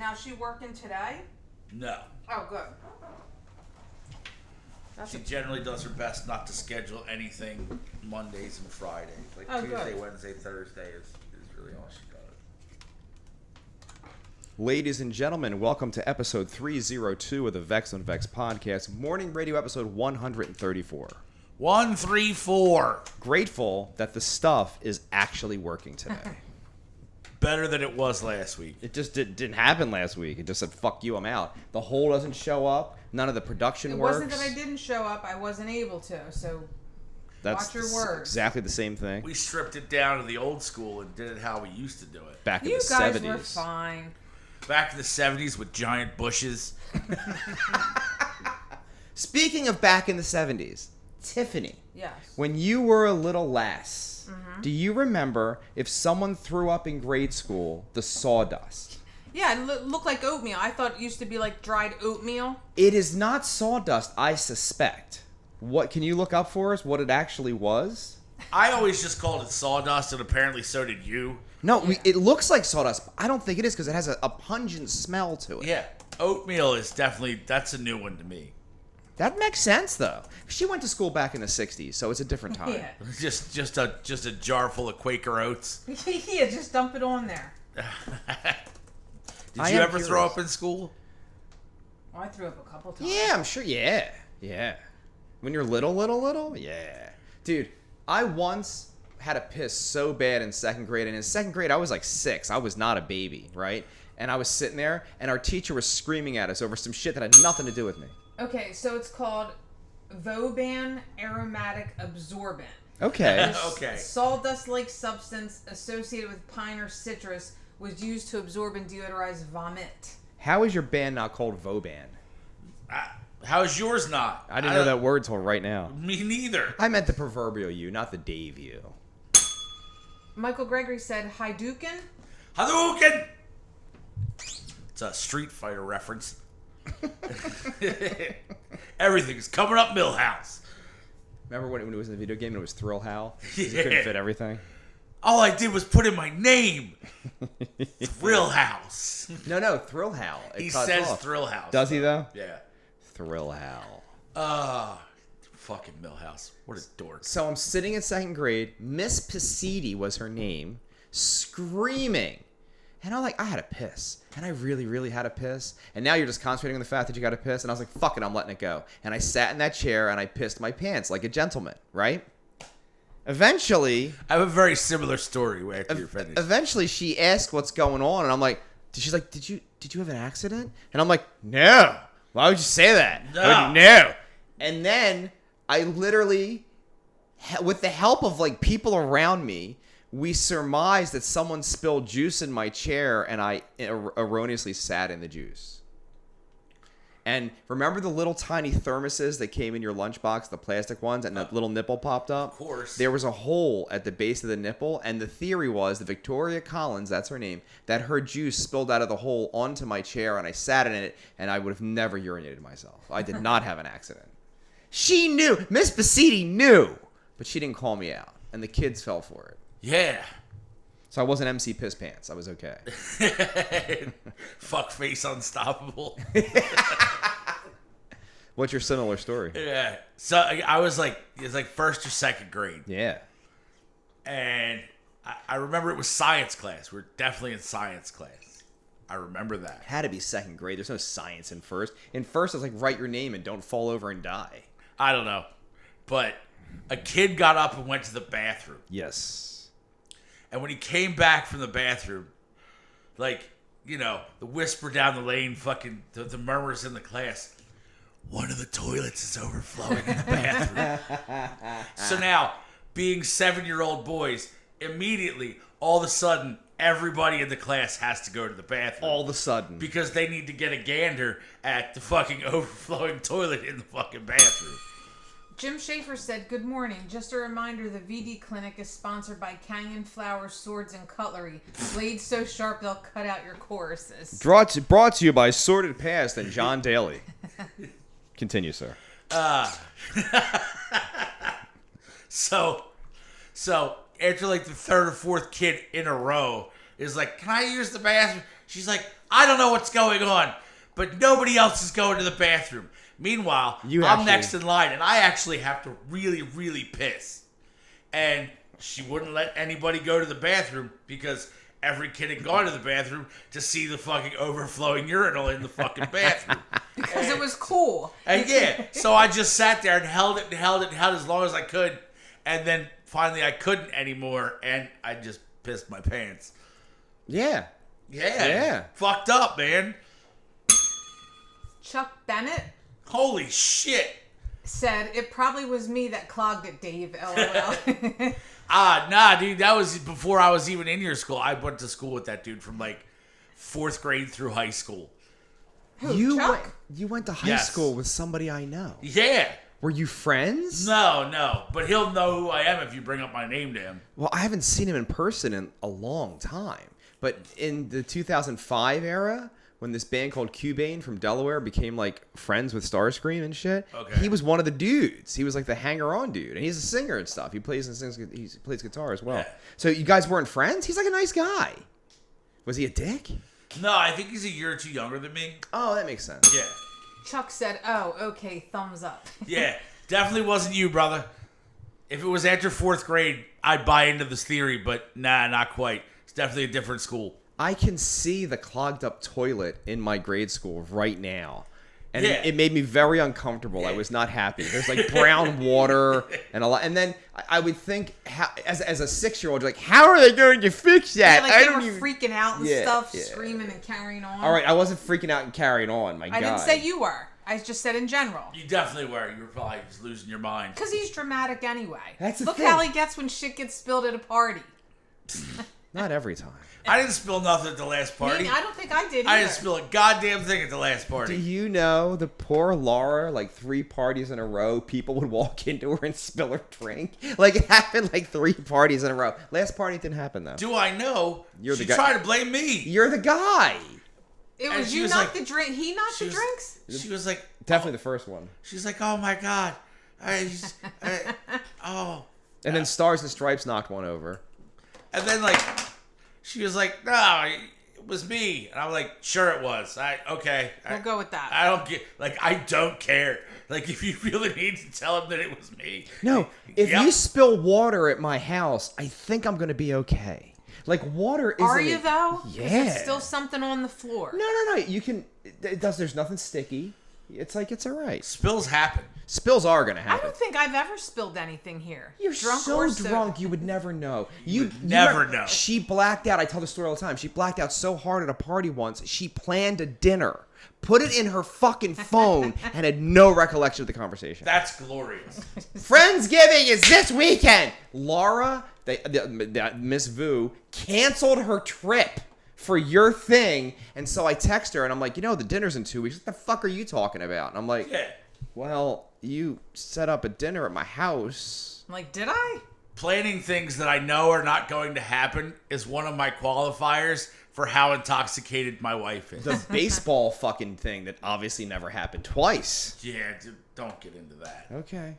Now, is she working today? No. Oh, good. She generally does her best not to schedule anything Mondays and Fridays. Like Tuesday, good. Wednesday, Thursday is really all she does. Ladies and gentlemen, welcome to episode 302 of the Vex Podcast, morning radio episode 134. 134. Grateful that the stuff is actually working today. Better than it was last week. It just didn't happen last week. It just said, fuck you, I'm out. The hole doesn't show up. None of the production works. It wasn't that I didn't show up. I wasn't able to. So That's watch your words. Exactly the same thing. We stripped it down to the old school and did it how we used to do it. Back in the You 70s. guys were fine. Back in the 70s with giant bushes. Speaking of back in the 70s, Tiffany. Yes. When you were a little lass, do you remember if someone threw up in grade school, the sawdust? Yeah, it looked like oatmeal. I thought it used to be like dried oatmeal. It is not sawdust, I suspect. What can you look up for us? What it actually was? I always just called it sawdust, and apparently so did you. No, it looks like sawdust. But I don't think it is because it has a pungent smell to it. Yeah, oatmeal is that's a new one to me. That makes sense, though. She went to school back in the 60s, so it's a different time. Yeah. Just a jar full of Quaker Oats. Yeah, just dump it on there. Did you ever throw up in school? Oh, I threw up a couple times. Yeah, I'm sure. Yeah. When you're little, yeah. Dude, I once had a piss so bad in second grade. And in second grade, I was like 6. I was not a baby, right? And I was sitting there, and our teacher was screaming at us over some shit that had nothing to do with me. Okay, so it's called Voban aromatic absorbent. Okay. Okay. Sawdust-like substance associated with pine or citrus was used to absorb and deodorize vomit. How is your band not called Voban? How is yours not? I didn't know that word till right now. Me neither. I meant the proverbial you, not the Dave you. Michael Gregory said, Hadouken? Hadouken! It's a Street Fighter reference. Everything's coming up Millhouse. Remember when it was in the video game and it was Thrill Hal? Yeah. You couldn't fit everything. All I did was put in my name. Thrill House. No, Thrill Hal. He says Thrill House. Does he, though? Yeah. Thrill Hal. Fucking Millhouse. What a dork. So I'm sitting in second grade. Miss Pasidi was her name, screaming. And I'm like, I had a piss. And I really, really had a piss. And now you're just concentrating on the fact that you got a piss. And I was like, fuck it, I'm letting it go. And I sat in that chair and I pissed my pants like a gentleman, right? Eventually... I have a very similar story after you're finished. Eventually, she asked what's going on. And I'm like, she's like, did you have an accident? And I'm like, no. Why would you say that? No. And then I literally, with the help of like people around me, we surmised that someone spilled juice in my chair and I erroneously sat in the juice. And remember the little tiny thermoses that came in your lunchbox, the plastic ones, and that little nipple popped up? Of course. There was a hole at the base of the nipple, and the theory was that Victoria Collins, that's her name, that her juice spilled out of the hole onto my chair, and I sat in it, and I would have never urinated myself. I did not have an accident. She knew. Miss Basidi knew. But she didn't call me out, and the kids fell for it. Yeah. So I wasn't MC Piss Pants. I was okay. Fuckface unstoppable. What's your similar story? Yeah. So I was like, it was like first or second grade. Yeah. And I remember it was science class. We were definitely in science class. I remember that. Had to be second grade. There's no science in first. In first, it's like write your name and don't fall over and die. I don't know. But a kid got up and went to the bathroom. Yes. And when he came back from the bathroom, like, you know, the whisper down the lane, fucking, the murmurs in the class, one of the toilets is overflowing in the bathroom. So now, being 7-year-old boys, immediately, all of a sudden, everybody in the class has to go to the bathroom. All of a sudden. Because they need to get a gander at the fucking overflowing toilet in the fucking bathroom. Jim Schaefer said, good morning. Just a reminder, the VD Clinic is sponsored by Canyon Flowers Swords and Cutlery. Blades so sharp they'll cut out your choruses. Brought to you by Sordid Past and John Daly. Continue, sir. So after like the third or fourth kid in a row is like, can I use the bathroom? She's like, I don't know what's going on, but nobody else is going to the bathroom. Meanwhile, I'm next in line, and I actually have to really, really piss. And she wouldn't let anybody go to the bathroom because every kid had gone to the bathroom to see the fucking overflowing urinal in the fucking bathroom. Because it was cool. And yeah, so I just sat there and held it as long as I could. And then finally I couldn't anymore, and I just pissed my pants. Yeah. Yeah. Fucked up, man. Chuck Bennett Holy shit. said, it probably was me that clogged it, Dave. LOL. Nah, dude, that was before I was even in your school. I went to school with that dude from like 4th grade through high school. Who, Chuck? You went to high school with somebody I know. Yeah. Were you friends? No, but he'll know who I am if you bring up my name to him. Well, I haven't seen him in person in a long time. But in the 2005 era, when this band called Cubane from Delaware became like friends with Starscream and shit, he was one of the dudes. He was like the hanger-on dude, and he's a singer and stuff. He plays and sings. He plays guitar as well. Yeah. So you guys weren't friends? He's like a nice guy. Was he a dick? No, I think he's a year or two younger than me. Oh, that makes sense. Yeah. Chuck said, oh, okay, thumbs up. Yeah, definitely wasn't you, brother. If it was after 4th grade, I'd buy into this theory, but nah, not quite. It's definitely a different school. I can see the clogged up toilet in my grade school right now. And yeah. it made me very uncomfortable. I was not happy. There's like brown water and a lot. And then I would think, as a 6-year-old, like, how are they going to fix that? Yeah, like they were freaking out and stuff, screaming and carrying on. All right, I wasn't freaking out and carrying on, my God. I didn't say you were. I just said in general. You definitely were. You were probably just losing your mind. Because he's dramatic anyway. That's the Look thing. how he gets when shit gets spilled at a party. Not every time. I didn't spill nothing at the last party. I don't think I did either. I didn't spill a goddamn thing at the last party. Do you know the poor Laura, like 3 parties in a row, people would walk into her and spill her drink? Like, it happened like 3 parties in a row. Last party didn't happen, though. Do I know? You're the she guy. tried to blame me. You're the guy. It was you knocked the drink. He knocked the drinks? She was like... Definitely the first one. She's like, oh my God. Oh. And then Stars and Stripes knocked one over. And then, like... She was like, no, it was me. And I was like, sure it was. Okay. We'll go with that. I don't care. Like, if you really need to tell him that it was me. No, if you spill water at my house, I think I'm going to be okay. Like, water isn't... Are you, though? Yeah. There's still something on the floor. No. You can... There's nothing sticky. It's like, it's all right. Spills happen. Spills are going to I happen. don't think I've ever spilled anything here. You're drunk so or drunk, you would never know. You never know. She blacked out. I tell the story all the time. She blacked out so hard at a party once, she planned a dinner, put it in her fucking phone, and had no recollection of the conversation. That's glorious. Friendsgiving is this weekend. Laura, Miss Vu, canceled her trip for your thing, and so I text her, and I'm like, the dinner's in 2 weeks. What the fuck are you talking about? And I'm like, well, you set up a dinner at my house. I'm like, did I? Planning things that I know are not going to happen is one of my qualifiers for how intoxicated my wife is. The baseball fucking thing that obviously never happened twice. Yeah, dude, don't get into that. Okay.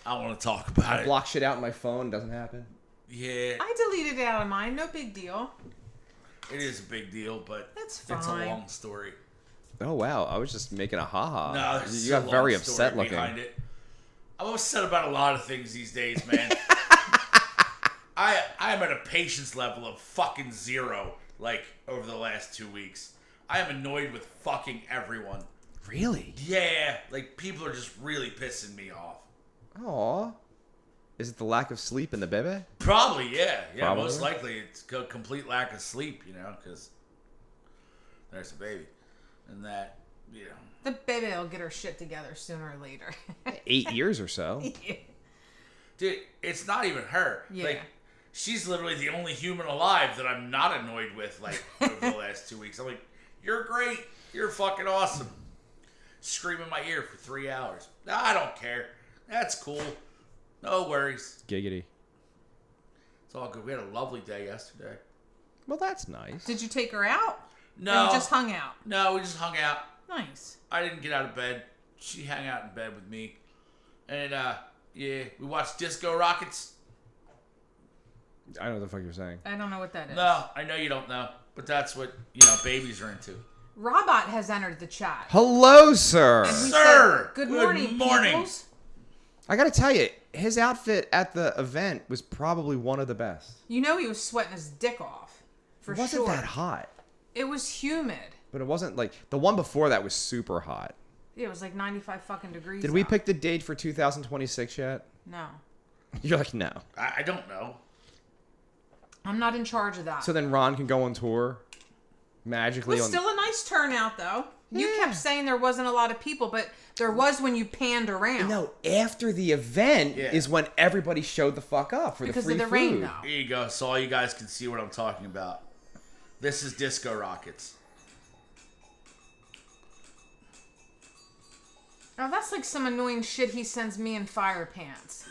I don't want to talk about it. Block shit out on my phone. Doesn't happen. Yeah. I deleted it out of mine. No big deal. It is a big deal, but it's a long story. Oh, wow. I was just making a ha-ha. No, you got very upset looking. Behind it. I'm upset about a lot of things these days, man. I'm at a patience level of fucking 0, like, over the last 2 weeks. I am annoyed with fucking everyone. Really? Yeah, like, people are just really pissing me off. Aw. Is it the lack of sleep in the bebe? Probably, yeah. Yeah, Probably. Most likely it's a complete lack of sleep, because there's a baby. And that, The baby will get her shit together sooner or later. 8 years or so. Yeah. Dude, it's not even her. Yeah. Like, she's literally the only human alive that I'm not annoyed with, like, over the last 2 weeks. I'm like, you're great. You're fucking awesome. Scream in my ear for 3 hours. I don't care. That's cool. No worries. Giggity. It's all good. We had a lovely day yesterday. Well, that's nice. Did you take her out? No. Or you just hung out? No, we just hung out. Nice. I didn't get out of bed. She hung out in bed with me. And, we watched Disco Rockets. I don't know what the fuck you're saying. I don't know what that is. No, I know you don't know, but that's what babies are into. Robot has entered the chat. Hello, sir. And he Sir, said, good morning, peoples." I gotta tell you, his outfit at the event was probably one of the best. You know he was sweating his dick off. For It wasn't sure. that hot. It was humid. But it wasn't like the one before that was super hot. Yeah, it was like 95 fucking degrees. Did we out. pick the date for 2026 yet? No. You're like, no. I don't know. I'm not in charge of that. So then Ron can go on tour it magically was on. still a nice turnout, though. You Yeah. kept saying there wasn't a lot of people, but there was when you panned around. No, after the event is when everybody showed the fuck up for because the free of the rain, food. though. Here you go, so all you guys can see what I'm talking about. This is Disco Rockets. Oh, that's like some annoying shit he sends me in Fire Pants.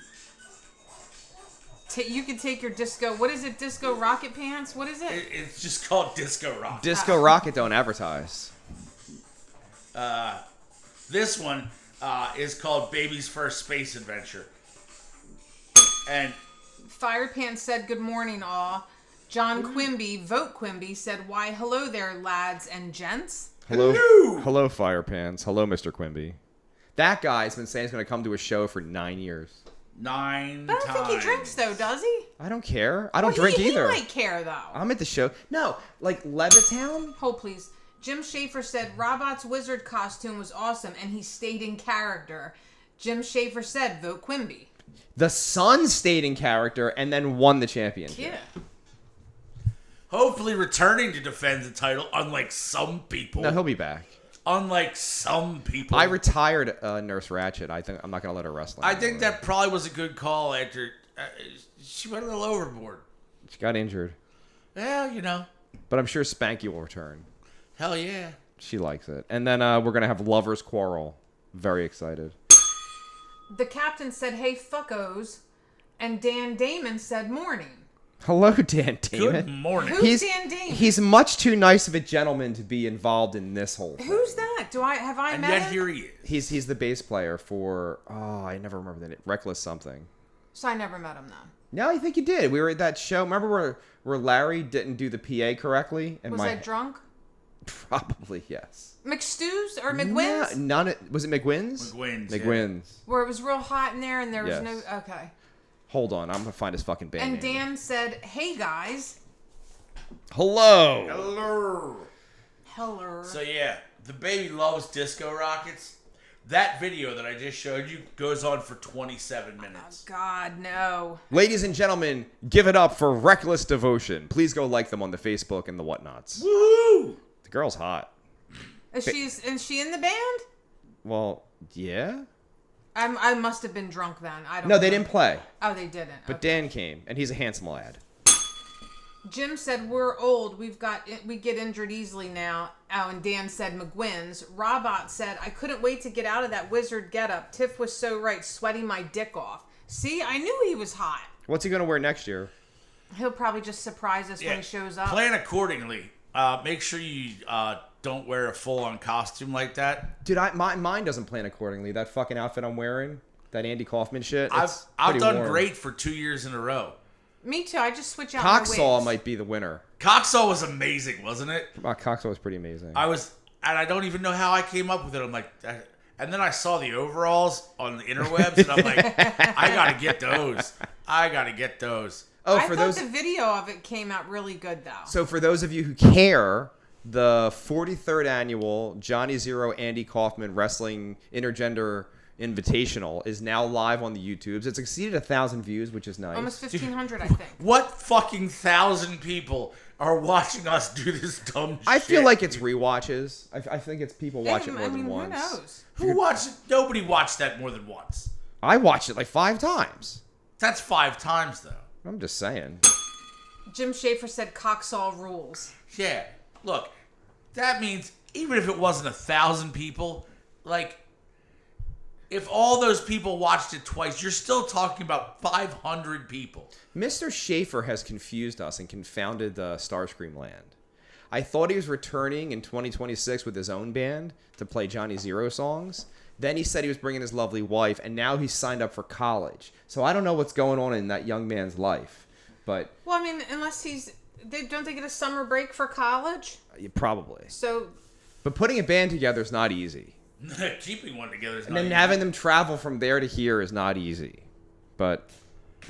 You could take your disco. What is it? Disco Rocket Pants? What is it? It's just called Disco Rockets. Disco Rocket don't advertise. This one is called Baby's First Space Adventure. And Fire Pants said, "Good morning, all." John Quimby, Vote Quimby, said, "Why, hello there, lads and gents." Hello, Fire Pants. Hello, Mr. Quimby. That guy's been saying he's going to come to a show for 9 years. 9 But I don't times. think he drinks, though, does he? I don't care. I don't drink either. He might care, though. I'm at the show. No, like Levittown? Hold, please. Jim Schaefer said, Robot's wizard costume was awesome, and he stayed in character. Jim Schaefer said, vote Quimby. The Sun stayed in character and then won the championship. Yeah. Hopefully returning to defend the title, unlike some people. No, he'll be back. Unlike some people. I retired Nurse Ratched. I think I'm not going to let her wrestle I anymore. think that probably was a good call after she went a little overboard. She got injured. Well, But I'm sure Spanky will return. hell yeah. She likes it. And then we're going to have Lovers Quarrel. Very excited. The captain said, hey, fuckos. And Dan Damon said, morning. Hello, Dan Damon. Good morning. Who's Dan Damon? He's much too nice of a gentleman to be involved in this whole thing. Who's that? Have I And met yet him? here he is. He's the bass player for, I never remember the name. Reckless something. So I never met him, though. No, I think you did. We were at that show. Remember where Larry didn't do the PA correctly? And Was I drunk? Probably, yes. McStews or McGuinn's? No, was it McGuinn's? McGuinn's, McGuinn's. Where it was real hot in there and there was Yes. no... Okay. Hold on, I'm going to find his fucking band And name. Dan said, hey, guys. Hello. Hello. Hello. So yeah, the baby loves Disco Rockets. That video that I just showed you goes on for 27 minutes. God, no. Ladies and gentlemen, give it up for Reckless Devotion. Please go like them on the Facebook and the whatnots. Woo! The girl's hot. Is she in the band? Well, yeah. I must have been drunk then. I don't No, know. they didn't play. Oh, they didn't. But Okay. Dan came, and he's a handsome lad. Jim said, we're old. We get injured easily now. Oh, and Dan said McGuinn's. Robot said, I couldn't wait to get out of that wizard getup. Tiff was so right, sweating my dick off. See, I knew he was hot. What's he going to wear next year? He'll probably just surprise us when he shows up. Plan accordingly. Make sure you don't wear a full-on costume like that. Dude, mine doesn't plan accordingly. That fucking outfit I'm wearing, that Andy Kaufman shit. I've it's pretty done warm. great for 2 years in a row. Me too. I just switch out my Coxall wigs. might be the winner. Coxall was amazing, wasn't it? Coxall was pretty amazing. I don't even know how I came up with it. I'm like, and then I saw the overalls on the interwebs, and I'm like, I gotta get those. Oh, I for thought those. the video of it came out really good, though. So for those of you who care, the 43rd annual Johnny Zero Andy Kaufman Wrestling Intergender Invitational is now live on the YouTubes. It's exceeded 1,000 views, which is nice. Almost 1,500, I think. What fucking 1,000 people are watching us do this dumb shit? I feel like it's rewatches. I think it's people watch it more than once. Who knows? Who watched it? Nobody watched that more than once. I watched it like 5 times. That's 5 times, though. I'm just saying. Jim Schaefer said Coxall rules. Yeah. Look, that means even if it wasn't 1,000 people, like, if all those people watched it twice, you're still talking about 500 people. Mr. Schaefer has confused us and confounded Starscream Land. I thought he was returning in 2026 with his own band to play Johnny Zero songs. Then he said he was bringing his lovely wife, and now he's signed up for college. So I don't know what's going on in that young man's life. But Well, I mean, unless don't they get a summer break for college? probably. So, But putting a band together is not easy. Keeping one together is And not then easy. having them travel from there to here is not easy. But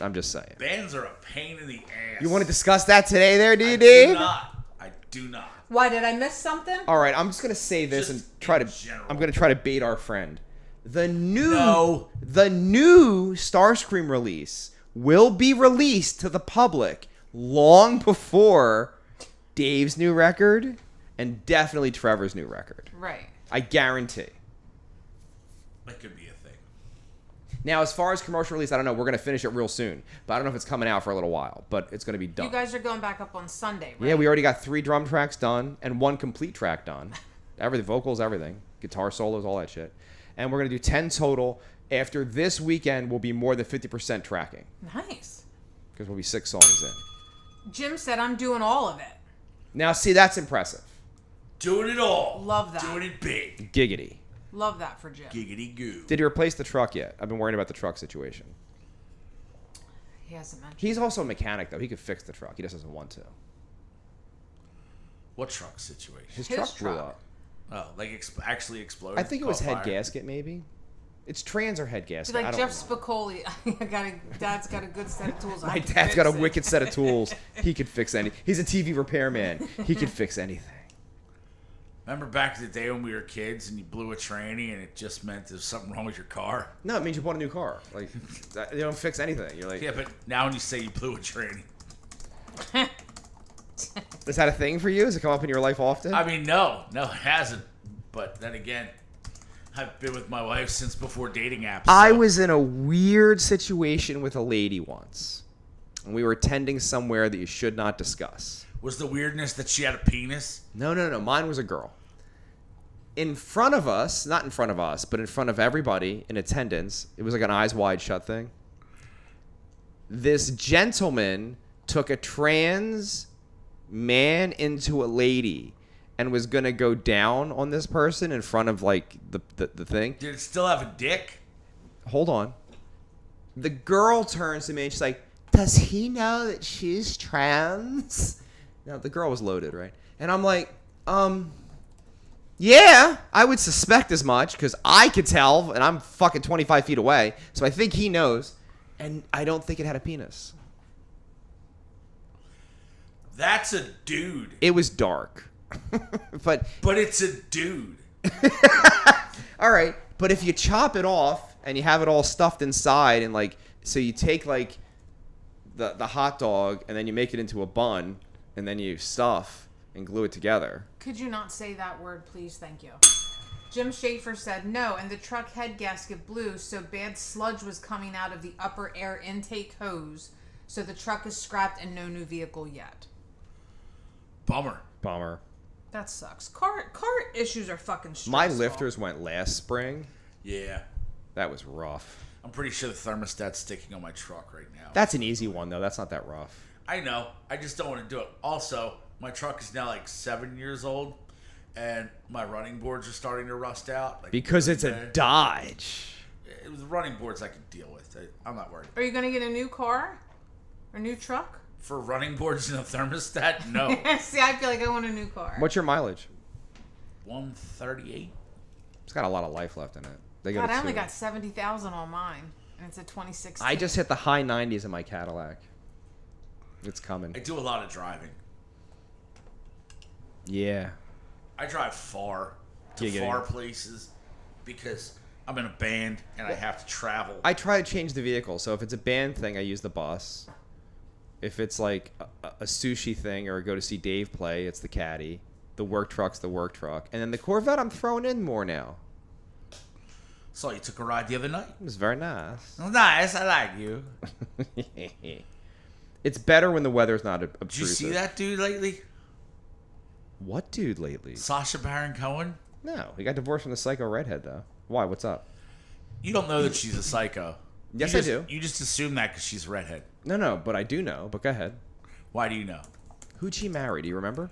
I'm just saying. Bands are a pain in the ass. You want to discuss that today there, do you, I Dave? do not. I do not. why did I miss something? All right, I'm just going to say this Just and try in to general. I'm going to try to bait our friend. The new Starscream release will be released to the public long before Dave's new record and definitely Trevor's new record. Right. I guarantee. That could be a thing. Now, as far as commercial release, I don't know. We're going to finish it real soon. But I don't know if it's coming out for a little while. But it's going to be done. You guys are going back up on Sunday, right? Yeah, we already got 3 drum tracks done and 1 complete track done. Everything, vocals, everything. Guitar solos, all that shit. And we're going to do 10 total. After this weekend, we'll be more than 50% tracking. Nice. Because we'll be 6 songs in. Jim said I'm doing all of it. Now, see, that's impressive. Doing it all. Love that. Doing it big. Giggity. Love that for Jim. Giggity goo. Did he replace the truck yet? I've been worrying about the truck situation. He hasn't mentioned. He's also a mechanic, though. He could fix the truck. He just doesn't want to. What truck situation? His His truck blew truck. up. Oh, like actually exploded? I think it was Caught head fire? gasket, maybe. It's trans or head gasket. Like I don't Jeff know. Spicoli. Dad's got a good set of tools. My dad's got a wicked set of tools. He could fix anything. He's a TV repairman. He could fix anything. Remember back in the day when we were kids and you blew a tranny and it just meant there's something wrong with your car? No, it means you bought a new car. Like, you don't fix anything. You're like, Yeah, but now when you say you blew a tranny. is that a thing for you? Does it come up in your life often? I mean, no, it hasn't. But then again, I've been with my wife since before dating apps. I so- was in a weird situation with a lady once. And we were attending somewhere that you should not discuss. Was the weirdness that she had a penis? No. Mine was a girl. In front of us, not in front of us, but in front of everybody in attendance, it was like an eyes wide shut thing. This gentleman took a trans man into a lady and was going to go down on this person in front of like the thing. Did it still have a dick? Hold on. The girl turns to me and she's like, does he know that she's trans? Now, the girl was loaded, right? And I'm like, yeah, I would suspect as much because I could tell and I'm fucking 25 feet away. So I think he knows. And I don't think it had a penis. That's a dude. It was dark. But it's a dude. all right, but if you chop it off and you have it all stuffed inside and like, so you take like the hot dog and then you make it into a bun and then you stuff and glue it together. Could you not say that word, please? Thank you. Jim Schaefer said no, and the truck head gasket blew, so bad sludge was coming out of the upper air intake hose. So the truck is scrapped and no new vehicle yet. Bummer. That sucks. Car issues are fucking stressful. My lifters went last spring. Yeah. That was rough. I'm pretty sure the thermostat's sticking on my truck right now. That's an easy one, though. That's not that rough. I know. I just don't want to do it. Also, my truck is now like 7 years old, and my running boards are starting to rust out. Like, Because it's a the Dodge. running boards I can deal with. I'm not worried. Are you going to get a new car? Or a new truck? For running boards and a thermostat, no. See, I feel like I want a new car. What's your mileage? 138. It's got a lot of life left in it. They God, gotta I only tune got it. 70,000 on mine, and it's a 2016. I just hit the high 90s in my Cadillac. It's coming. I do a lot of driving. Yeah. I drive far to Giggity. far places because I'm in a band and I have to travel. I try to change the vehicle. So if it's a band thing, I use the bus. If it's like a sushi thing or go to see Dave play, it's the Caddy. The work truck's the work truck. And then the Corvette, I'm throwing in more now. Saw you took a ride the other night. It was very nice. Nice, I like you. It's better when the weather's not obtrusive. Did you see that dude lately? What dude lately? Sacha Baron Cohen? No, he got divorced from the psycho redhead, though. Why? What's up? You don't know that she's a psycho. Yes, You I just- do. You just assume that because she's a redhead. No, but I do know. But go ahead. Why do you know? Who'd she marry? Do you remember?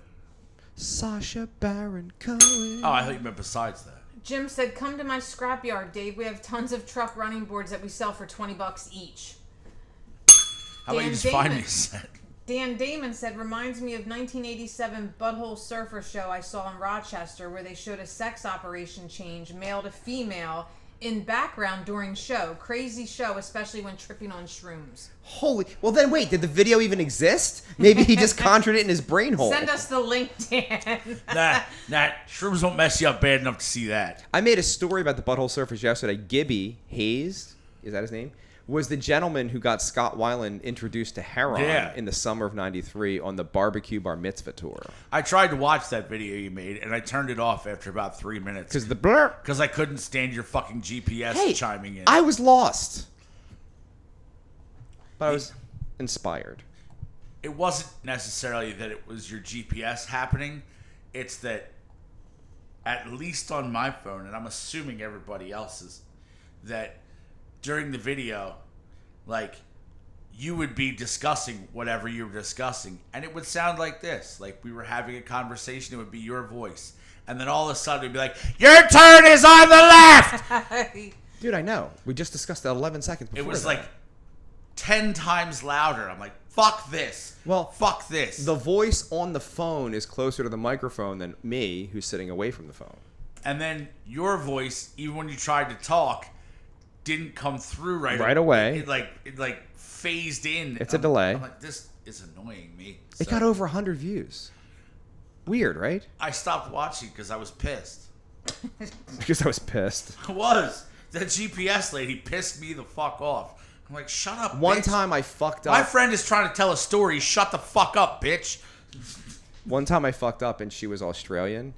Sacha Baron Cohen. Oh, I thought you meant besides that. Jim said, come to my scrapyard, Dave. We have tons of truck running boards that we sell for $20 each. How about you Dan just find me Damon. a set? Dan Damon said, reminds me of 1987 Butthole Surfer show I saw in Rochester where they showed a sex operation change, male to female, in background during show. Crazy show, especially when tripping on shrooms. Holy... Well, then wait, did the video even exist? Maybe he just conjured it in his brain hole. Send us the link, Dan. Nah, shrooms won't mess you up bad enough to see that. I made a story about the Butthole Surfers yesterday. Gibby Hayes, is that his name? Was the gentleman who got Scott Weiland introduced to heroin in the summer of '93 on the barbecue bar mitzvah tour. I tried to watch that video you made, and I turned it off after about 3 minutes. Because the blur. Because I couldn't stand your fucking GPS chiming in. I was lost. But I was inspired. It wasn't necessarily that it was your GPS happening. It's that, at least on my phone, and I'm assuming everybody else's, that during the video, like, you would be discussing whatever you were discussing, and it would sound like this. Like, we were having a conversation, it would be your voice. And then all of a sudden, it'd be like, your turn is on the left! Dude, I know. We just discussed that 11 seconds before. It was like 10 times louder. I'm like, fuck this. Well, fuck this. The voice on the phone is closer to the microphone than me, who's sitting away from the phone. And then your voice, even when you tried to talk, didn't come through right away. It like phased in. It's a delay. I'm like, this is annoying me. It got over 100 views. Weird, right? I stopped watching because I was pissed. Because I was pissed. I was. That GPS lady pissed me the fuck off. I'm like, shut up, One bitch. time I fucked up. My friend is trying to tell a story. Shut the fuck up, bitch. One time I fucked up and she was Australian.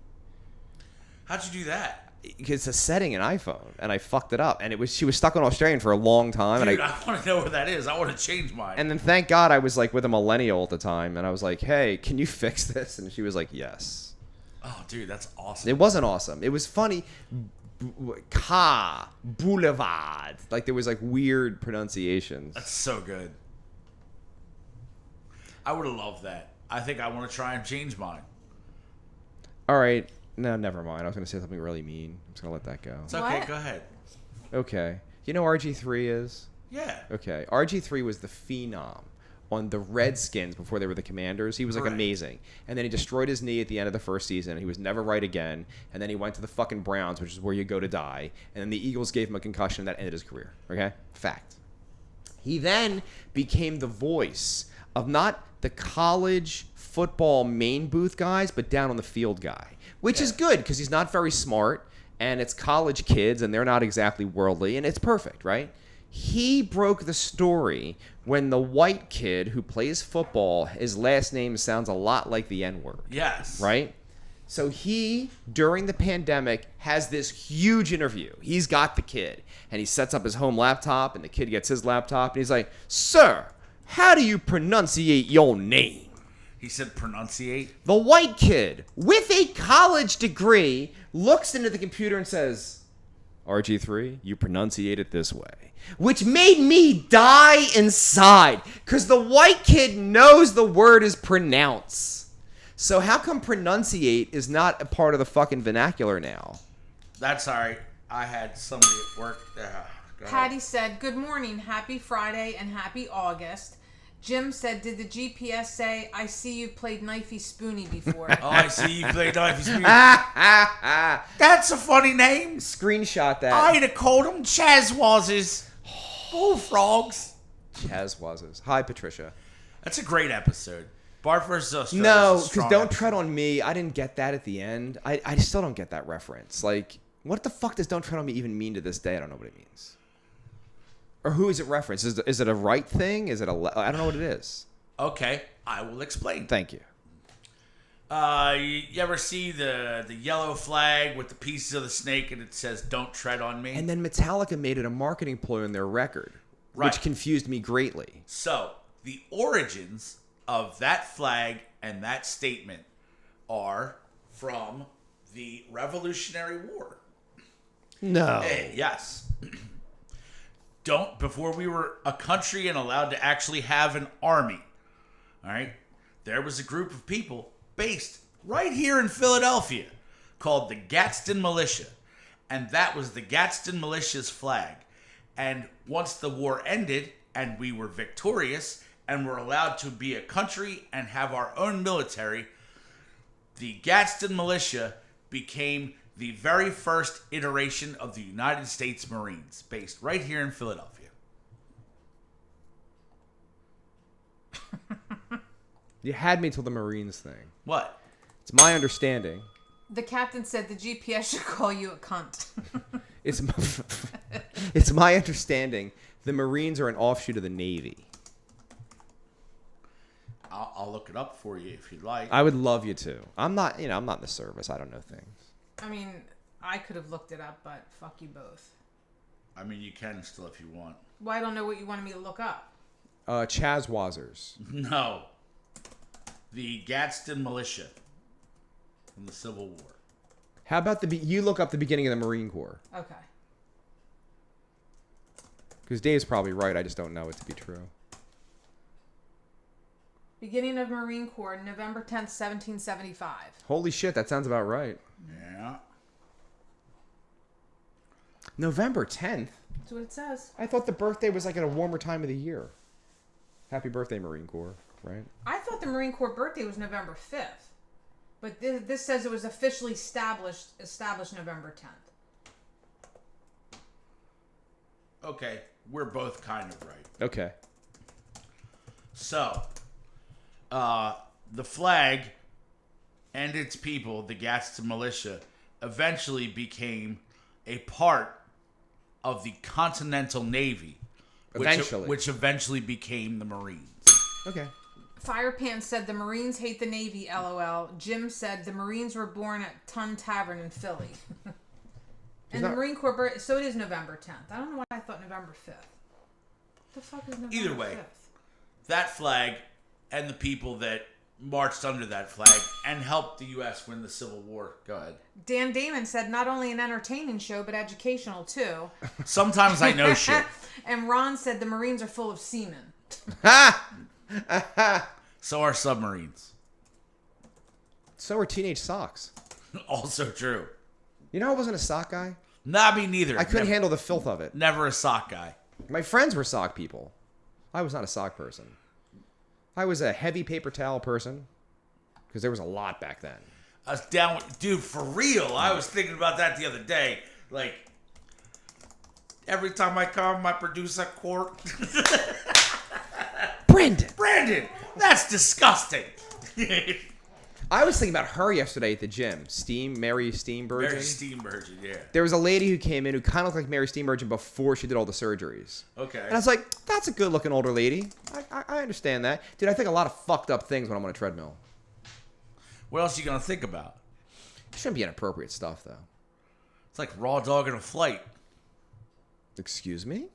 How'd you do that? It's a setting in iPhone, and I fucked it up. And she was stuck on Australian for a long time. Dude, and I want to know where that is. I want to change mine. And then thank God I was like with a millennial at the time, and I was like, hey, can you fix this? And she was like, yes. Oh, dude, that's awesome. It wasn't awesome. It was funny. Boulevard. Like there was like weird pronunciations. That's so good. I would have loved that. I think I want to try and change mine. All right. No, never mind. I was going to say something really mean. I'm just going to let that go. It's okay. What? Go ahead. Okay. You know RG3 is? Yeah. Okay. RG3 was the phenom on the Redskins before they were the Commanders. He was like amazing. And then he destroyed his knee at the end of the first season. He was never right again. And then he went to the fucking Browns, which is where you go to die. And then the Eagles gave him a concussion that ended his career. Okay? Fact. He then became the voice of not the college football main booth guys, but down on the field guy. Which is good because he's not very smart. And it's college kids and they're not exactly worldly. And it's perfect, right? He broke the story when the white kid who plays football, his last name sounds a lot like the N-word. Yes. Right? So he, during the pandemic, has this huge interview. He's got the kid. And he sets up his home laptop, and the kid gets his laptop, and he's like, sir, how do you pronunciate your name? He said pronunciate? The white kid, with a college degree, looks into the computer and says, RG3, you pronunciate it this way. Which made me die inside. Because the white kid knows the word is pronounce. So how come pronunciate is not a part of the fucking vernacular now? That's all right. I had somebody at work. Patty said, good morning, happy Friday, and happy August. Jim said, did the GPS say, I see you played Knifey Spoony before? Oh, I see you played Knifey Spoony. That's a funny name. Screenshot that. I'd have called them Chazwazes. Bullfrogs. Chazwazes. Hi, Patricia. That's a great episode. Bart versus Australia. No, because don't tread on me. I didn't get that at the end. I still don't get that reference. Like, what the fuck does don't tread on me even mean to this day? I don't know what it means. Or who is it referenced? Is it a right thing? Is it I don't know what it is. Okay, I will explain. Thank you. You ever see the yellow flag with the pieces of the snake and it says "Don't tread on me"? And then Metallica made it a marketing ploy on their record, which confused me greatly. So the origins of that flag and that statement are from the Revolutionary War. No. Yes. Before we were a country and allowed to actually have an army, all right, there was a group of people based right here in Philadelphia called the Gadsden Militia. And that was the Gadsden Militia's flag. And once the war ended and we were victorious and were allowed to be a country and have our own military, the Gadsden Militia became the very first iteration of the United States Marines, based right here in Philadelphia. You had me till the Marines thing. What? It's my understanding. The captain said the GPS should call you a cunt. It's my understanding the Marines are an offshoot of the Navy. I'll look it up for you if you'd like. I would love you to. I'm not in the service. I don't know things. I mean, I could have looked it up, but fuck you both. I mean, you can still if you want. Well, I don't know what you wanted me to look up. Chazwazers. No. The Gadsden Militia from the Civil War. How about you look up the beginning of the Marine Corps? Okay. Because Dave's probably right. I just don't know it to be true. Beginning of Marine Corps, November 10th, 1775. Holy shit, that sounds about right. Yeah. November 10th? That's what it says. I thought the birthday was like at a warmer time of the year. Happy birthday, Marine Corps, right? I thought the Marine Corps birthday was November 5th. But this says it was officially established November 10th. Okay, we're both kind of right. Okay. So, the flag and its people, the Gadsden Militia, eventually became a part of the Continental Navy, which eventually became the Marines. Okay. Firepan said the Marines hate the Navy, LOL. Jim said the Marines were born at Ton Tavern in Philly. And the Marine Corps, so it is November 10th. I don't know why I thought November 5th. What the fuck is November 5th? Either way, that flag and the people that marched under that flag and helped the U.S. win the Civil War. Go ahead. Dan Damon said not only an entertaining show, but educational too. Sometimes I know shit. And Ron said the Marines are full of semen. So are submarines. So are teenage socks. Also true. You know I wasn't a sock guy? Not me neither. I couldn't handle the filth of it. Never a sock guy. My friends were sock people. I was not a sock person. I was a heavy paper towel person because there was a lot back then. I was down, dude, for real. I was thinking about that the other day. Like, every time I come, I produce a quart. Brandon, that's disgusting. I was thinking about her yesterday at the gym. Mary Steenburgen. Mary Steenburgen, yeah. There was a lady who came in who kind of looked like Mary Steenburgen before she did all the surgeries. Okay. And I was like, that's a good-looking older lady. I understand that. Dude, I think a lot of fucked up things when I'm on a treadmill. What else are you going to think about? It shouldn't be inappropriate stuff, though. It's like raw dog in a flight. Excuse me?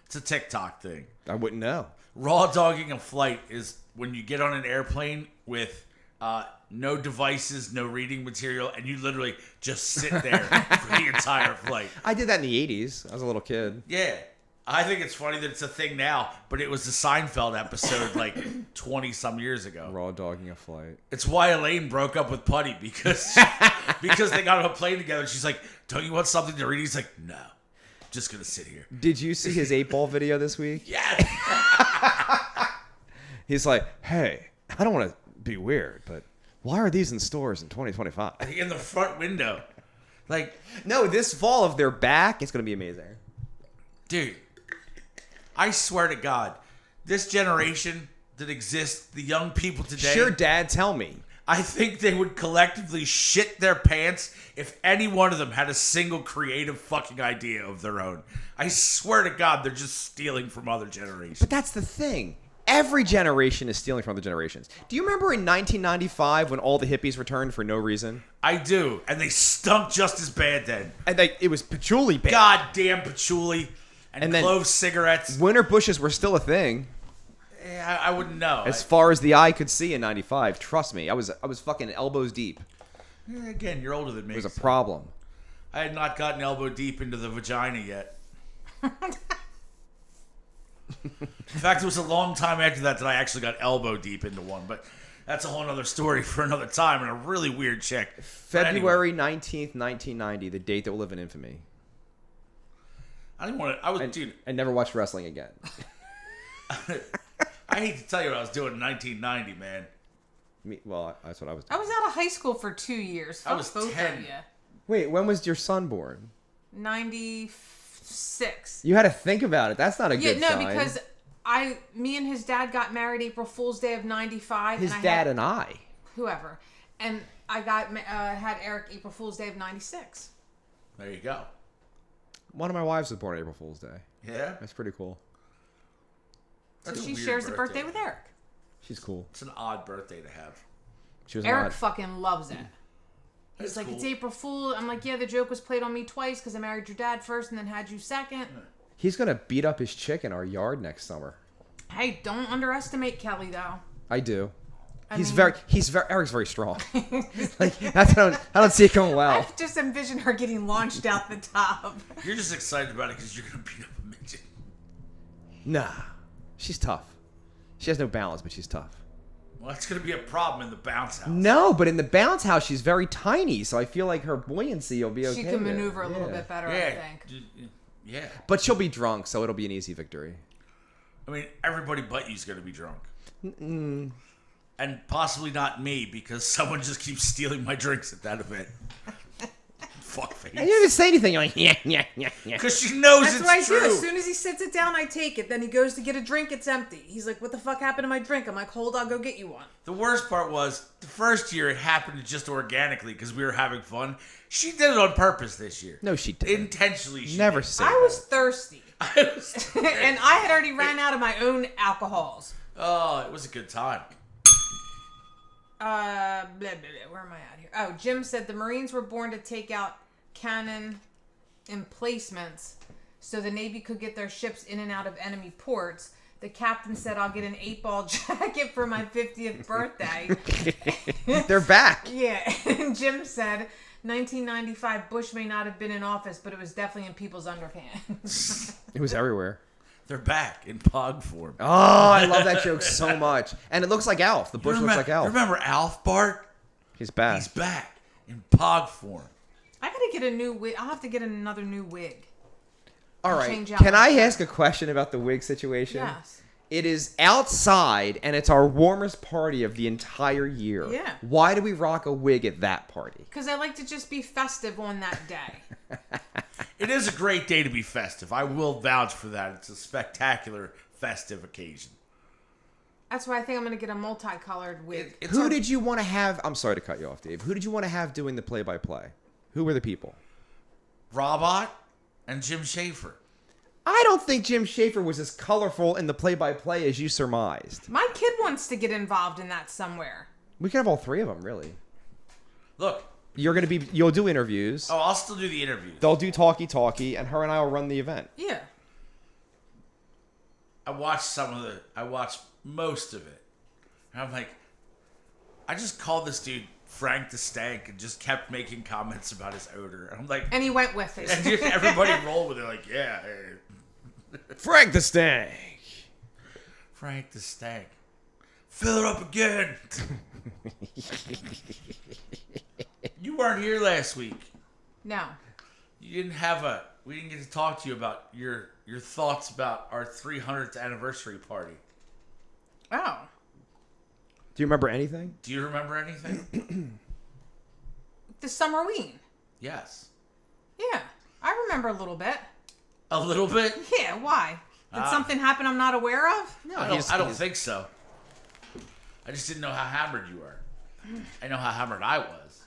It's a TikTok thing. I wouldn't know. Raw dogging a flight is when you get on an airplane with no devices, no reading material, and you literally just sit there for the entire flight. I did that in the 80s. I was a little kid. Yeah. I think it's funny that it's a thing now, but it was the Seinfeld episode like 20-some years ago. Raw dogging a flight. It's why Elaine broke up with Putty because they got on a plane together. She's like, don't you want something to read? He's like, no. I'm just going to sit here. Did you see his 8-ball video this week? Yes. He's like, hey, I don't want to be weird, but why are these in stores in 2025? In the front window. Like, no, this fall, if they're back, it's going to be amazing. Dude, I swear to God, this generation that exists, the young people today. Sure, Dad, tell me. I think they would collectively shit their pants if any one of them had a single creative fucking idea of their own. I swear to God, they're just stealing from other generations. But that's the thing. Every generation is stealing from other generations. Do you remember in 1995 when all the hippies returned for no reason? I do. And they stunk just as bad then. And it was patchouli bad. Goddamn patchouli and clove cigarettes. Winter bushes were still a thing. Yeah, I wouldn't know. As far as the eye could see in 95. Trust me. I was fucking elbows deep. Yeah, again, you're older than me. It was a problem. I had not gotten elbow deep into the vagina yet. In fact, it was a long time after that I actually got elbow deep into one, but that's a whole other story for another time and a really weird chick. February 19th, 1990, the date that will live in infamy. I didn't want to. Dude. I never watched wrestling again. I hate to tell you what I was doing in 1990, man. Well, that's what I was I doing. was out of high school for 2 years. Fuck I was both 10. of you. Wait, when was your son born? 96. You had to think about it. That's not a Yeah, good no, sign. because me and his dad got married April Fool's Day of 95. His and dad had, and I. whoever. And I had Eric April Fool's Day of 96. There you go. One of my wives was born April Fool's Day. Yeah? That's pretty cool. That's So a she weird shares the birthday with Eric. She's cool. It's an odd birthday to have. She was Eric not. fucking loves it. That's He's like, cool. it's April Fool. I'm like, yeah, the joke was played on me twice because I married your dad first and then had you second. He's gonna beat up his chick in our yard next summer. Hey, don't underestimate Kelly, though. I do. I He's mean- very Eric's very strong. Like that's I don't see it going well. I just envision her getting launched out the top. You're just excited about it because you're going to beat up a midget. Nah, she's tough. She has no balance, but she's tough. Well, that's going to be a problem in the bounce house. No, but in the bounce house, she's very tiny, so I feel like her buoyancy will be okay. She can with it. maneuver a little Yeah. bit better, Yeah. I think. Yeah. But she'll be drunk, so it'll be an easy victory. I mean, everybody but you's going to be drunk. And possibly not me because someone just keeps stealing my drinks at that event. Fuckface. And you didn't say anything. You're like, yeah. Because she knows That's it's what I true. do. As soon as he sits it down, I take it. Then he goes to get a drink, it's empty. He's like, what the fuck happened to my drink? I'm like, hold on, go get you one. The worst part was the first year it happened just organically because we were having fun. She did it on purpose this year. No, she didn't. Intentionally. She Never did. say I that. was thirsty. I was- And I had already ran out of my own alcohols. Oh, it was a good time. Blah, blah, blah. Where am I at here? Oh, Jim said the Marines were born to take out cannon emplacements so the Navy could get their ships in and out of enemy ports. The captain said, I'll get an 8-ball jacket for my 50th birthday. They're back. Yeah, and Jim said, 1995, Bush may not have been in office, but it was definitely in people's underpants. It was everywhere. They're back in pog form. Oh, I love that joke so much. And it looks like Alf. The bush looks like Alf. Remember Alf, Bart? He's back. He's back in pog form. I gotta get a new wig. I'll have to get another new wig. All right. change out Can my I shirt. ask a question about the wig situation? Yes. It is outside, and it's our warmest party of the entire year. Yeah. Why do we rock a wig at that party? Because I like to just be festive on that day. It is a great day to be festive. I will vouch for that. It's a spectacular festive occasion. That's why I think I'm gonna get a multicolored wig. It's Who our- did you want to have? I'm sorry to cut you off, Dave. Who did you want to have doing the play-by-play? Who were the people? Robot and Jim Schaefer. I don't think Jim Schaefer was as colorful in the play-by-play as you surmised. My kid wants to get involved in that somewhere. We could have all three of them, really. Look. You'll do interviews. Oh, I'll still do the interviews. They'll do talkie, and her and I will run the event. Yeah. I watched most of it. And I'm like, I just called this dude Frank the Stank and just kept making comments about his odor. And I'm like, And he went with it. and just everybody rolled with it like, yeah. Frank the Stank. Frank the Stank. Fill it up again. You weren't here last week. No. You didn't we didn't get to talk to you about your thoughts about our 300th anniversary party. Oh. Do you remember anything? Do you remember anything? The Summerween. Yes. Yeah. I remember a little bit. A little bit? Yeah, why? Did something happen I'm not aware of? No, I don't think so. I just didn't know how hammered you were. I know how hammered I was.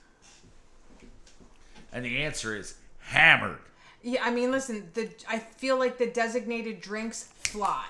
And the answer is hammered. Yeah, I mean, listen, I feel like the designated drinks fly.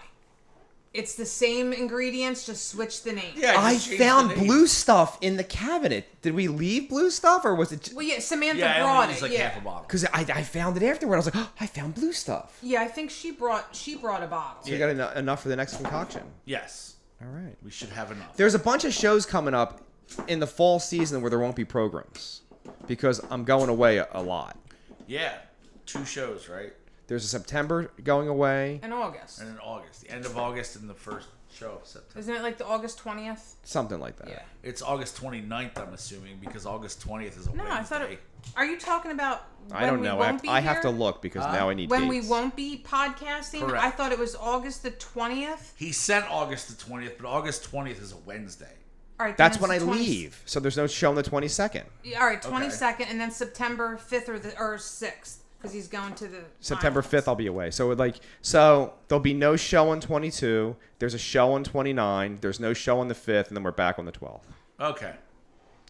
It's the same ingredients, just switch the name. Yeah, I just changed found the name. blue stuff in the cabinet. Did we leave blue stuff, or was it? Well, yeah, Samantha Yeah, I brought only used it. like Yeah. half a bottle. Because I found it afterward. I was like, oh, I found blue stuff. Yeah, I think she brought a bottle. So you got enough for the next concoction. Yes. All right. We should have enough. There's a bunch of shows coming up in the fall season where there won't be programs because I'm going away a lot. Yeah. 2 shows, right? There's a September going away. In August. And in August. The end of August and the first Show of September. Isn't it like the August 20th? Something like that. Yeah. It's August 29th, I'm assuming, because August 20th is a No, Wednesday. I thought it... Are you talking about I don't know. I have to look because now I need when dates. we won't be podcasting? Correct. I thought it was August the 20th. He sent August the 20th, but August 20th is a Wednesday. All right, That's then when I it's the 20 leave. So there's no show on the 22nd. All right, 22nd, and then September 5th or 6th, because he's going to the September islands. 5th, I'll be away. So there'll be no show on 22. There's a show on 29. There's no show on the 5th, and then we're back on the 12th. Okay.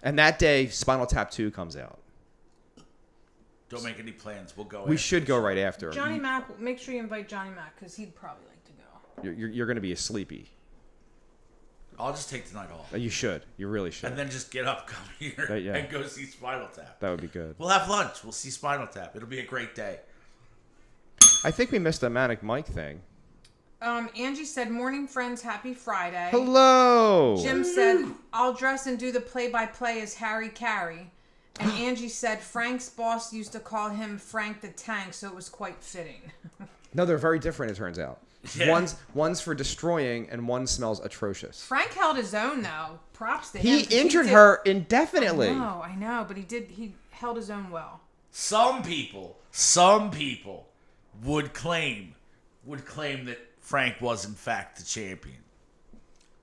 And that day, Spinal Tap 2 comes out. Don't make any plans. We'll go. We should go right after. Johnny Mac, make sure you invite Johnny Mac, because he'd probably like to go. You're going to be a sleepy. I'll just take the night off. You should. You really should. And then just get up, come here, Yeah. and go see Spinal Tap. That would be good. We'll have lunch. We'll see Spinal Tap. It'll be a great day. I think we missed the Manic Mike thing. Angie said, "Morning, friends. Happy Friday." Hello. Jim said, "I'll dress and do the play-by-play as Harry Carey." And Angie said, "Frank's boss used to call him Frank the Tank, so it was quite fitting." No, they're very different, it turns out. Yeah. One's for destroying, and one smells atrocious. Frank held his own, though. Props to him. He 'cause injured did- her indefinitely. I know, but he held his own well. Some people would claim that Frank was in fact the champion.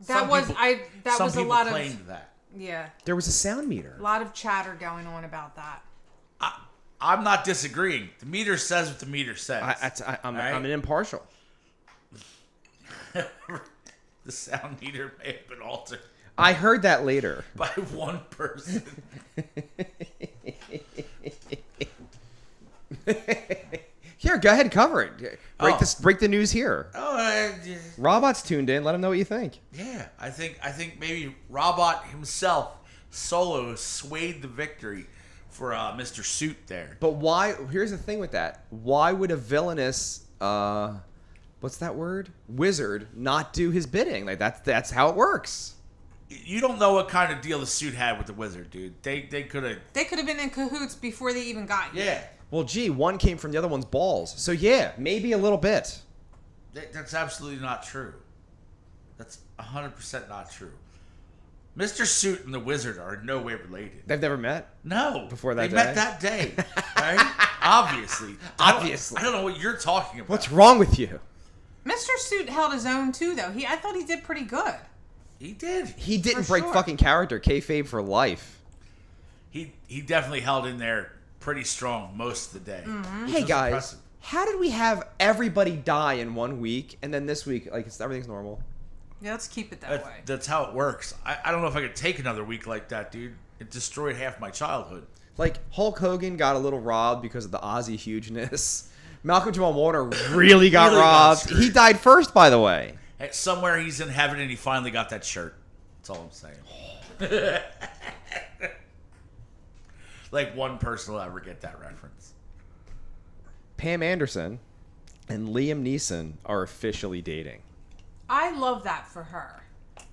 That was a lot of claimed that. yeah, There was a sound meter. a lot of chatter going on about that. I'm not disagreeing. The meter says what the meter says. I'm Right? an impartial. The sound meter may have been altered I heard that later. by one person. Here, go ahead, cover it. Break the news here. Oh, Robot's tuned in. Let him know what you think. yeah. I think maybe Robot himself solo swayed the victory for Mr. Suit there. But why? Here's the thing with that. Why would a villainous, what's that word? Wizard not do his bidding? Like that's how it works. You don't know what kind of deal the Suit had with the Wizard, dude. They could have. They could have been in cahoots before they even got here. Yeah. Well, gee, one came from the other one's balls. So yeah, maybe a little bit. That's absolutely not true. That's 100% not true. Mr. Suit and the Wizard are in no way related. They've never met. No. Before that they day? met that day. Right? Obviously. Obviously. I don't know what you're talking about. What's wrong with you? Mr. Suit held his own too, though. I thought he did pretty good. He did. He didn't For break sure. fucking character. Kayfabe for life. He definitely held in there pretty strong most of the day. Mm-hmm. which Hey was guys, impressive. how did we have everybody die in 1 week and then this week everything's normal? Yeah, let's keep it that way. That's how it works. I don't know if I could take another week like that, dude. It destroyed half my childhood. Like Hulk Hogan got a little robbed because of the Aussie hugeness. Malcolm Jamal Warner really got Really got robbed. screwed. He died first, by the way. Hey, somewhere he's in heaven and he finally got that shirt. That's all I'm saying. Like one person will ever get that reference. Pam Anderson and Liam Neeson are officially dating. I love that for her.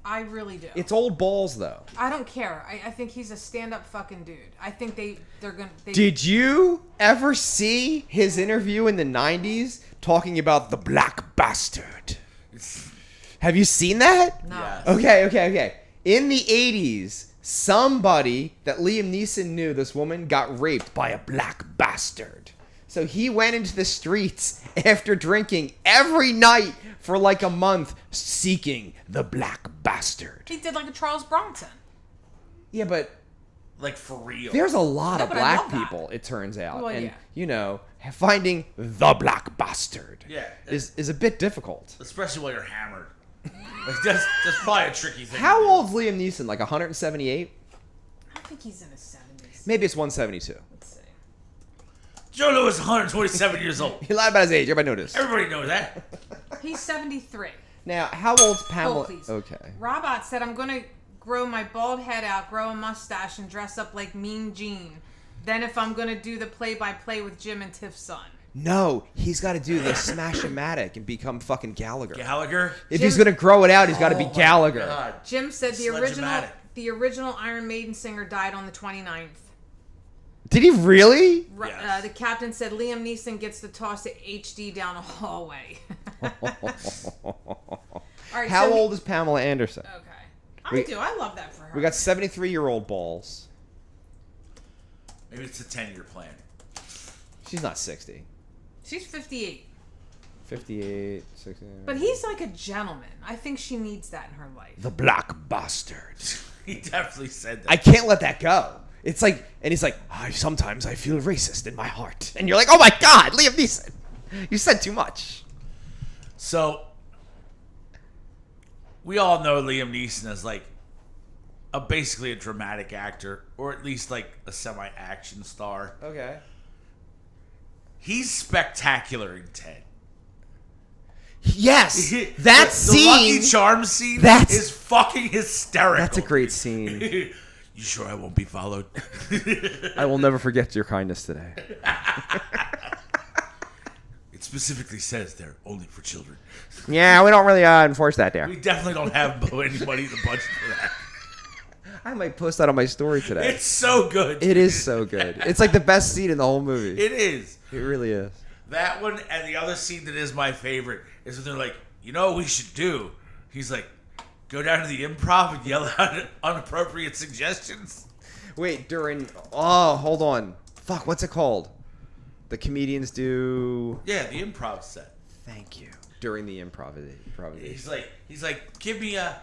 I really do. It's old balls, though. I don't care. I think he's a stand-up fucking dude. I think they're gonna. Did you ever see his interview in the 90s talking about the black bastard? Have you seen that? No. Yes. Okay. In the 80s, somebody that Liam Neeson knew, this woman, got raped by a black bastard. So he went into the streets after drinking every night for like a month seeking the black bastard. He did like a Charles Bronson. Yeah, but Like for real. there's a lot Yeah, of but I black love that. people, it turns out. Well, and, yeah. you know, finding the black bastard Yeah. is a bit difficult. Especially while you're hammered. Like that's probably a tricky thing. How to do. old's Liam Neeson? Like 178? I think he's in his 70s. Maybe it's 172. Let's see. Joe Lewis is 127 years old. He lied about his age. Everybody noticed. Everybody knows that. He's 73. Now, how old's Pamela? Oh, please. Okay. Robot said, "I'm gonna grow my bald head out, grow a mustache, and dress up like Mean Gene. Then if I'm gonna do the play-by-play with Jim and Tiff's son." No, he's got to do the Smash-O-Matic and become fucking Gallagher. Gallagher. If he's going to grow it out, he's got to be Oh my Gallagher. God. Jim said Sledge-O-Matic. the original Iron Maiden singer died on the 29th. Did he really? Yes. The captain said Liam Neeson gets to toss it HD down a hallway. All right, How old is Pamela Anderson? Okay. I love that for her. We got 73-year-old balls. Maybe it's a 10-year plan. She's not 60. She's 58. 58, 60. But he's like a gentleman. I think she needs that in her life. The black bastard. He definitely said that. I can't let that go. It's like, and he's like, sometimes I feel racist in my heart. And you're like, oh my God, Liam Neeson. You said too much. So, we all know Liam Neeson as like basically a dramatic actor, or at least like a semi-action star. Okay. He's spectacular in Ted. Yes, the scene. Lucky Charms scene is fucking hysterical. That's a great scene. You sure I won't be followed? I will never forget your kindness today. It specifically says they're only for children. Yeah, we don't really enforce that there. We definitely don't have anybody in the budget for that. I might post that on my story today. It's so good. It is so good. It's like the best scene in the whole movie. It is. It really is. That one and the other scene that is my favorite is when they're like, you know what we should do? He's like, go down to the improv and yell out inappropriate suggestions. Wait, hold on. Fuck, what's it called? The comedians do... Yeah, the improv set. Thank you. During the improvisation. He's like, give me a...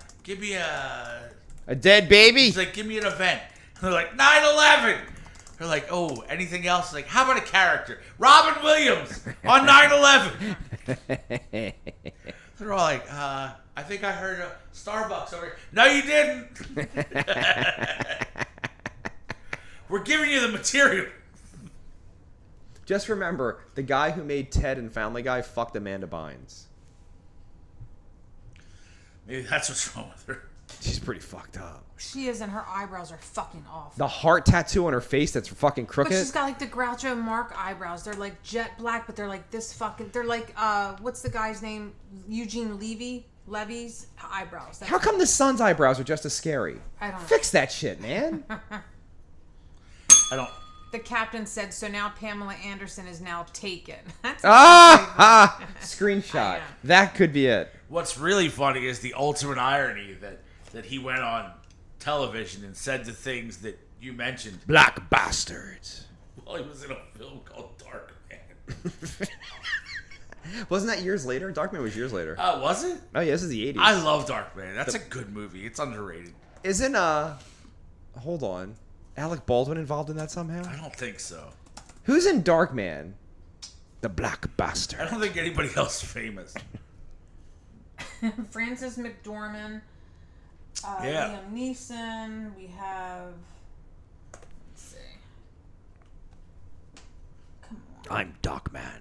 A dead baby? He's like, give me an event. And they're like, 9/11. They're like, oh, anything else? Like, how about a character? Robin Williams on 9/11. They're all like, I think I heard a Starbucks over here. No, you didn't. We're giving you the material. Just remember, the guy who made Ted and Family Guy fucked Amanda Bynes. Maybe that's what's wrong with her. She's pretty fucked up. She is, and her eyebrows are fucking off. The heart tattoo on her face that's fucking crooked. But she's got like the Groucho Marx eyebrows. They're like jet black, but they're like this fucking... They're like, what's the guy's name? Eugene Levy's eyebrows. How come the son's eyebrows are just as scary? I don't know. Fix that shit, man. I don't... The captain said, so now Pamela Anderson is now taken. That's Screenshot. Yeah. That could be it. What's really funny is the ultimate irony that he went on television and said the things that you mentioned. Black bastards. Well, he was in a film called Dark Man. Wasn't that years later? Darkman was years later. Was it? Oh, yeah, this is the 80s. I love Dark Man. That's a good movie. It's underrated. Isn't, hold on. Alec Baldwin involved in that somehow? I don't think so. Who's in Darkman? The Black Bastard. I don't think anybody else famous. Frances McDormand. Yeah. Liam Neeson. We have... Let's see. Come on. I'm Darkman.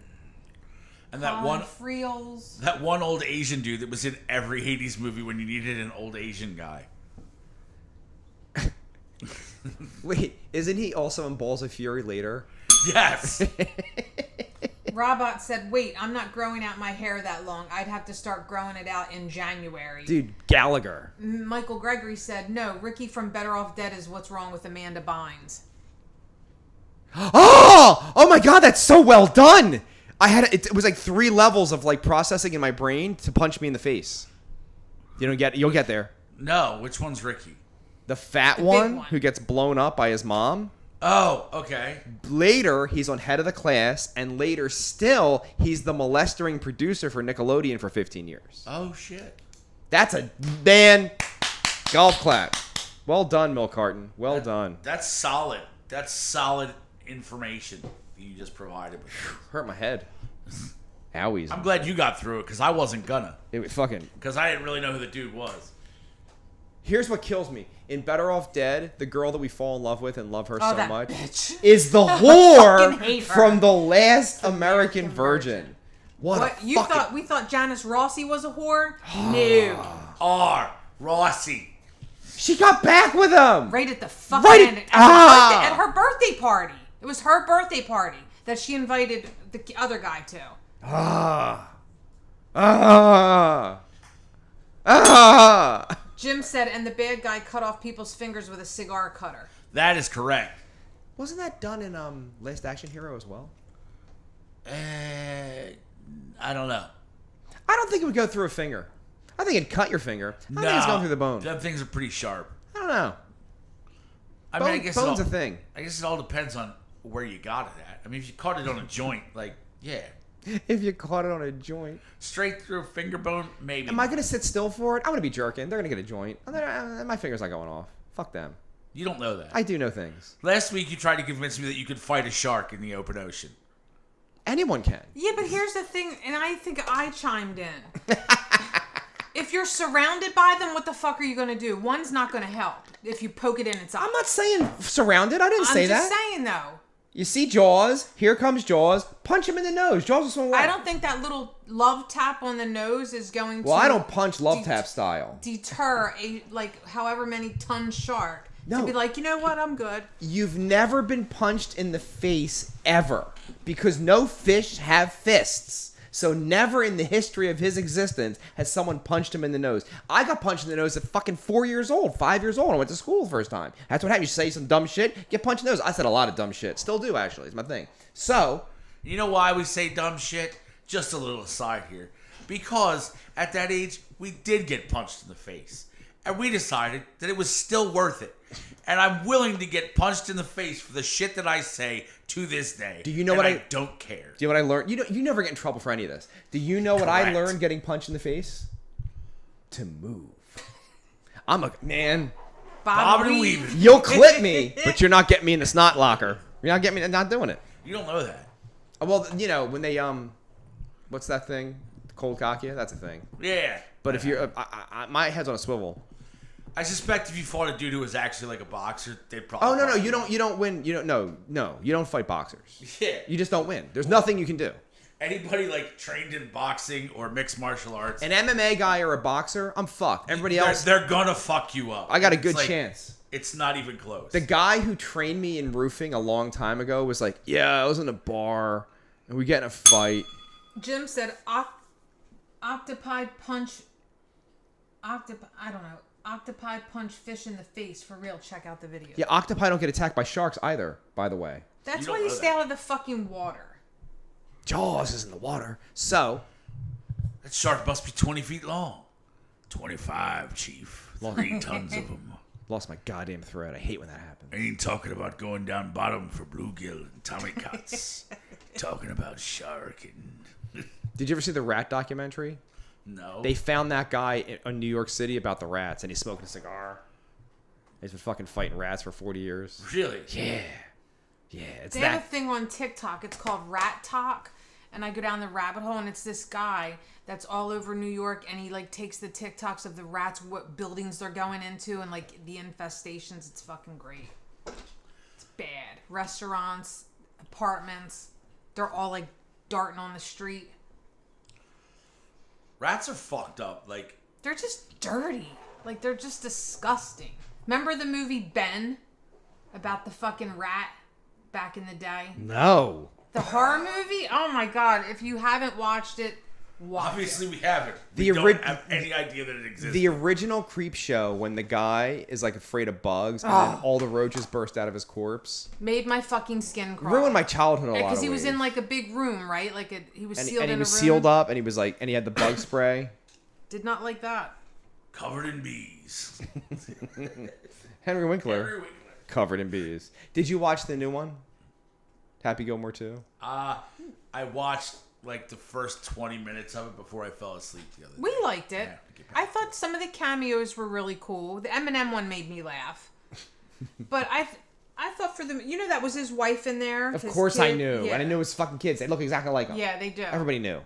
And that Colin Friels. one old Asian dude that was in every 80s movie when you needed an old Asian guy. Wait, isn't he also in Balls of Fury later? Yes. Robot said, wait, I'm not growing out my hair that long. I'd have to start growing it out in January. Dude, Gallagher. Michael Gregory said, no, Ricky from Better Off Dead is what's wrong with Amanda Bynes. Oh my God, that's so well done. It was like 3 levels of like processing in my brain to punch me in the face. You'll get there. No, which one's Ricky? The fat big one one who gets blown up by his mom. Oh, okay. Later, he's on Head of the Class, and later still, he's the molestering producer for Nickelodeon for 15 years. Oh, shit. That's a man. Golf clap. Well done, Milk Carton. Well done. That's solid. That's solid information that you just provided. Hurt my head. Owies. I'm glad you got through it because I wasn't gonna. Because I didn't really know who the dude was. Here's what kills me. In Better Off Dead, the girl that we fall in love with and love her so that much bitch. is the fucking whore hate her. from The Last American Virgin. What you thought? We thought Janice Rossi was a whore? No. Rossi. She got back with him. Right at the fucking end. At her birthday party. It was her birthday party that she invited the other guy to. Jim said, and the bad guy cut off people's fingers with a cigar cutter. That is correct. Wasn't that done in Last Action Hero as well? I don't know. I don't think it would go through a finger. I think it'd cut your finger. I think it's going through the bone. Them things are pretty sharp. I don't know. I mean, I guess bone's a thing. I guess it all depends on where you got it at. I mean, if you caught it on a joint, like, yeah. If you caught it on a joint. Straight through a finger bone, maybe. Am I going to sit still for it? I'm going to be jerking. They're going to get a joint. My finger's not going off. Fuck them. You don't know that. I do know things. Last week, you tried to convince me that you could fight a shark in the open ocean. Anyone can. Yeah, but here's the thing, and I think I chimed in. If you're surrounded by them, what the fuck are you going to do? One's not going to help if you poke it in its eye. I'm not saying surrounded. I didn't say that. I'm just saying, though. You see Jaws. Here comes Jaws. Punch him in the nose. Jaws will swing away. I don't think that little love tap on the nose is going to... Well, I don't punch love tap style. ...deter a, however many ton shark to be like, you know what, I'm good. You've never been punched in the face ever because no fish have fists. So never in the history of his existence has someone punched him in the nose. I got punched in the nose at fucking 4 years old, 5 years old. I went to school the first time. That's what happens. You say some dumb shit, get punched in the nose. I said a lot of dumb shit. Still do, actually. It's my thing. So... You know why we say dumb shit? Just a little aside here. Because at that age, we did get punched in the face. And we decided that it was still worth it. And I'm willing to get punched in the face for the shit that I say to this day. Do you know what I don't care. Do you know what I learned? You never get in trouble for any of this. Do you know what I learned getting punched in the face? To move. I'm a man. Bob and weave. You'll clip me, but you're not getting me in the snot locker. You're not getting me. Not doing it. You don't know that. Well, you know when they what's that thing? Cold cock you? That's a thing. Yeah. But if you're, my head's on a swivel. I suspect if you fought a dude who was actually like a boxer, they'd probably. Oh no, you don't win. You don't fight boxers. Yeah. You just don't win. There's nothing you can do. Anybody like trained in boxing or mixed martial arts, an MMA guy or a boxer, I'm fucked. Everybody else, they're gonna fuck you up. I got a good chance. It's not even close. The guy who trained me in roofing a long time ago was like, yeah, I was in a bar and we get in a fight. Jim said, octopi punch fish in the face. For real, check out the video. Yeah, octopi don't get attacked by sharks either, by the way. That's why you stay out of the fucking water. Jaws is in the water. So, that shark must be 20 feet long. 25, Chief. 3 tons of them. Lost my goddamn thread. I hate when that happens. Ain't talking about going down bottom for bluegill and Tommy Cutts. Talking about shark and... Did you ever see the rat documentary? No. They found that guy in New York City about the rats, and he's smoking a cigar. He's been fucking fighting rats for 40 years. Really? Yeah. Yeah, it's they have a thing on TikTok. It's called Rat Talk. And I go down the rabbit hole, and it's this guy that's all over New York, and he like takes the TikToks of the rats, what buildings they're going into, and like the infestations. It's fucking great. It's bad. Restaurants, apartments, they're all like darting on the street. Rats are fucked up. Like, they're just dirty. Like, they're just disgusting. Remember the movie Ben about the fucking rat back in the day? No. The horror movie? Oh my god! If you haven't watched it, watch obviously it. We haven't. We don't have any idea that it exists. The original Creep Show, when the guy is like afraid of bugs, and then all the roaches burst out of his corpse, made my fucking skin crawl. Ruined my childhood a lot. Because he was in like a big room, right? Like he was sealed in a room. And he was sealed up, and he was like, and he had the bug spray. Did not like that. Covered in bees. Henry Winkler. Covered in bees. Did you watch the new one? Happy Gilmore 2? I watched like the first 20 minutes of it before I fell asleep the other day. We liked it. Yeah, I thought some of the cameos were really cool. The Eminem one made me laugh. But I thought for them, that was his wife in there. Of course I knew. Yeah. And I knew it was fucking kids. They look exactly like him. Yeah, they do. Everybody knew.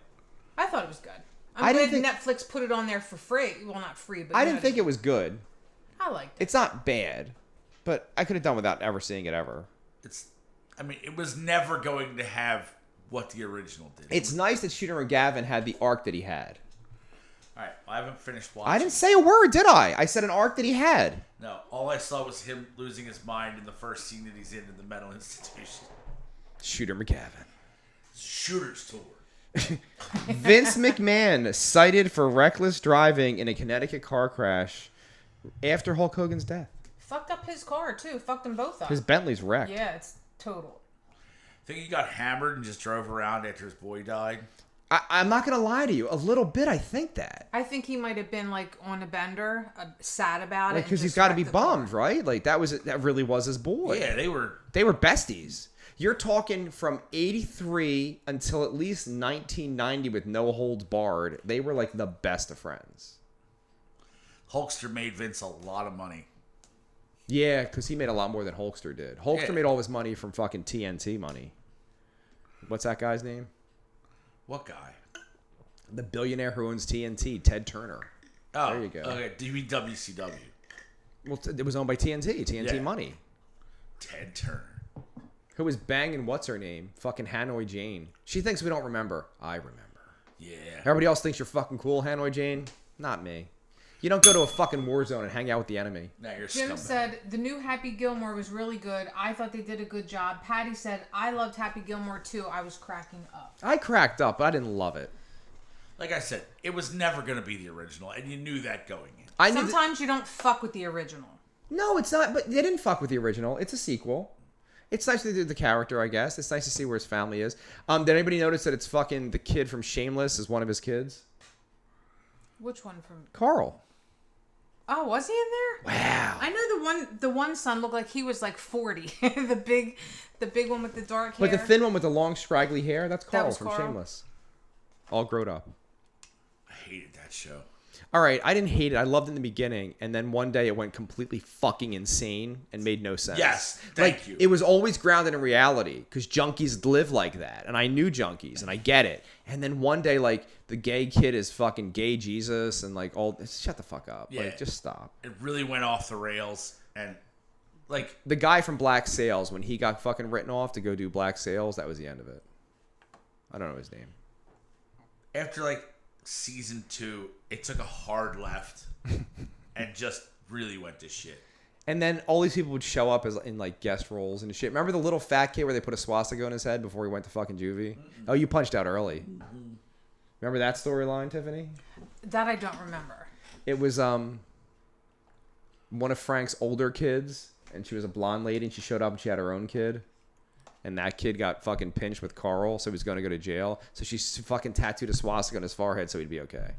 I thought it was good. I'm glad Netflix put it on there for free. Well, not free, but... I didn't think it was good. I liked it. It's not bad. But I could have done without ever seeing it ever. It was never going to have what the original did. It's nice that Shooter McGavin had the arc that he had. All right, I haven't finished watching. I didn't say a word, did I? I said an arc that he had. No, all I saw was him losing his mind in the first scene that he's in the mental institution. Shooter McGavin. Shooter's tour. Vince McMahon cited for reckless driving in a Connecticut car crash after Hulk Hogan's death. Fucked up his car, too. Fucked them both up. His Bentley's wrecked. Yeah, it's total. Think he got hammered and just drove around after his boy died? I'm not gonna lie to you. A little bit, I think that. I think he might have been like on a bender, sad about it. Because he's got to be bummed, right? Like that really was his boy. Yeah, they were besties. You're talking from 83 until at least 1990 with no holds barred. They were like the best of friends. Hulkster made Vince a lot of money. Yeah, because he made a lot more than Hulkster did. Hulkster made all his money from fucking TNT money. What's that guy's name? What guy? The billionaire who owns TNT, Ted Turner. Oh, there you go. Okay, do you mean WCW? Well, it was owned by TNT money. Ted Turner. Who was banging what's her name? Fucking Hanoi Jane. She thinks we don't remember. I remember. Yeah. Everybody else thinks you're fucking cool, Hanoi Jane. Not me. You don't go to a fucking war zone and hang out with the enemy. Now you're Jim said, the new Happy Gilmore was really good. I thought they did a good job. Patty said, I loved Happy Gilmore too. I was cracking up. I cracked up, but I didn't love it. Like I said, it was never going to be the original, and you knew that going in. Sometimes you don't fuck with the original. No, it's not. But they didn't fuck with the original. It's a sequel. It's nice to do the character, I guess. It's nice to see where his family is. Did anybody notice that it's fucking the kid from Shameless is one of his kids? Which one from? Carl. Oh, was he in there? Wow. I know the one son looked like he was like 40. the big one with the dark hair. But the thin one with the long straggly hair, that's Carl was from Carl? Shameless. All grown up. I hated that show. All right, I didn't hate it. I loved it in the beginning, and then one day it went completely fucking insane and made no sense. Yes, thank you. It was always grounded in reality because junkies live like that, and I knew junkies, and I get it. And then one day, like, the gay kid is fucking gay Jesus, and like all. Shut the fuck up. Yeah. Like, just stop. It really went off the rails, and like The guy from Black Sails, when he got fucking written off to go do Black Sails, that was the end of it. I don't know his name. after like season 2, it took a hard left and just really went to shit. And then all these people would show up as in like guest roles and shit. Remember the little fat kid where they put a swastika on his head before he went to fucking juvie? Mm-hmm. Oh, you punched out early. Mm-hmm. Remember that storyline, Tiffany? That I don't remember. It was one of Frank's older kids, and she was a blonde lady, and she showed up and she had her own kid. And that kid got fucking pinched with Carl, so he was going to go to jail. So she fucking tattooed a swastika on his forehead so he'd be okay.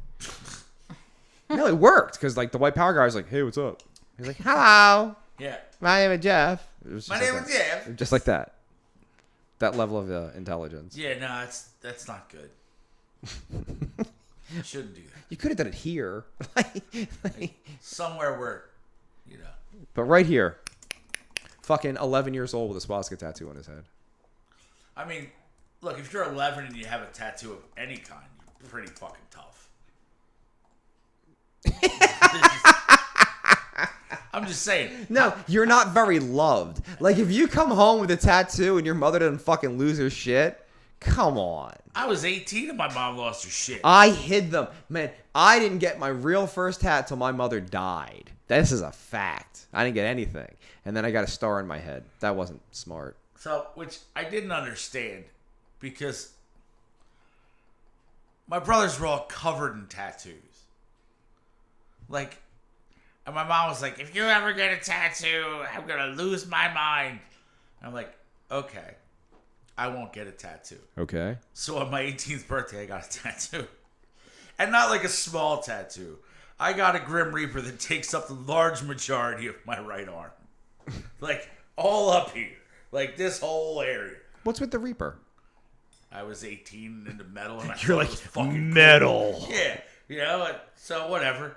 No, it worked, because like the white power guy was like, hey, what's up? He's like, hello. Yeah. My name is Jeff. My name is Jeff. Just like that. That level of intelligence. Yeah, no, that's not good. You shouldn't do that. You could have done it here. Somewhere where, you know. But right here. Fucking 11 years old with a swastika tattoo on his head. I mean, look, if you're 11 and you have a tattoo of any kind, you're pretty fucking tough. I'm just saying. No, you're not very loved. Like, if you come home with a tattoo and your mother doesn't fucking lose her shit, come on. I was 18 and my mom lost her shit. I hid them. Man, I didn't get my real first tat till my mother died. This is a fact. I didn't get anything. And then I got a star in my head. That wasn't smart. So, which I didn't understand because my brothers were all covered in tattoos. Like, and my mom was like, if you ever get a tattoo, I'm going to lose my mind. And I'm like, okay, I won't get a tattoo. Okay. So on my 18th birthday, I got a tattoo. And not like a small tattoo. I got a Grim Reaper that takes up the large majority of my right arm. Like, all up here. Like, this whole area. What's with the Reaper? I was 18 into metal. And You're like, metal. Cool. Yeah. You know, so whatever.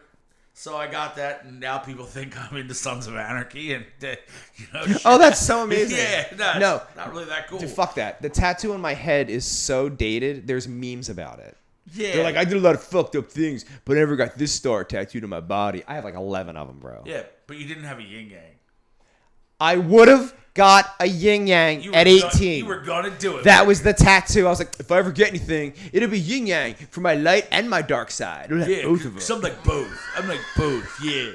So I got that, and now people think I'm into Sons of Anarchy. And, you know. Oh, that's so amazing. Yeah. No, not really that cool. Dude, fuck that. The tattoo on my head is so dated, there's memes about it. Yeah. They're like, I did a lot of fucked up things, but I never got this star tattooed on my body. I have like 11 of them, bro. Yeah, but you didn't have a yin-yang. I would have got a yin-yang at 18. You were going to do it. That was the tattoo. I was like, if I ever get anything, it'll be yin-yang for my light and my dark side. Yeah, both of them. So I'm like both. Yeah.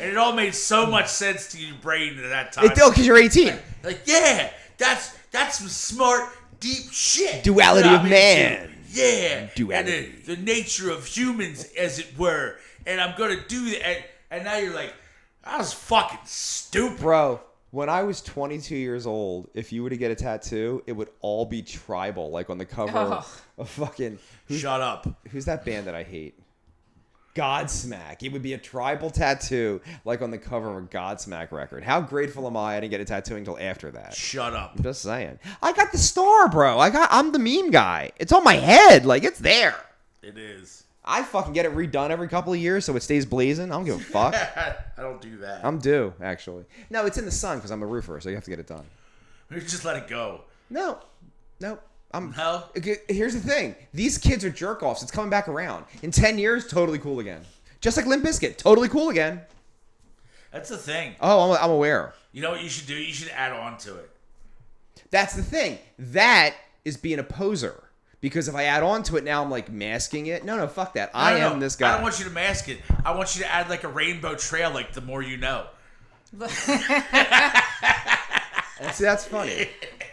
And it all made so much sense to your brain at that time. It did, because you're 18. Like, yeah, that's some smart, deep shit. Duality of man. Yeah. Duality. And the nature of humans, as it were. And I'm going to do that. And now you're like, I was fucking stupid. Bro, When I was 22 years old, if you were to get a tattoo, it would all be tribal, like on the cover of fucking... Shut up. Who's that band that I hate? Godsmack. It would be a tribal tattoo, like on the cover of a Godsmack record. How grateful am I didn't get a tattoo until after that? Shut up. I'm just saying. I got the star, bro. I'm the meme guy. It's on my head. Like, it's there. It is. I fucking get it redone every couple of years so it stays blazing. I don't give a fuck. I don't do that. I'm due, actually. No, it's in the sun because I'm a roofer, so you have to get it done. We just let it go. No. No? Here's the thing. These kids are jerk-offs. It's coming back around. In 10 years, totally cool again. Just like Limp Bizkit. Totally cool again. That's the thing. Oh, I'm aware. You know what you should do? You should add on to it. That's the thing. That is being a poser. Because if I add on to it now, I'm like masking it. No, fuck that. I am this guy. I don't want you to mask it. I want you to add like a rainbow trail, like the more you know. See, that's funny.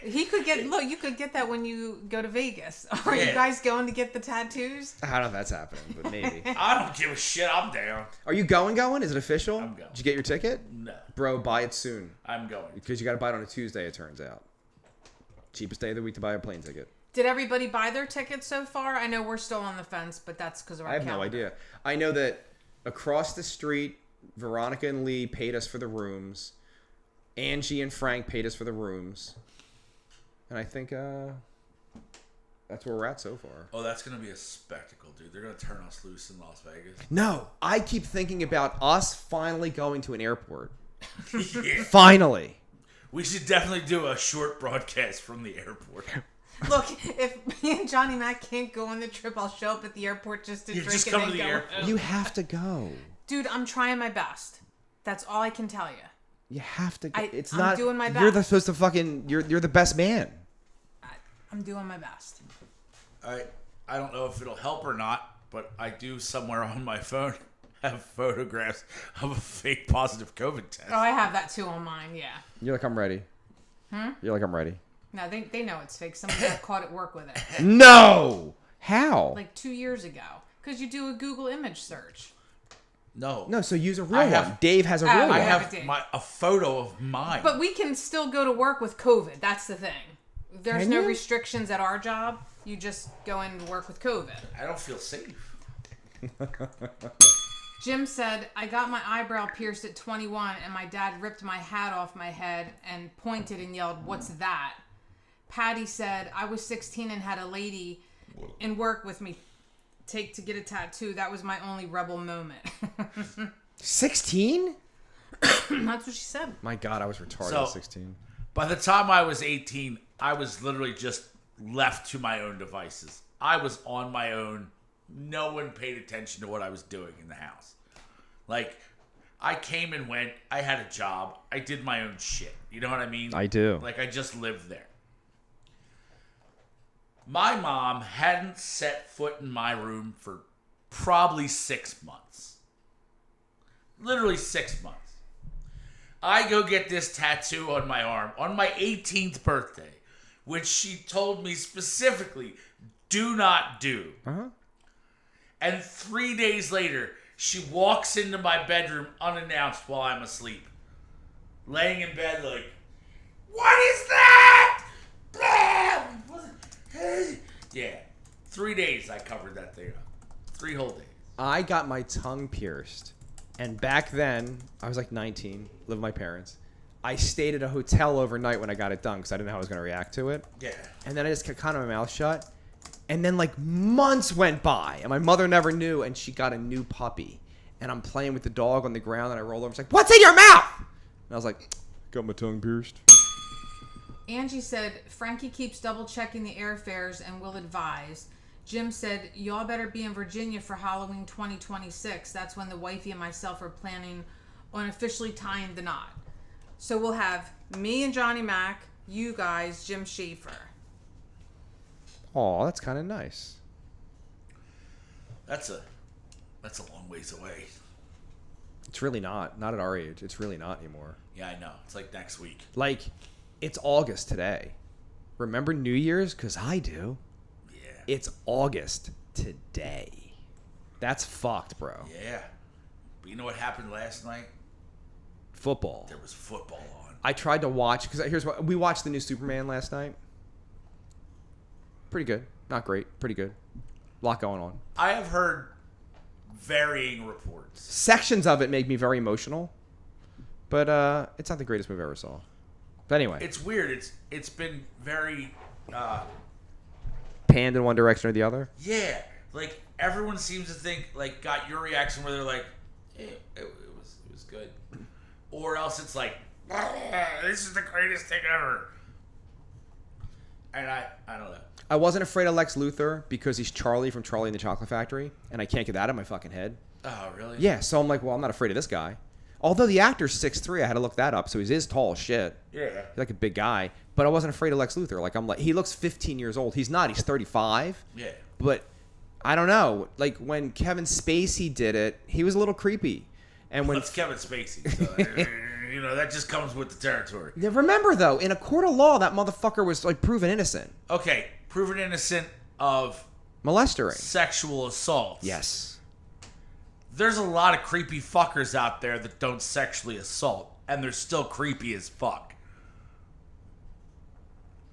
You could get that when you go to Vegas. Are you guys going to get the tattoos? I don't know if that's happening, but maybe. I don't give a shit. I'm down. Are you going? Is it official? I'm going. Did you get your ticket? No. Bro, buy it soon. I'm going. Because you got to buy it on a Tuesday, it turns out. Cheapest day of the week to buy a plane ticket. Did everybody buy their tickets so far? I know we're still on the fence, but that's because of our calendar. I have no idea. I know that across the street, Veronica and Lee paid us for the rooms. Angie and Frank paid us for the rooms. And I think that's where we're at so far. Oh, that's going to be a spectacle, dude. They're going to turn us loose in Las Vegas. No, I keep thinking about us finally going to an airport. Yeah. Finally. We should definitely do a short broadcast from the airport. Look, if me and Johnny Mac can't go on the trip, I'll show up at the airport just to drink just and come then to the go airport. home. You have to go. Dude, I'm trying my best. That's all I can tell you. You have to go. I'm doing my You're best. supposed to fucking... You're the best man. I'm doing my best. I don't know if it'll help or not, but I do somewhere on my phone have photographs of a fake positive COVID test. Oh, I have that too on mine, yeah. You're like, I'm ready. You're like, I'm ready. No, they know it's fake. Somebody got caught at work with it. No! How? Like 2 years ago. Because you do a Google image search. No, so use a real one. Dave has a real I one. I have have a photo of mine. But we can still go to work with COVID. That's the thing. There's Can no you? restrictions at our job. You just go in to work with COVID. I don't feel safe. Jim said, I got my eyebrow pierced at 21 and my dad ripped my hat off my head and pointed and yelled, "What's that?" Patty said, I was 16 and had a lady in work with me to get a tattoo. That was my only rebel moment. 16? That's what she said. My God, I was retarded So- at 16. By the time I was 18, I was literally just left to my own devices. I was on my own. No one paid attention to what I was doing in the house. Like, I came and went. I had a job. I did my own shit. You know what I mean? I do. Like, I just lived there. My mom hadn't set foot in my room for probably 6 months. Literally 6 months. I go get this tattoo on my arm on my 18th birthday, which she told me specifically, do not do. Uh-huh. And 3 days later, she walks into my bedroom unannounced while I'm asleep. Laying in bed like, what is that? Yeah. 3 days I covered that thing up. 3 whole days. I got my tongue pierced. And back then, I was like 19, lived with my parents. I stayed at a hotel overnight when I got it done because I didn't know how I was going to react to it. Yeah. And then I just kept kind of my mouth shut. And then like months went by and my mother never knew and she got a new puppy. And I'm playing with the dog on the ground and I roll over. She's like, what's in your mouth? And I was like, got my tongue pierced. Angie said, Frankie keeps double checking the airfares and will advise. Jim said, y'all better be in Virginia for Halloween 2026. That's when the wifey and myself are planning on officially tying the knot. So we'll have me and Johnny Mac, you guys, Jim Schaefer. Aw, that's kind of nice. That's a long ways away. It's really not. Not at our age. It's really not anymore. Yeah, I know. It's like next week. Like, it's August today. Remember New Year's? Because I do. Yeah. It's August today. That's fucked, bro. Yeah. But you know what happened last night? Football. There was football on. I tried to watch because here's what we watched the new Superman last night. Pretty good, not great, pretty good. A lot going on. I have heard varying reports. Sections of it make me very emotional, but it's not the greatest movie I ever saw. But anyway, It's weird. It's been very panned in one direction or the other. yeah. Like everyone seems to think like got your reaction where they're like, it was good, or else it's like, this is the greatest thing ever. And I don't know. I wasn't afraid of Lex Luthor because he's Charlie from Charlie and the Chocolate Factory, and I can't get that out of my fucking head. Oh really? Yeah, so I'm like, well, I'm not afraid of this guy. Although the actor's 6'3", I had to look that up, so he is tall as shit. Yeah. He's like a big guy, but I wasn't afraid of Lex Luthor. Like I'm like, he looks 15 years old. He's not. He's 35. Yeah. But I don't know. Like when Kevin Spacey did it, he was a little creepy. And when It's Kevin Spacey. So, you know, that just comes with the territory. Now, remember though, in a court of law, that motherfucker was like proven innocent. Okay, proven innocent of Molestering. sexual assault. Yes. There's a lot of creepy fuckers out there that don't sexually assault, and they're still creepy as fuck.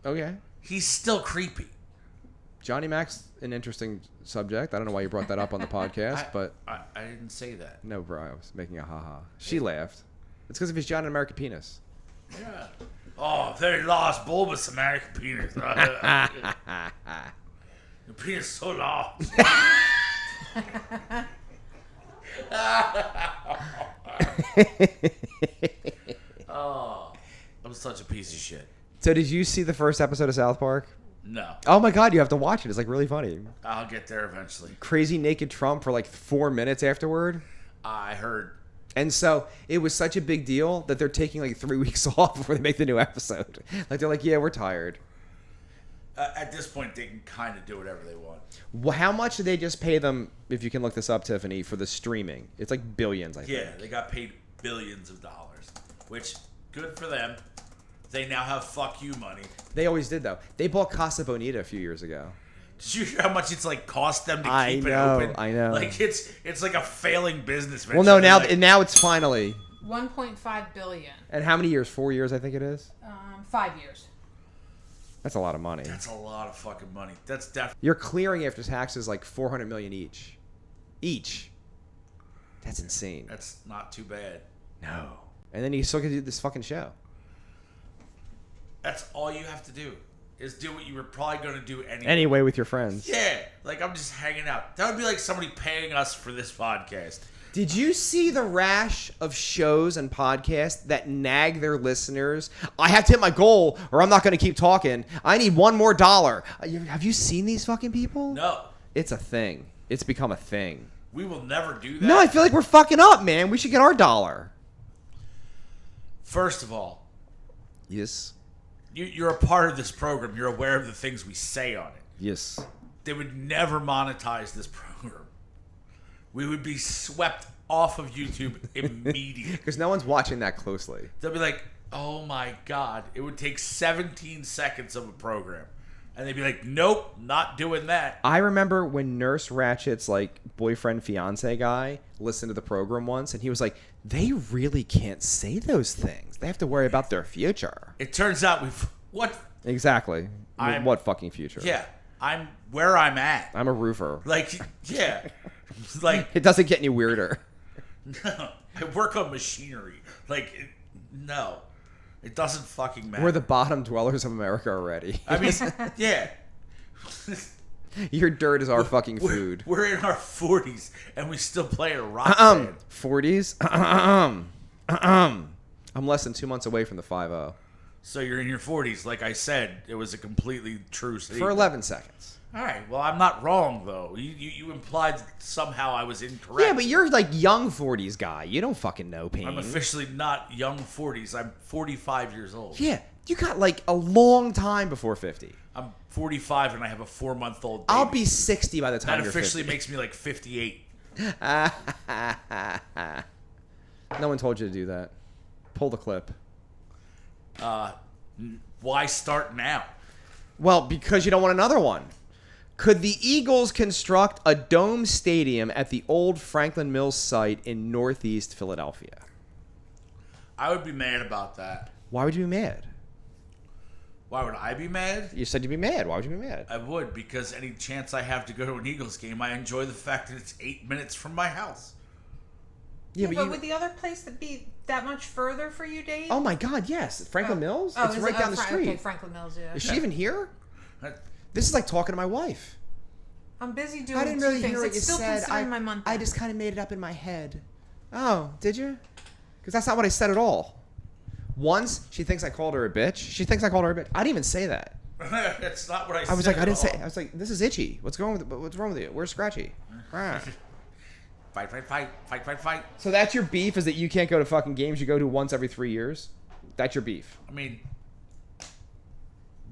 Okay. He's still creepy. Johnny Mac's an interesting subject. I don't know why you brought that up on the podcast, but I didn't say that. no, bro, I was making a haha. She laughed. It's because of his giant American penis. Yeah. Oh, they lost bulbous American penis. Your penis is so large. Oh, I'm such a piece of shit. So did you see the first episode of South Park? No, Oh my god, you have to watch it. It's like really funny. I'll get there eventually. Crazy naked Trump for like 4 minutes afterward. I heard. And so it was such a big deal that they're taking like 3 weeks off before they make the new episode. Like they're like, yeah, we're tired. At this point, they can kind of do whatever they want. Well, how much did they just pay them, if you can look this up, Tiffany, for the streaming? It's like billions, I think. Yeah, they got paid billions of dollars, which good for them. They now have fuck you money. They always did, though. They bought Casa Bonita a few years ago. Did you hear how much it's like cost them to I keep know, it open? I know. Like it's like a failing business venture. Well, no, now Like, now it's finally. 1.5 billion. And how many years? 4 years, I think it is? 5 years. That's a lot of money. that's a lot of fucking money. That's definitely. You're clearing after taxes like $400 million each. That's insane. That's not too bad. No. And then you still get to do this fucking show. That's all you have to do is do what you were probably going to do anyway. Anyway, with your friends. Yeah, like I'm just hanging out. That would be like somebody paying us for this podcast. Did you see the rash of shows and podcasts that nag their listeners? I have to hit my goal or I'm not going to keep talking. I need $1 more. Have you seen these fucking people? No, It's a thing. It's become a thing. we will never do that. No, I feel like we're fucking up, man. We should get our $1. First of all, Yes. you're a part of this program. You're aware of the things we say on it. Yes. They would never monetize this program. We would be swept off of YouTube immediately. Because no one's watching that closely. They'll be like, oh my God, it would take 17 seconds of a program. And they'd be like, nope, not doing that. I remember when Nurse Ratchet's like boyfriend fiance guy listened to the program once and he was like, they really can't say those things. They have to worry about their future. It turns out what? Exactly. What fucking future? Yeah, I'm where I'm at. I'm a roofer. Like, yeah. Like, It doesn't get any weirder. no, I work on machinery. Like, no, it doesn't fucking matter. We're the bottom dwellers of America already. I mean, yeah. Your dirt is our fucking food. We're in our 40s and we still play a rock band. 40s? I'm less than 2 months away from the 5-0. So you're in your 40s. Like I said, it was a completely true statement. For 11 seconds. All right. Well, I'm not wrong, though. You implied that somehow I was incorrect. Yeah, but you're like young 40s guy. You don't fucking know pain. I'm officially not young 40s. I'm 45 years old. Yeah, you got like a long time before 50. I'm 45 and I have a 4-month-old baby. I'll be 60 by the time That you're officially 50. makes me like 58. No one told you to do that. Pull the clip. Why start now? Well, because you don't want another one. Could the Eagles construct a dome stadium at the old Franklin Mills site in northeast Philadelphia? I would be mad about that. Why would you be mad? Why would I be mad? You said you'd be mad. Why would you be mad? I would, because any chance I have to go to an Eagles game, I enjoy the fact that it's 8 minutes from my house. Yeah, but would the other place be that much further for you, Dave? Oh my God, yes. Franklin Mills? It's right down the street. Okay, Franklin Mills, yeah. Is she even here? This is like talking to my wife. I'm busy doing I didn't really two things. hear what It's you still said. considering my month. I just kind of made it up in my head. Oh, did you? Because that's not what I said at all. Once, she thinks I called her a bitch. She thinks I called her a bitch. I didn't even say that. That's not what I said. I was like, I was like, this is itchy. What's wrong with you? Where's Scratchy? Fight. So that's your beef, is that you can't go to fucking games you go to once every 3 years? That's your beef. I mean,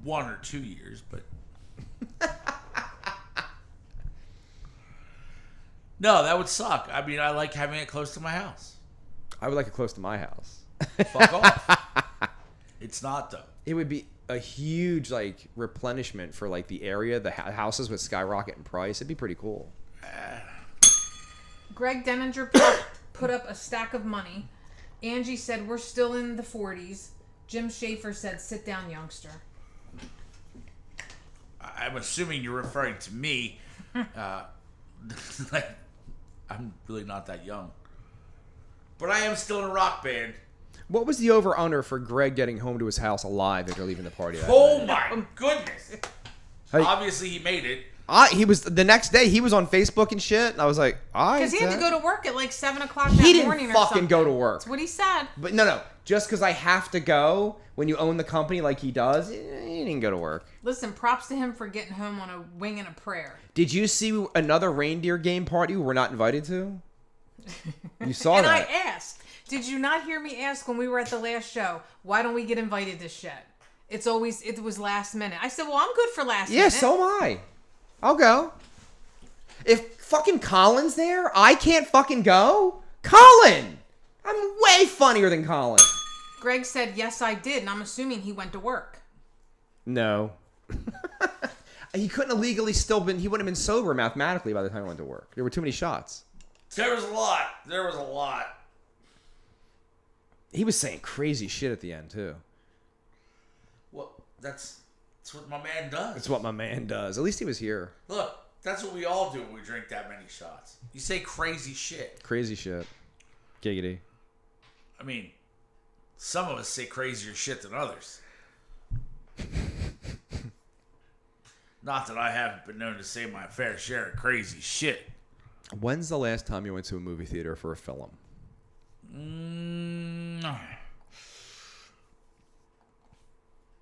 1 or 2 years, but... No, that would suck. I mean, I like having it close to my house. I would like it close to my house. Fuck off. It's not, though. It would be a huge, like, replenishment for, like, the area. The houses would skyrocket in price. It'd be pretty cool. Greg Denninger put up a stack of money. Angie said, we're still in the 40s. Jim Schaefer said, sit down, youngster. I'm assuming you're referring to me. I'm really not that young. But I am still in a rock band. What was the over-under for Greg getting home to his house alive after leaving the party that Oh night? my goodness. Hey, Obviously he made it. he was the next day. He was on Facebook and shit, and I was like, because he had to go to work at like 7 o'clock that He didn't morning or fucking something. go to work. That's what he said. But no. Just because I have to go when you own the company like he does, he didn't go to work. Listen, props to him for getting home on a wing and a prayer. Did you see another reindeer game party we were not invited to? You saw and that. I asked, did you not hear me ask when we were at the last show, why don't we get invited to shit? It was last minute. I said, well, I'm good for last minute. Yeah, so am I. I'll go. If fucking Colin's there, I can't fucking go? Colin! I'm way funnier than Colin. Greg said, yes, I did, and I'm assuming he went to work. No. He couldn't have legally he wouldn't have been sober mathematically by the time he went to work. There were too many shots. There was a lot. He was saying crazy shit at the end, too. Well, that's what my man does. That's what my man does. At least he was here. Look, that's what we all do when we drink that many shots. You say crazy shit. Crazy shit. Giggity. I mean, some of us say crazier shit than others. Not that I haven't been known to say my fair share of crazy shit. When's the last time you went to a movie theater for a film?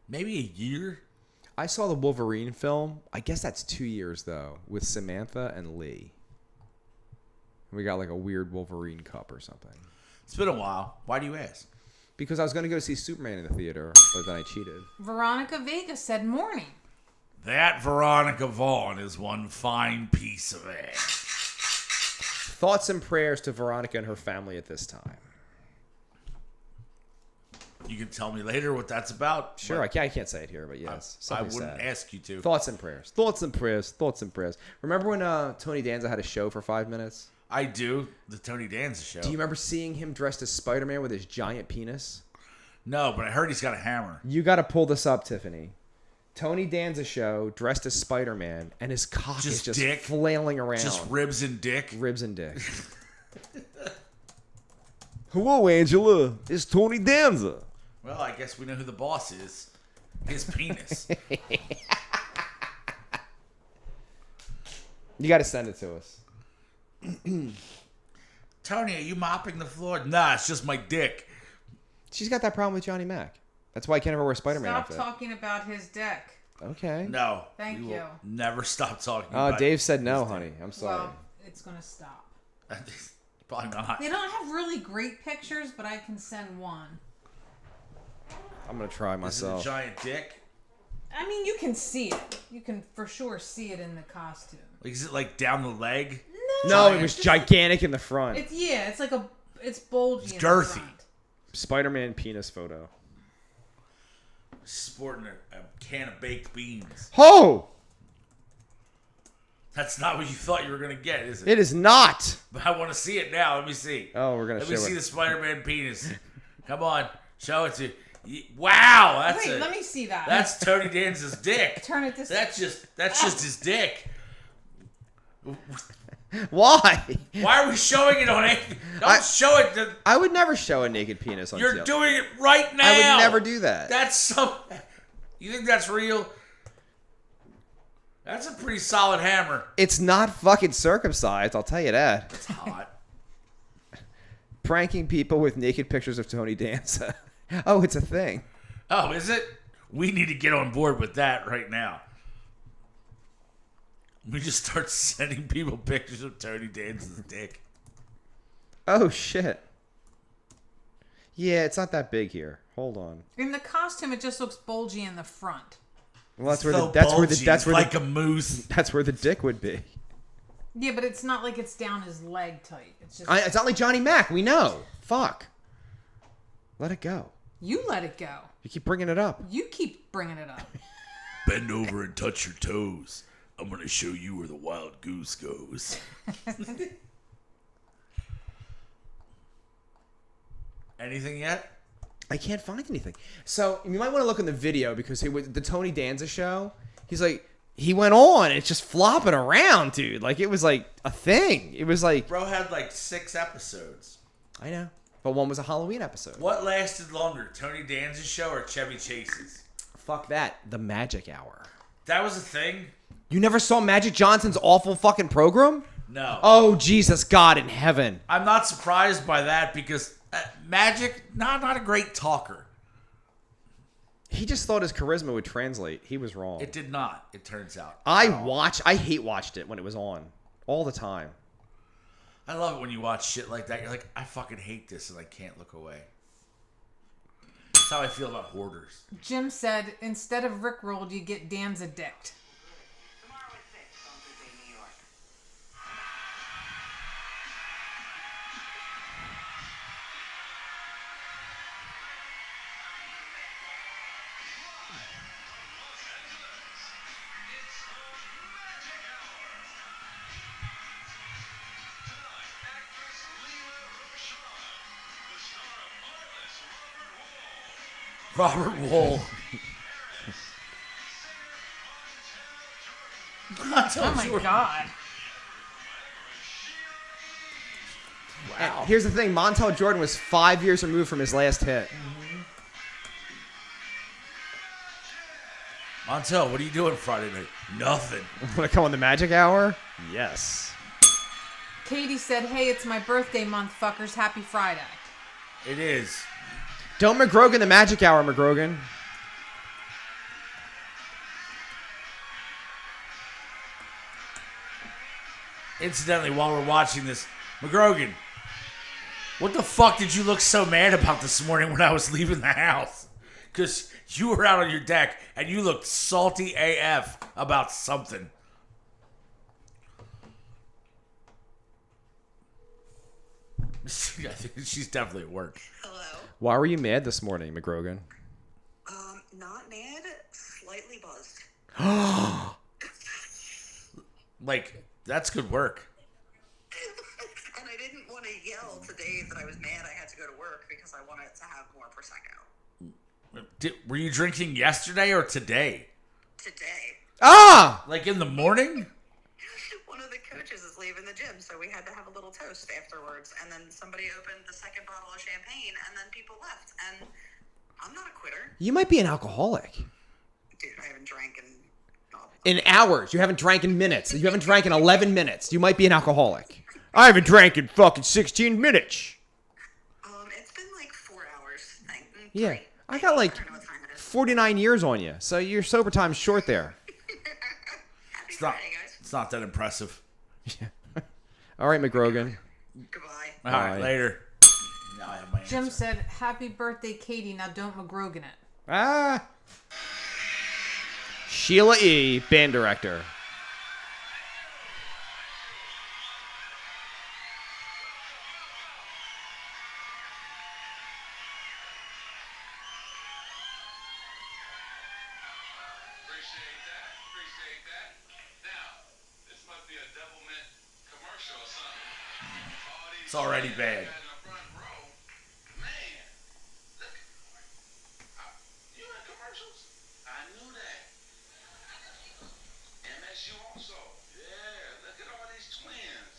Maybe a year? I saw the Wolverine film. I guess that's 2 years, though, with Samantha and Lee. We got like a weird Wolverine cup or something. It's been a while. Why do you ask? Because I was going to go see Superman in the theater, but then I cheated. Veronica Vega said morning. That Veronica Vaughn is one fine piece of ass. Thoughts and prayers to Veronica and her family at this time. You can tell me later what that's about. Sure, I can't say it here, but yes. I wouldn't ask you to. Thoughts and prayers. Thoughts and prayers. Thoughts and prayers. Remember when Tony Danza had a show for 5 minutes? I do. The Tony Danza show. Do you remember seeing him dressed as Spider-Man with his giant penis? No, but I heard he's got a hammer. You got to pull this up, Tiffany. Tony Danza show, dressed as Spider-Man, and his cock is just dick? flailing around. Just ribs and dick? Ribs and dick. Hello, Angela. It's Tony Danza. Well, I guess we know who the boss is. His penis. You got to send it to us. Tony, are you mopping the floor? Nah, it's just my dick. She's got that problem with Johnny Mac. That's why I can't ever wear Spider-Man Stop outfit. talking about his dick. Okay. No. Thank we you. will never stop talking about it. Dave said no, honey. I'm sorry. Well, it's going to stop. Probably not. They don't have really great pictures, but I can send one. I'm going to try Is it a myself. giant dick? I mean, you can see it. You can for sure see it in the costume. Like, is it like down the leg? No, it was gigantic in the front. It's bulgy. It's in girthy. The front. Spider-Man penis photo. Sporting a can of baked beans. Oh! That's not what you thought you were going to get, is it? It is not. But I want to see it now. Let me see. Oh, we're going to Let me show see it. the Spider-Man penis. Come on. Show it to Wow, Wait, let me see that. That's Tony Danza's dick. Turn it this way. That's just his dick. Why? Why are we showing it on anything? Don't show it. I would never show a naked penis on You're CL. doing it right now. I would never do that. That's so. You think that's real? That's a pretty solid hammer. It's not fucking circumcised, I'll tell you that. It's hot. Pranking people with naked pictures of Tony Danza. Oh, it's a thing. Oh, is it? We need to get on board with that right now. We just start sending people pictures of Tony Danza's dick. Oh, shit. Yeah, it's not that big here. Hold on. In the costume, it just looks bulgy in the front. Well, that's where like a moose. That's where the dick would be. Yeah, but it's not like it's down his leg tight. It's just. It's not like Johnny Mac. We know. Fuck. Let it go. You let it go. You keep bringing it up. You keep bringing it up. Bend over and touch your toes. I'm going to show you where the wild goose goes. Anything yet? I can't find anything. So you might want to look in the video because it was the Tony Danza show. He's like, he went on. It's just flopping around, dude. Like it was like a thing. It was like, Bro had like 6 episodes. I know, but one was a Halloween episode. What lasted longer, Tony Danza's show or Chevy Chase's? Fuck that. The Magic Hour. That was a thing? You never saw Magic Johnson's awful fucking program? No. Oh, Jesus God in heaven. I'm not surprised by that because Magic, not a great talker. He just thought his charisma would translate. He was wrong. It did not, it turns out. I hate watched it when it was on. All the time. I love it when you watch shit like that. You're like, I fucking hate this and I can't look away. That's how I feel about hoarders. Jim said, instead of Rickrolled, you get Danza dicked. Tomorrow at 6 on Good Day New York. Robert Wool. Oh my God. Wow. Here's the thing. Montel Jordan was 5 years removed from his last hit. Montel, what are you doing Friday night? Nothing. Want to come on the Magic Hour? Yes. Katie said, hey, it's my birthday month, fuckers. Happy Friday. It is. Don't McGrogan the Magic Hour, McGrogan. Incidentally, while we're watching this, McGrogan, what the fuck did you look so mad about this morning when I was leaving the house? Because you were out on your deck and you looked salty AF about something. I think she's definitely at work. Hello. Why were you mad this morning, McGrogan? Not mad, slightly buzzed. Like, that's good work. And I didn't want to yell today that I was mad I had to go to work because I wanted to have more Prosecco. Were you drinking yesterday or today? Today. Ah! Like in the morning? One of the coaches is leaving the gym, so we had to have a little toast afterwards. And then somebody opened the second bottle of champagne, and then people left. And I'm not a quitter. You might be an alcoholic. Dude, I haven't drank In hours. You haven't drank in minutes. You haven't drank in 11 minutes. You might be an alcoholic. I haven't drank in fucking 16 minutes. It's been like 4 hours. Yeah. Three. I got like I don't know what time it is. 49 years on you. So your sober time's short there. Happy It's not, Friday, guys. it's not that impressive. All right, McGrogan. Goodbye. All right, Bye. later. Now I have my Jim answer. said, happy birthday, Katie. Now don't McGrogan it. Ah. Sheila E., band director. Appreciate that. Now, this must be a double mint commercial or something. All these It's already kids bad. in the front row. Man, look. I commercials? I knew that. MSU also. Yeah, look at all these twins.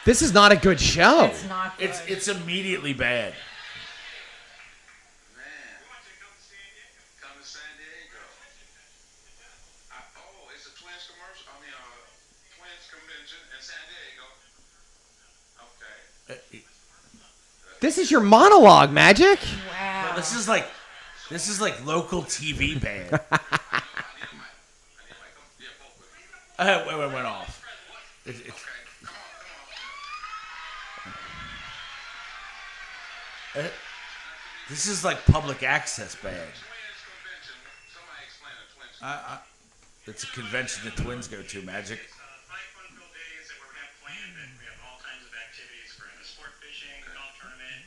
This is not a good show. It's not good. It's immediately bad. Man, come to San Diego. Oh, it's a Twins commercial. I mean, Twins convention in San Diego. Okay. This is your monologue, Magic. Wow. This is like local TV bad. It went off. This is like public access bad. Twins convention. Somebody explain the Twins. It's a convention the Twins go to, Magic. 5 fun-filled days that we're going to have planned, and we have all kinds of activities for sport fishing, golf tournament.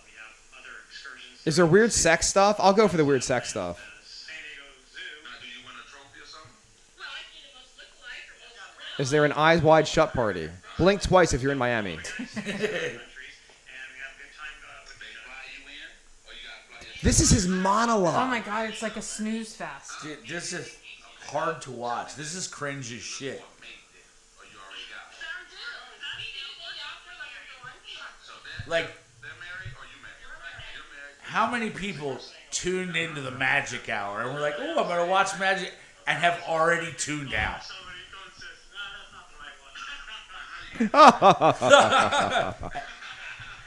We have other excursions. Is there weird sex stuff? I'll go for the weird sex stuff. San Diego Zoo. Now, do you win a trophy or something? Well, I think it must look like or most Is there an Eyes Wide Shut party? Blink twice if you're in Miami. countries, and we have a good time with They fly you in, or you gotta fly yourself? This is his monologue. Oh my god, it's like a snooze fest. Dude, this is hard to watch. This is cringe as shit. Or you already got it. So Like, they're married or you married? You're married. how many people tuned into the Magic Hour and were like, "Oh, I'm gonna watch Magic," and have already tuned out? somebody phone says, no, that's not the right one.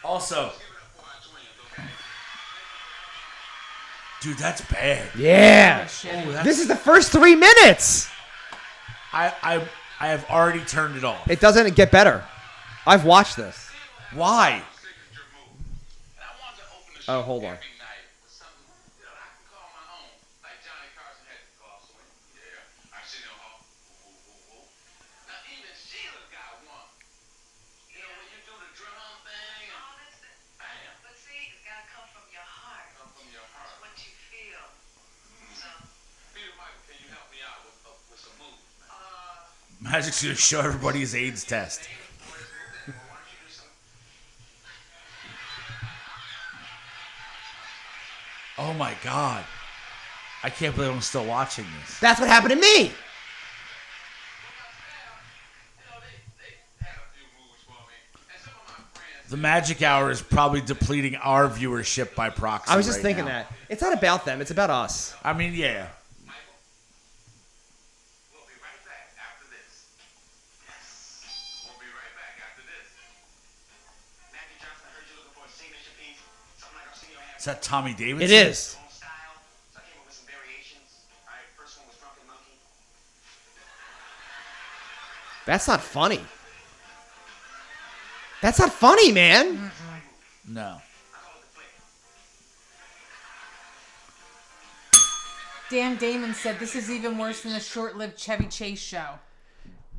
Also, Give it up for our twins, okay? dude, that's bad. Yeah. Oh, that's, This is the first 3 minutes. I have already turned it off. It doesn't get better. I've watched this. Why? Signature move. And I wanted to open the Oh, show hold on. every night with something that I can call my own. Like Johnny Carson had the golf swing. Yeah. Arsenio Hall. Woo, woo, woo, woo. Now even Sheila got one. You know, when you do the drum thing and Oh, that's it. bam, But see, it's gotta come from your heart. come from your heart. What you feel. So, Peter Michael, can you help me out with some moves? Magic's gonna show everybody his AIDS test. Why don't you do some? Oh my god. I can't believe I'm still watching this. That's what happened to me. You know, they had a few moves for me. And some of my friends. The Magic Hour is probably depleting our viewership by proxy. I was just right thinking now. that. It's not about them. It's about us. I mean, yeah. Michael, we'll be right back after this. Yes. We'll be right back after this. Matthew Johnson, I heard you looking for a signature piece. Something like Arsenio had. Is that Tommy Davidson? It is. Own style. So I came up with some variations. All right, first one was Drunken Monkey. That's not funny. That's not funny, man. No. I call it the flick. Dan Damon said this is even worse than the short-lived Chevy Chase show.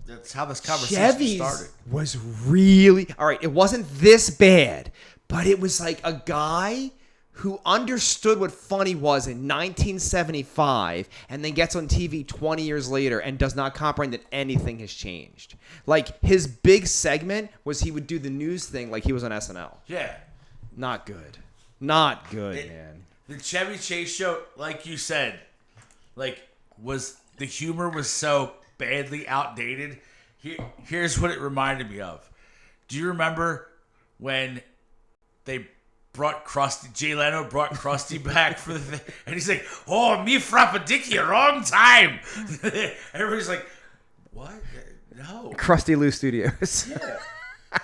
That's how this conversation Chevy's started. was really all right. It wasn't this bad, but it was like a guy who understood what funny was in 1975 and then gets on TV 20 years later and does not comprehend that anything has changed. Like his big segment was he would do the news thing like he was on SNL. Yeah. Not good. Not good, It- man. The Chevy Chase show, like you said, like was the humor was so badly outdated. Here's what it reminded me of. Do you remember when they brought Krusty? Jay Leno brought Krusty back for the thing, and he's like, "Oh, me frappadicchio, wrong time." Everybody's like, "What? No." Krusty Lou Studios. Yeah.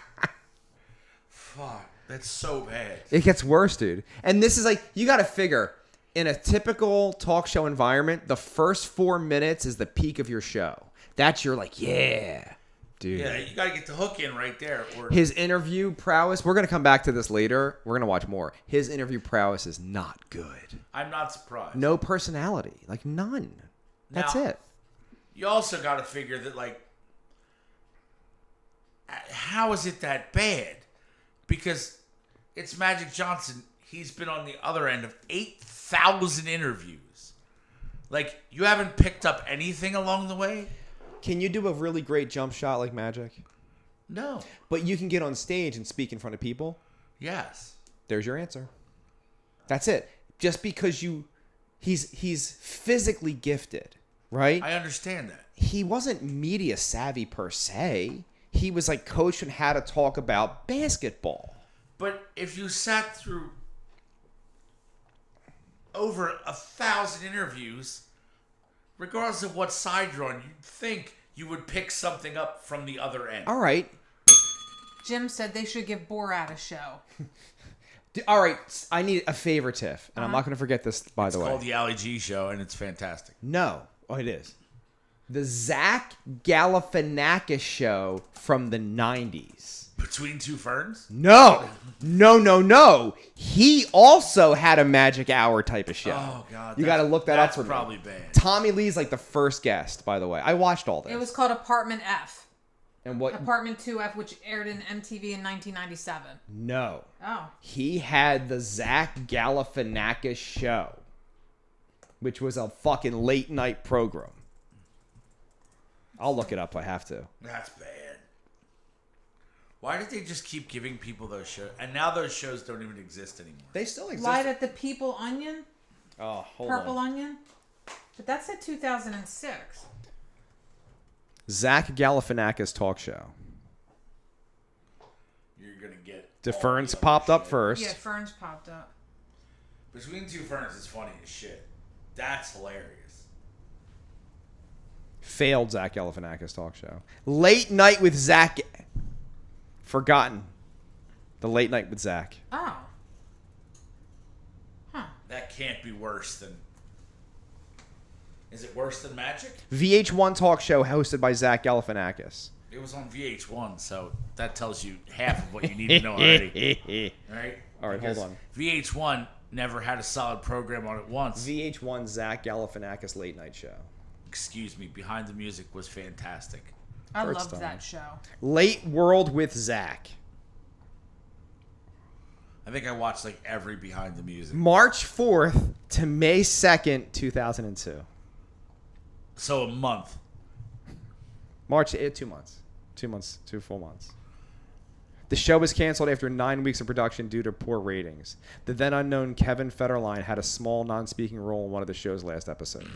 Fuck, that's so bad. It gets worse, dude. And this is like, you got to figure, in a typical talk show environment, the first 4 minutes is the peak of your show. That's your like, yeah, dude. Yeah, you gotta get the hook in right there. Or His interview prowess, we're going to come back to this later. We're going to watch more. His interview prowess is not good. I'm not surprised. No personality. Like, none. That's Now- it. You also got to figure that, like, how is it that bad? Because it's Magic Johnson. He's been on the other end of 8,000 interviews. Like, you haven't picked up anything along the way? Can you do a really great jump shot like Magic? No. But you can get on stage and speak in front of people? Yes. There's your answer. That's it. just because he's physically gifted, right? I understand that. He wasn't media savvy per se. He was like coached on how to talk about basketball. But if you sat through over 1,000 interviews, regardless of what side you're on, you'd think you would pick something up from the other end. All right. Jim said they should give Borat a show. All right. I need a favor, Tiff. And I'm not going to forget this, by the way. It's called the Ali G Show, and it's fantastic. No. Oh, it is. The Zach Galifianakis show from the 90s. Between Two Ferns? No. He also had a Magic Hour type of show. Oh, God. You got to look that up for me. That's probably bad. Tommy Lee's like the first guest, by the way. I watched all this. It was called Apartment F. And what? Apartment 2F, which aired in MTV in 1997. No. Oh. He had the Zach Galifianakis show, which was a fucking late night program. I'll look it up. I have to. That's bad. Why did they just keep giving people those shows? And now those shows don't even exist anymore. They still exist. Light at the People Onion? Oh, hold Purple on. Onion? But that's at 2006. Zach Galifianakis talk show. You're going to get... The all Ferns the other popped up shit. first. Yeah, Ferns popped up. Between Two Ferns is funny as shit. That's hilarious. Failed Zach Galifianakis talk show. Late Night with Zach. Forgotten. The Late Night with Zach. Oh. Huh. That can't be worse than... Is it worse than Magic? VH1 talk show hosted by Zach Galifianakis. It was on VH1, so that tells you half of what you need to know already. Right? All right, Because hold on. VH1 never had a solid program on it once. VH1 Zach Galifianakis late night show. Excuse me, Behind the Music was fantastic. I First loved time. that show. Late World with Zach. I think I watched like every Behind the Music. March 4th to May 2nd, 2002. So a month. March, 2 months. 2 months, 2 full months. The show was canceled after 9 weeks of production due to poor ratings. The then unknown Kevin Federline had a small non-speaking role in one of the show's last episodes.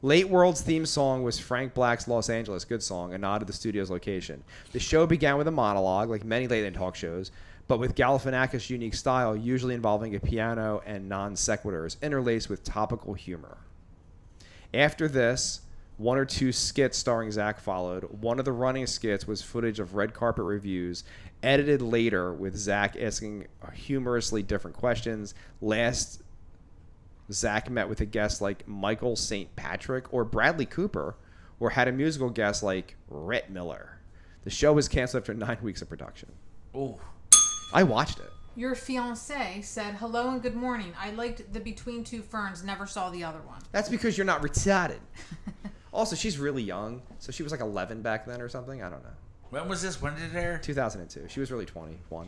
Late World's theme song was Frank Black's Los Angeles Good Song, a nod to the studio's location. The show began with a monologue, like many late-night talk shows, but with Galifianakis' unique style, usually involving a piano and non-sequiturs, interlaced with topical humor. After this, 1 or 2 skits starring Zach followed. One of the running skits was footage of red carpet reviews, edited later with Zach asking humorously different questions. Last, Zach met with a guest like Michael St. Patrick or Bradley Cooper, or had a musical guest like Rhett Miller. The show was canceled after 9 weeks of production. Oh, I watched it. Your fiancé said, hello and good morning. I liked the Between Two Ferns, never saw the other one. That's because you're not retarded. Also, she's really young, so she was like 11 back then or something. I don't know. when was this? When did it air? 2002. She was really 21.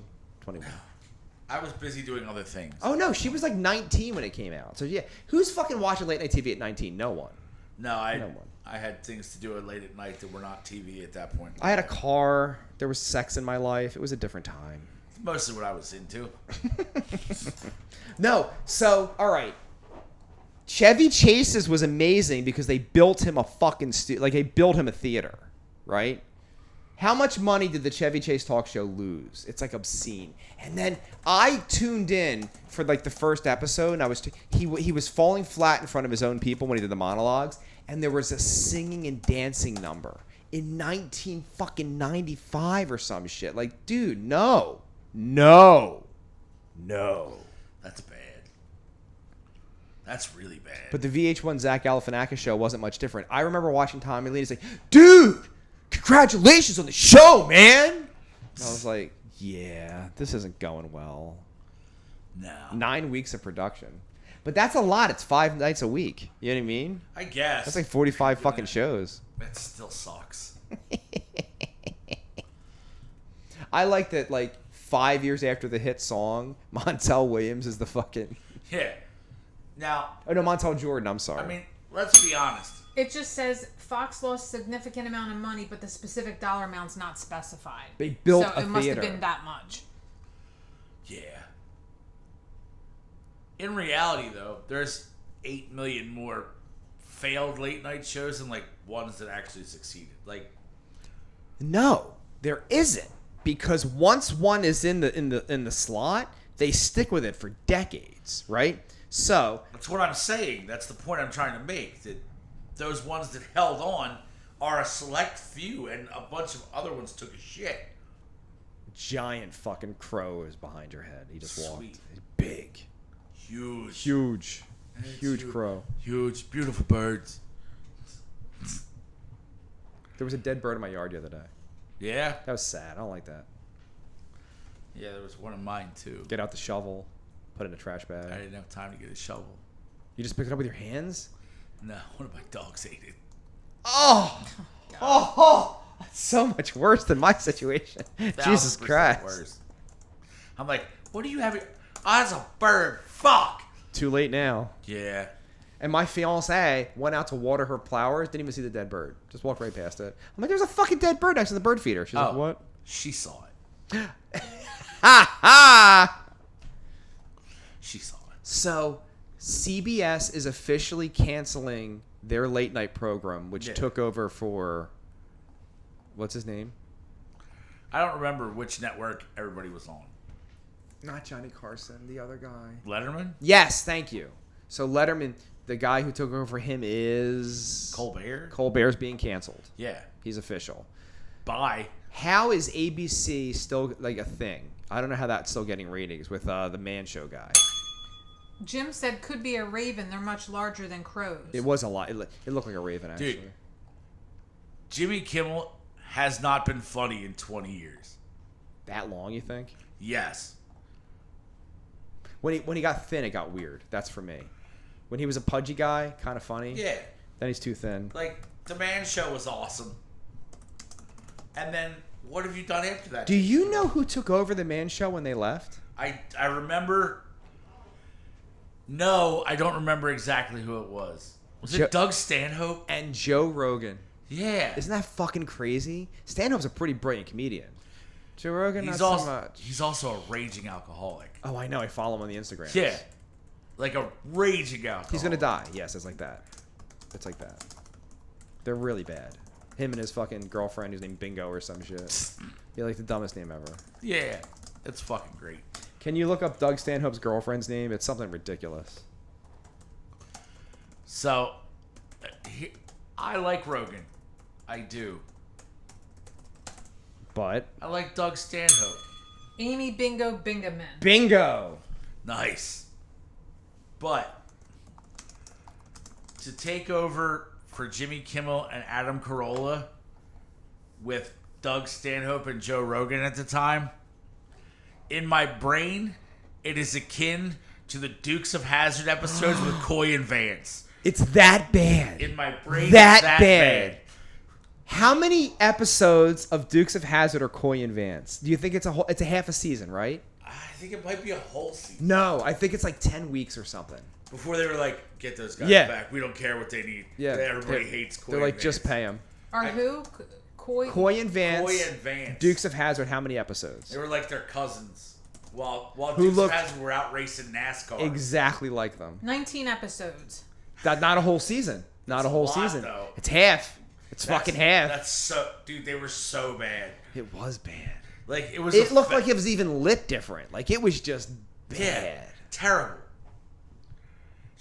I was busy doing other things. Oh, no, she was like 19 when it came out. So, yeah. Who's fucking watching late night TV at 19? No one. No, No one. I had things to do late at night that were not TV at that point. I had a car. There was sex in my life. It was a different time. It's mostly what I was into. No, so, all right. Chevy Chase's was amazing because they built him a fucking they built him a theater, right? How much money did the Chevy Chase talk show lose? It's like obscene. And then I tuned in for like the first episode, and I was he was falling flat in front of his own people when he did the monologues, and there was a singing and dancing number in 1995 or some shit. Like, dude, no. That's bad. That's really bad. But the VH1 Zach Galifianakis show wasn't much different. I remember watching Tommy Lee and saying, dude, congratulations on the show, man. And I was like, yeah, this isn't going well. No. 9 weeks of production. But that's a lot. It's 5 nights a week. You know what I mean? I guess. That's like 45 fucking shows. That still sucks. I like that, like, 5 years after the hit song, Montel Williams is the fucking... Yeah. Now, Oh, no, Montel Jordan. I'm sorry. I mean, let's be honest. It just says Fox lost significant amount of money, but the specific dollar amount's not specified. They built so a it must theater. have been that much. Yeah. In reality, though, there's 8 million more failed late night shows than like ones that actually succeeded. Like, No, there isn't, because once one is in the slot, they stick with it for decades, right? So that's what I'm saying. That's the point I'm trying to make. That those ones that held on are a select few, and a bunch of other ones took a shit. giant fucking crow is behind your head. He just walked. Sweet. He's big, Huge. huge huge. crow. Huge, beautiful birds. There was a dead bird in my yard the other day. Yeah? That was sad. I don't like that. Yeah, there was one of mine, too. Get out the shovel, put it in a trash I bag. didn't have time to get a shovel. You just picked it up with your hands? No, one of my dogs ate it. Oh, that's so much worse than my situation. Jesus 1000% Christ. Worse. I'm like, what do you have? Oh, that's a bird. Fuck. Too late now. Yeah. And my fiance went out to water her flowers, didn't even see the dead bird. Just walked right past it. I'm like, there's a fucking dead bird next to the bird feeder. She's like, what? She saw it. Ha ha! She saw it. So, CBS is officially canceling their late night program, which took over for, what's his name? I don't remember which network everybody was on. Not Johnny Carson, the other guy. Letterman? Yes, thank you. So Letterman, the guy who took over for him is... Colbert? Colbert's being canceled. Yeah. He's official. Bye. How is ABC still like a thing? I don't know how that's still getting ratings with the Man Show guy. Jim said could be a raven. They're much larger than crows. It was a lot. It looked like a raven, actually. Dude. Jimmy Kimmel has not been funny in 20 years. That long, you think? Yes. When he got thin, it got weird. That's for me. When he was a pudgy guy, kind of funny. Yeah. Then he's too thin. Like, The Man Show was awesome. And then, what have you done after that? Do you know who took over the Man Show when they left? I remember... No, I don't remember exactly who it was. Was it Doug Stanhope? And Joe Rogan. Yeah. Isn't that fucking crazy? Stanhope's a pretty brilliant comedian. Joe Rogan, He's not also, so much. He's also a raging alcoholic. Oh, I know. I follow him on the Instagram. Yeah. Like a raging alcoholic. He's gonna die. Yes, it's like that. It's like that. They're really bad. Him and his fucking girlfriend, who's named Bingo or some shit. He like the dumbest name ever. Yeah. It's fucking great. Can you look up Doug Stanhope's girlfriend's name? It's something ridiculous. So, I like Rogan. I do. But I like Doug Stanhope. Amy Bingo Bingaman. Bingo! Nice. But to take over for Jimmy Kimmel and Adam Carolla with Doug Stanhope and Joe Rogan at the time, in my brain, it is akin to the Dukes of Hazzard episodes with Coy and Vance. It's that bad. In my brain, that it's that bad. How many episodes of Dukes of Hazzard are Coy and Vance? Do you think it's a half a season, right? I think it might be a whole season. No, I think it's like 10 weeks or something. Before they were like, get those guys Yeah. back. We don't care what they need. Yeah, Everybody hates Coy They're like, and just Vance. pay them. Who? Coy and Vance. Coy and Vance. Dukes of Hazzard. How many episodes? They were like their cousins. While Who Dukes looked- of Hazzard were out racing NASCAR. Exactly like them. 19 episodes. Not a whole season. Not a whole lot, season. though. It's half. It's fucking half. That's so, dude. They were so bad. It was bad. Like it was. It looked like it was even lit different. Like it was just bad. Yeah, terrible.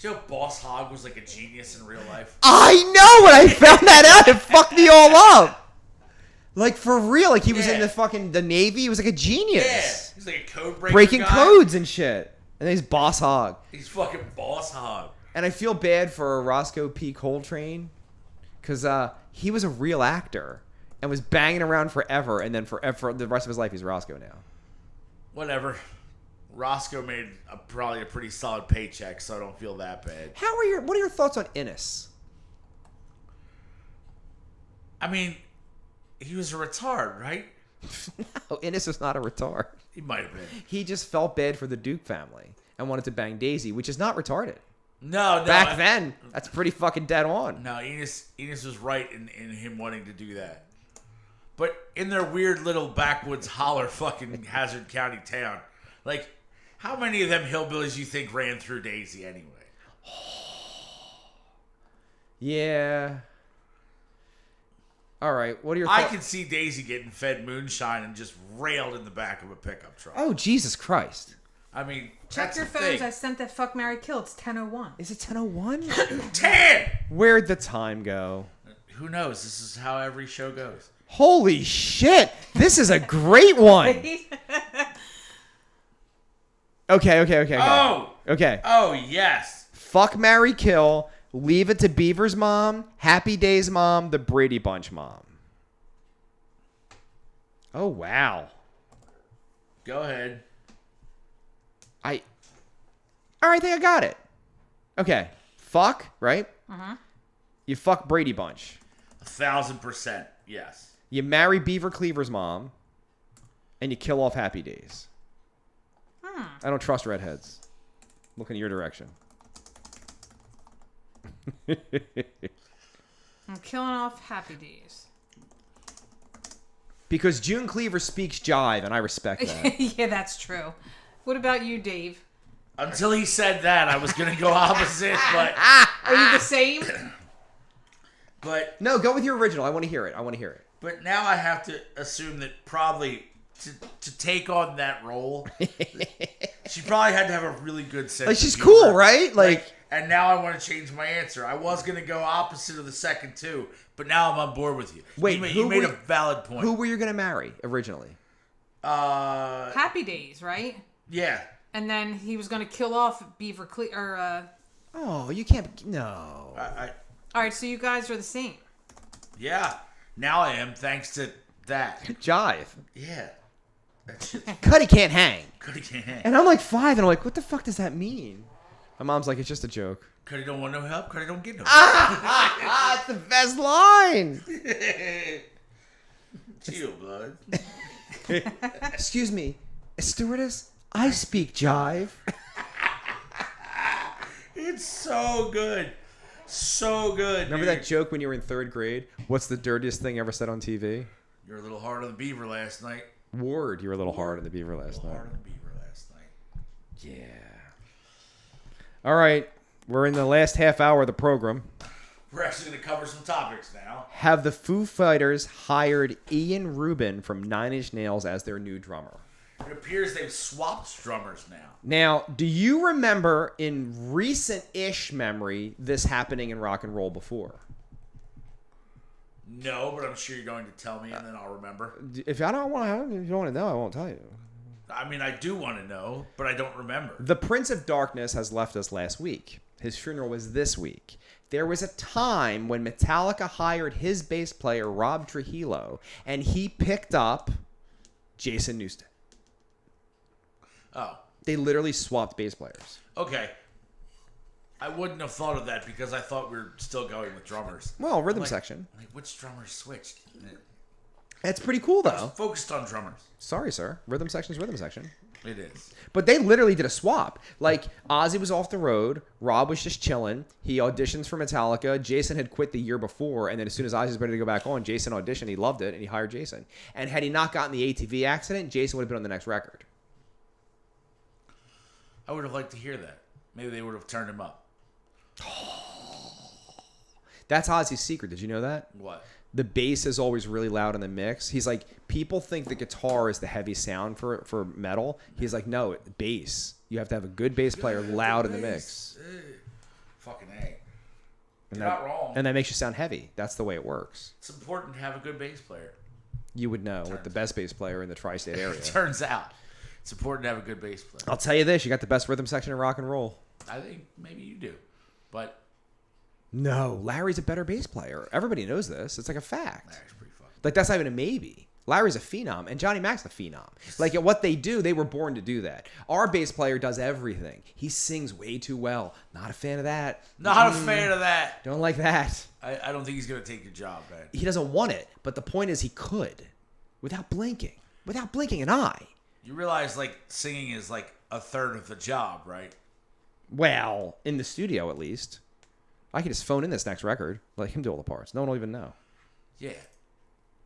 You know, Boss Hogg was like a genius in real life. I know when I found that out, it fucked me all up. Like for real, like he was in the Navy. He was like a genius. Yeah, he's like a code breaker. Breaking guy. codes and shit. And then he's Boss Hogg. He's fucking Boss Hogg. And I feel bad for Roscoe P. Coltrane because he was a real actor and was banging around forever. And then for the rest of his life, he's Roscoe now. Whatever. Roscoe made probably a pretty solid paycheck, so I don't feel that bad. What are your thoughts on Innes? I mean, he was a retard, right? No, Innes was not a retard. He might have been. He just felt bad for the Duke family and wanted to bang Daisy, which is not retarded. No. Back then, that's pretty fucking dead on. No, Enos was right in him wanting to do that. But in their weird little backwoods holler fucking Hazard County town, like, How many of them hillbillies you think ran through Daisy anyway? Yeah. All right. What are your I thoughts? could see Daisy getting fed moonshine and just railed in the back of a pickup truck. Oh, Jesus Christ. I mean, Check that's your the phones. thing. I sent that fuck, marry, kill. It's 10:01. Is it 10:01? 10! Where'd the time go? Who knows? This is how every show goes. Holy shit. This is a great one. Okay. Oh! Okay. Oh, yes. Fuck, marry, kill. Leave it to Beaver's mom, Happy Days mom, the Brady Bunch mom. Oh, wow. Go ahead. All right, I think I got it. Okay. Fuck, right? You fuck Brady Bunch. 1,000%. Yes. You marry Beaver Cleaver's mom, and you kill off Happy Days. I don't trust redheads. Looking in your direction. I'm killing off Happy Days. Because June Cleaver speaks jive, and I respect that. Yeah, that's true. What about you, Dave? Until he said that, I was going to go opposite, but... Are you the same? But No, go with your original. I want to hear it. but now I have to assume that probably to take on that role, she probably had to have a really good sense Like, of she's humor. cool, right? Like, and now I want to change my answer. I was going to go opposite of the second two, but now I'm on board with you. Wait, you made who a valid point. who were you going to marry originally? Happy Days, right? Yeah. And then he was going to kill off Beaver Oh, you can't... No. All right, so you guys are the same. Yeah. Now I am, thanks to that. Jive. Yeah. That shit's Cuddy can't hang. Cuddy can't hang. And I'm like 5, and I'm like, what the fuck does that mean? My mom's like, it's just a joke. Cuddy don't want no help. Cuddy don't get no help. Ah, it's the best line. Chill, blood. Excuse me, stewardess, I speak jive. It's so good. So good. Remember dude. that joke when you were in 3rd grade? What's the dirtiest thing ever said on TV? You're a little hard on the beaver last night. Ward, you were a little hard on the beaver A last little night. hard on the beaver last night. Yeah. All right, we're in the last half hour of the program. We're actually going to cover some topics now. Have the Foo Fighters hired Ian Rubin from Nine Inch Nails as their new drummer? It appears they've swapped drummers now. Now, do you remember in recent-ish memory this happening in rock and roll before? No, but I'm sure you're going to tell me, and then I'll remember. If I don't want to, if you don't want to know, I won't tell you. I mean, I do want to know, but I don't remember. The Prince of Darkness has left us last week. His funeral was this week. There was a time when Metallica hired his bass player, Rob Trujillo, and he picked up Jason Newsted. Oh, They literally swapped bass players. okay. I wouldn't have thought of that because I thought we were still going with drummers. Well, rhythm Like- section. Like, which drummers switched? It's pretty cool, I was though. focused on drummers. Sorry, sir. Rhythm section's rhythm section. It is. But they literally did a swap. Like, Ozzy was off the road. Rob was just chilling. He auditions for Metallica. Jason had quit the year before. And then as soon as Ozzy was ready to go back on, Jason auditioned. He loved it. And he hired Jason. And had he not gotten the ATV accident, Jason would have been on the next record. I would have liked to hear that. Maybe they would have turned him up. That's Ozzy's secret. Did you know that? What? The bass is always really loud in the mix. He's like, people think the guitar is the heavy sound for metal. He's like, no, bass. You have to have a good bass player loud in the mix. Fucking A. And You're not wrong. And that makes you sound heavy. That's the way it works. It's important to have a good bass player. You would know with the best bass player in the tri-state area. Turns out, it's important to have a good bass player. I'll tell you this, you got the best rhythm section in rock and roll. I think maybe you do, but No, Larry's a better bass player. Everybody knows this. It's like a fact. Larry's pretty fucking. Like, that's not even a maybe. Larry's a phenom, and Johnny Mac's a phenom. Like, at what they do, they were born to do that. Our bass player does everything. He sings way too well. Not a fan of that. Not a fan of that. Don't like that. I don't think he's gonna take your job, man. He doesn't want it, but the point is he could. Without blinking. Without blinking an eye. You realize like singing is like a third of the job, right? Well, in the studio at least. I can just phone in this next record. Let him do all the parts. No one will even know. Yeah.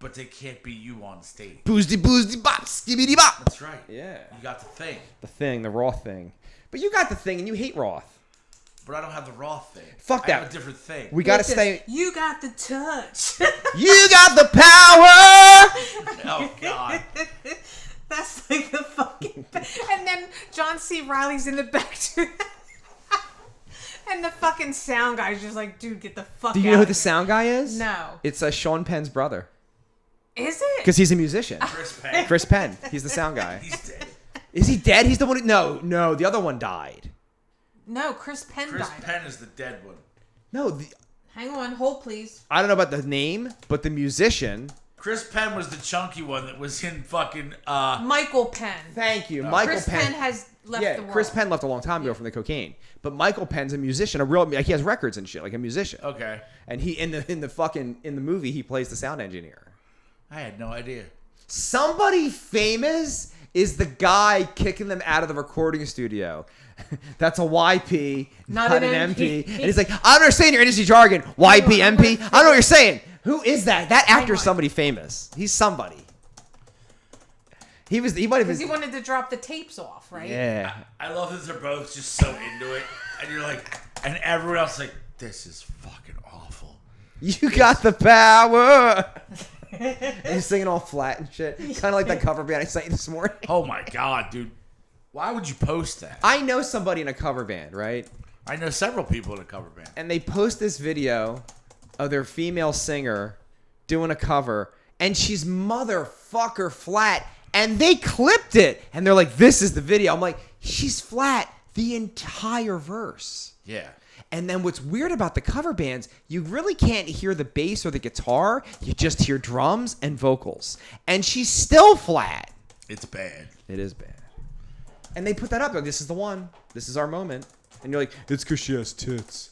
but they can't be you on stage. Boozdy bop, skibbity bop. That's right. Yeah. You got the thing. The thing, the Roth thing. But you got the thing and you hate Roth. But I don't have the Roth thing. Fuck I that. have a different thing. We got to Look stay. this. You got the touch. You got the power. Oh, God. That's like the fucking. And then John C. Reilly's in the back too. And the fucking sound guy's just like, dude, get the fuck out. Do you know who the sound guy is? No. It's Sean Penn's brother. Is it? Because he's a musician. Chris Penn. Chris Penn. He's the sound guy. He's dead. Is he dead? He's the one. No, the other one died. No, Chris Penn Chris died. Penn is the dead one. No, Hang on, hold please. I don't know about the name, but the musician. Chris Penn was the chunky one that was in fucking. Michael Penn. Thank you, Michael Chris Penn. Penn has left the world. Chris Penn left a long time ago from the cocaine. But Michael Penn's a musician, like he has records and shit, like a musician. Okay. And he in the movie he plays the sound engineer. I had no idea. Somebody famous is the guy kicking them out of the recording studio. That's a YP, not an MP. And he's like, I don't understand your industry jargon. YP, MP. I don't know what you're saying. Who is that? That actor's somebody famous. He's somebody. He might have Because been. he wanted to drop the tapes off, right? Yeah. I love that they're both just so into it. And you're like, and everyone else is like, this is fucking awful. You got the power. And he's singing all flat and shit. Kind of like that cover band I sent you this morning. Oh my God, dude. Why would you post that? I know somebody in a cover band, right? I know several people in a cover band. And they post this video of their female singer doing a cover, and she's motherfucker flat, and they clipped it, and they're like, this is the video. I'm like, she's flat the entire verse. Yeah. And then what's weird about the cover bands, you really can't hear the bass or the guitar. You just hear drums and vocals. And she's still flat. It's bad. It is bad. And they put that up. Like, this is the one. This is our moment. And you're like, it's because she has tits.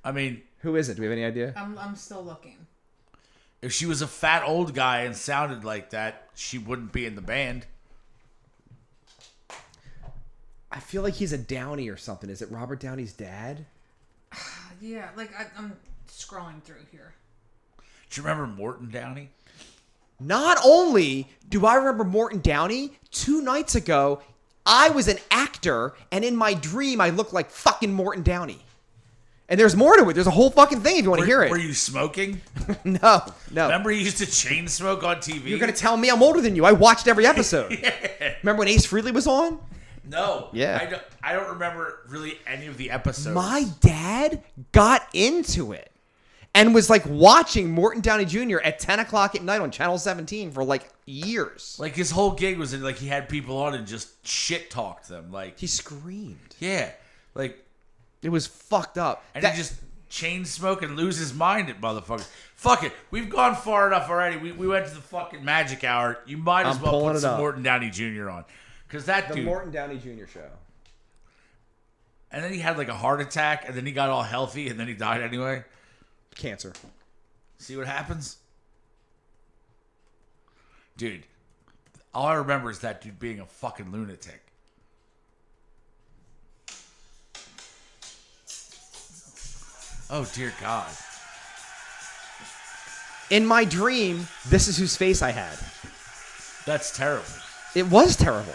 I mean, Who is it? Do we have any idea? I'm still looking. if she was a fat old guy and sounded like that, she wouldn't be in the band. I feel like he's a Downey or something. Is it Robert Downey's dad? Yeah, like I'm scrolling through here. Do you remember Morton Downey? Not only do I remember Morton Downey, 2 nights ago, I was an actor, and in my dream, I looked like fucking Morton Downey. And there's more to it. There's a whole fucking thing if you want to hear it. Were you smoking? No. Remember you used to chain smoke on TV? You're going to tell me I'm older than you. I watched every episode. Yeah. Remember when Ace Frehley was on? No. Yeah. I don't remember really any of the episodes. My dad got into it and was like watching Morton Downey Jr. at 10 o'clock at night on Channel 17 for like years. Like his whole gig was like he had people on and just shit talked them. Like He screamed. yeah, like It was fucked up. and he just chain smoke and lose his mind at motherfuckers. Fuck it, we've gone far enough already. We went to the fucking magic hour. You might as I'm well pulling put it some up. Morton Downey Jr. on, because that The dude. Morton Downey Jr. show. And then he had like a heart attack, and then he got all healthy, and then he died anyway. Cancer. See what happens? Dude, all I remember is that dude being a fucking lunatic. Oh, dear God. In my dream, this is whose face I had. That's terrible. It was terrible.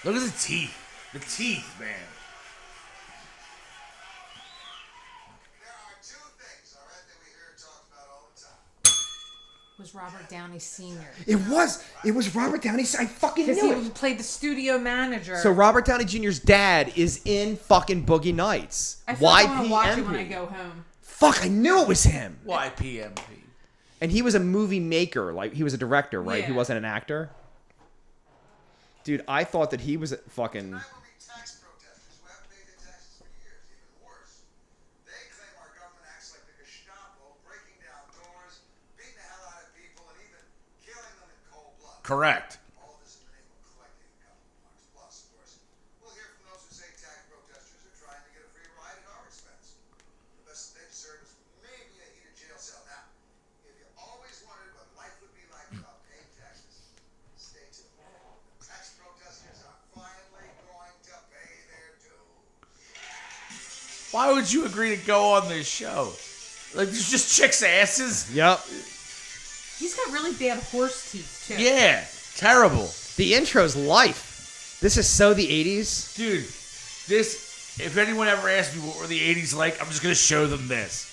Look at the teeth. The teeth, man. There are two things, all right, that we hear talked about all the time. Was Robert Downey Sr. It was Robert Downey. I fucking Because knew he it. played the studio manager. So Robert Downey Jr.'s dad is in fucking Boogie Nights. I feel like I want to watch it when I YPMP. go home. Fuck, I knew it was him. YPMP. And he was a movie maker. Like, he was a director, right? He Yeah. wasn't an actor. Dude, I thought that he was a fucking... Tonight will be tax protesters who haven't paid their taxes for years. Even worse, they claim our government acts like the Gestapo, breaking down doors, beating the hell out of people, and even killing them in cold blood. Correct. All this in the name of collecting a couple of bucks. Plus, of course, we'll hear from those who say tax protesters are trying to get a free ride at our expense. The best they deserve is maybe a heated jail cell. Now, if you always wondered what life would be like without paying taxes, stay tuned. The tax protesters are Why would you agree to go on this show? Like, there's just chicks' asses? Yep. He's got really bad horse teeth, too. Yeah. Terrible. The intro's life. This is so the 80s. Dude, this, if anyone ever asked me what were the 80s like, I'm just going to show them this.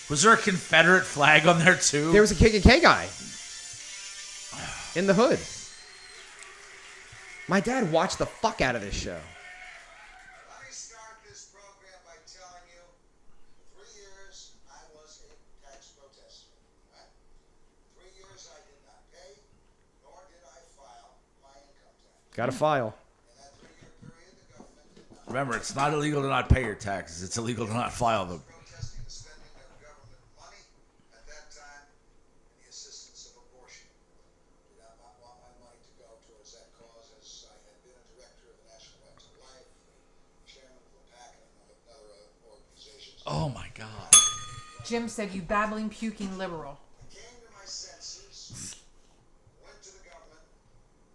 Was there a Confederate flag on there, too? There was a KKK guy in the hood. My dad watched the fuck out of this show. Let me start this program by telling you, for 3 years I was a tax protester. Right? 3 years I did not pay, nor did I file my income tax. Got a file. In that 3-year period, the government did not Remember, it's not illegal to not pay your taxes. It's illegal to not file them. protesting the spending of government money at that time and the assistance of abortion. Did not want my money to go towards that cause, as I had been a director of the National Right to Life, chairman of the PAC, and other organizations. Oh, my God. Jim said, you babbling, puking liberal. I came to my senses, went to the government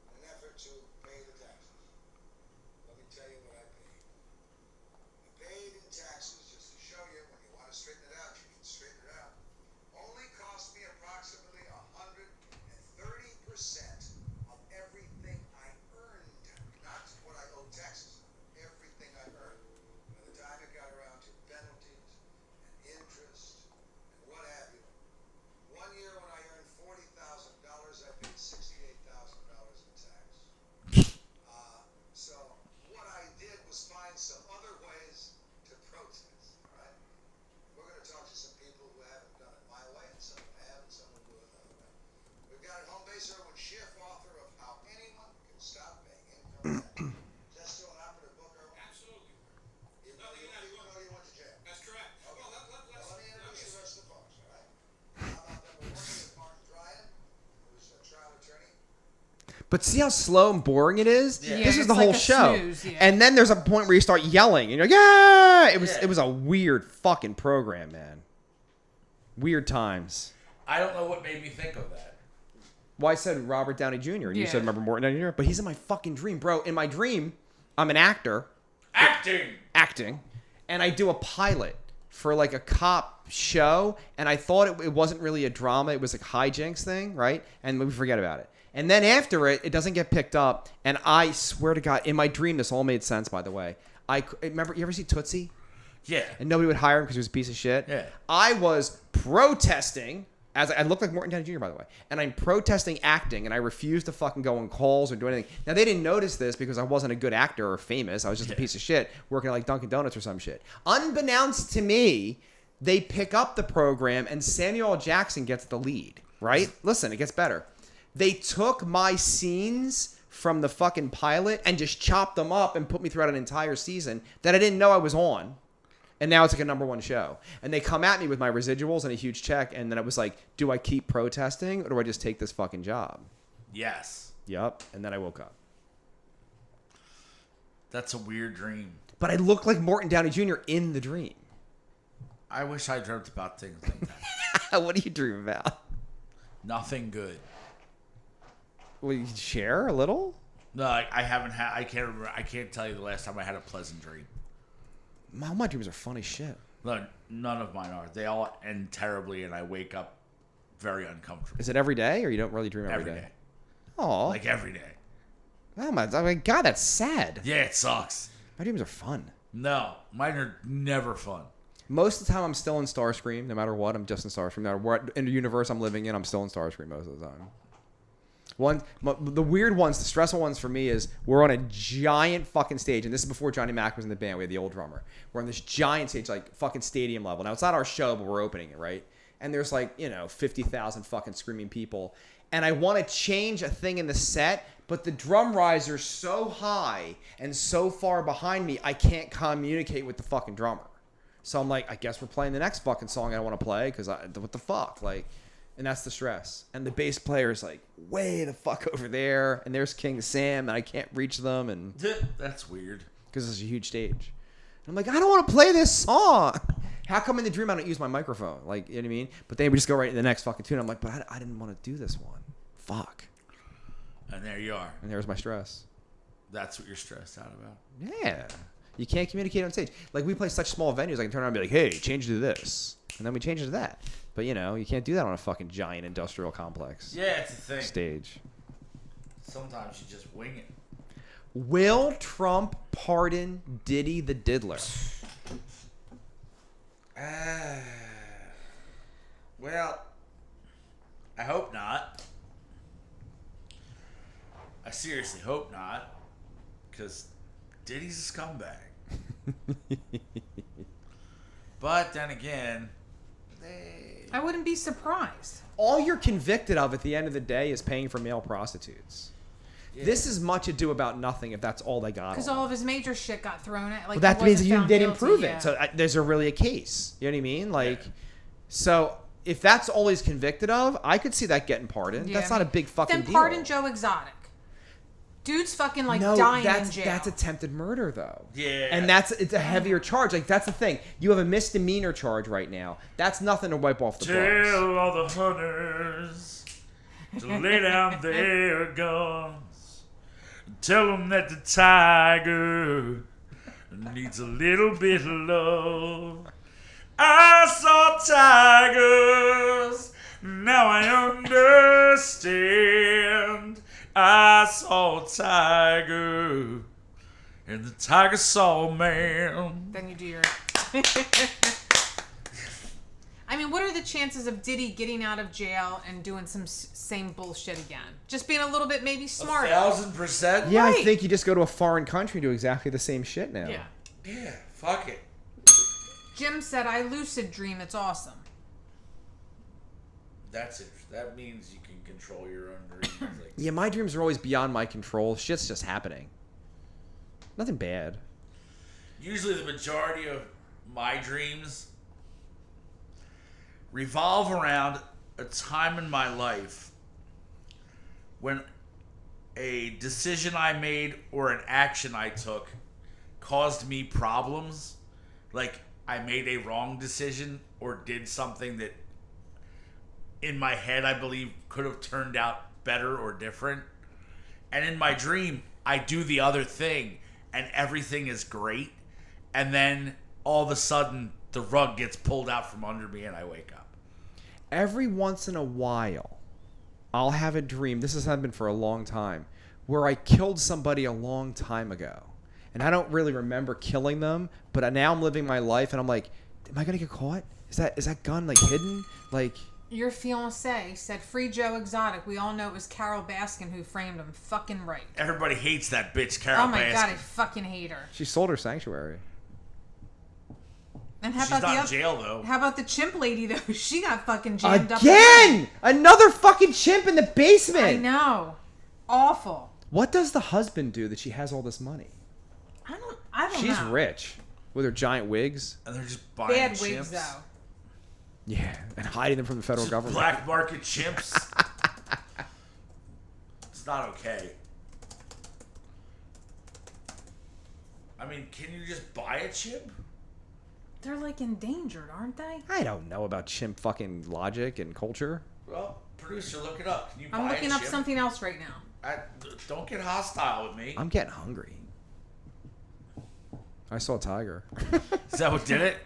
in an effort to pay the taxes. Let me tell you what I paid. I paid in taxes, just to show you, when you want to straighten it out, you can straighten it out. Only cost me approximately 130% of everything I earned. Not what I owe taxes on, everything I earned. By the time it got around to penalties and interest and what have you, 1 year when I earned $40,000, I paid $68,000 in tax. So what I did was find some other ways to protest. All right, we're going to talk to some people who haven't done it my way, and some have, and some will do it another way. We've got at home base Erwin Schiff, author of How Anyone Can Stop Paying Income Tax. Is that still an operative book, Erwin? Absolutely. Even Nothing though that you went to jail. That's correct. Okay. Well, Now, let's let me introduce the rest of the folks, all right? How about number 1 is Martin Dryan, who's a trial attorney. But see how slow and boring it is? Yeah. This Yeah, is the it's whole like a show. snooze, yeah. And then there's a point where you start yelling and you're like, yeah! It was a weird fucking program, man. Weird times. I don't know what made me think of that. Well, I said Robert Downey Jr. and you Yeah. said remember Morton Downey Jr. But he's in my fucking dream, bro. In my dream, I'm an actor acting, and I do a pilot for like a cop show, and I thought it wasn't really a drama. It was like hijinks thing, right? And we forget about it. And then after it doesn't get picked up, and I swear to God, in my dream, this all made sense, by the way. I remember, you ever see Tootsie? Yeah. And nobody would hire him because he was a piece of shit. Yeah. I was protesting, as I look like Morton Downey Jr., by the way, and I'm protesting acting, and I refused to fucking go on calls or do anything. Now, they didn't notice this because I wasn't a good actor or famous. I was just a piece of shit working at like Dunkin' Donuts or some shit. Unbeknownst to me, they pick up the program, and Samuel L. Jackson gets the lead, right? Listen, it gets better. They took my scenes from the fucking pilot and just chopped them up and put me throughout an entire season that I didn't know I was on. And now it's like a #1 show. And they come at me with my residuals and a huge check. And then it was like, do I keep protesting or do I just take this fucking job? Yes. Yup. And then I woke up. That's a weird dream. But I look like Morton Downey Jr. in the dream. I wish I dreamt about things like that. What do you dream about? Nothing good. Will you share a little? No, I haven't had. I can't remember. I can't tell you the last time I had a pleasant dream. My dreams are funny shit. No, none of mine are. They all end terribly, and I wake up very uncomfortable. Is it every day or you don't really dream Every day? day. Oh. Like every day. Oh my God, that's sad. Yeah, it sucks. My dreams are fun. No, mine are never fun. Most of the time, I'm still in Starscream. No matter what, I'm just in Starscream. No matter what in the universe I'm living in, I'm still in Starscream most of the time. The weird ones, the stressful ones for me is we're on a giant fucking stage, and this is before Johnny Mac was in the band. We had the old drummer. We're on this giant stage, like fucking stadium level. Now it's not our show, but we're opening it, right? And there's like 50,000 fucking screaming people, and I want to change a thing in the set, but the drum riser's so high and so far behind me, I can't communicate with the fucking drummer. So I'm like, I guess we're playing the next fucking song I want to play because what the fuck, like. And that's the stress. And the bass player is like way the fuck over there. And there's King Sam, and I can't reach them. And That's weird. because it's a huge stage. And I'm like, I don't want to play this song. How come in the dream I don't use my microphone? Like, you know what I mean? But then we just go right to the next fucking tune. I'm like, but I didn't want to do this one. Fuck. And there you are. And there's my stress. That's what you're stressed out about. Yeah. You can't communicate on stage. Like, we play such small venues, I can turn around and be like, hey, change it to this. And then we change it to that. But, you know, you can't do that on a fucking giant industrial complex Yeah, it's a thing. stage. Sometimes you just wing it. Will Trump pardon Diddy the Diddler? Well, I hope not. I seriously hope not. Because Diddy's a scumbag. But then again, I wouldn't be surprised. All you're convicted of at the end of the day is paying for male prostitutes. Yeah. This is much ado about nothing if that's all they got. Because all of his major shit got thrown at. Like, Well, that he means wasn't you found didn't guilty, prove yeah. it. So there's really a case. You know what I mean? Like, Yeah. so if that's all he's convicted of, I could see that getting pardoned. Yeah, That's not a big fucking then deal. pardon Joe Exotic. Dude's fucking like No, dying that's in jail. that's attempted murder though. Yeah. And it's a heavier charge. Like, that's the thing. You have a misdemeanor charge right now. That's nothing to wipe off the books. tell all the hunters to lay down their guns. Tell them that the tiger needs a little bit of love. I saw tigers, now I understand. I saw a tiger, and the tiger saw a man. Then you do your... I mean, what are the chances of Diddy getting out of jail and doing some same bullshit again? Just being a little bit maybe smarter. 1,000%? Yeah, I Right. think you just go to a foreign country and do exactly the same shit now. Yeah. Yeah, fuck it. Jim said, I lucid dream. It's awesome. That's it. That means you can control your own dreams. Like, Yeah, my dreams are always beyond my control. Shit's just happening. Nothing bad. usually the majority of my dreams revolve around a time in my life when a decision I made or an action I took caused me problems. Like, I made a wrong decision or did something that in my head I believe could have turned out better or different. And in my dream, I do the other thing and everything is great. And then all of a sudden, the rug gets pulled out from under me and I wake up. Every once in a while, I'll have a dream. This has happened for a long time, where I killed somebody a long time ago. And I don't really remember killing them, but now I'm living my life and I'm like, am I going to get caught? Is that gun like hidden? Like, your fiance said, free Joe Exotic. We all know it was Carol Baskin who framed him. Fucking right. Everybody hates that bitch, Carol Oh my Baskin. God, I fucking hate her. she sold her sanctuary. And how She's about not the in other, jail, though. How about the chimp lady though? She got fucking jammed up. Again! Another fucking chimp in the basement! I know. Awful. What does the husband do that she has all this money? I don't know. She's rich. With her giant wigs. And they're just buying Bad chimps. wigs though. Yeah, and hiding them from the federal Just government. black market chimps. It's not okay. I mean, can you just buy a chimp? They're like endangered, aren't they? I don't know about chimp fucking logic and culture. Well, producer, look it up. Can you buy I'm looking a up chimp? something else right now. Don't get hostile with me. I'm getting hungry. I saw a tiger. Is that what did it?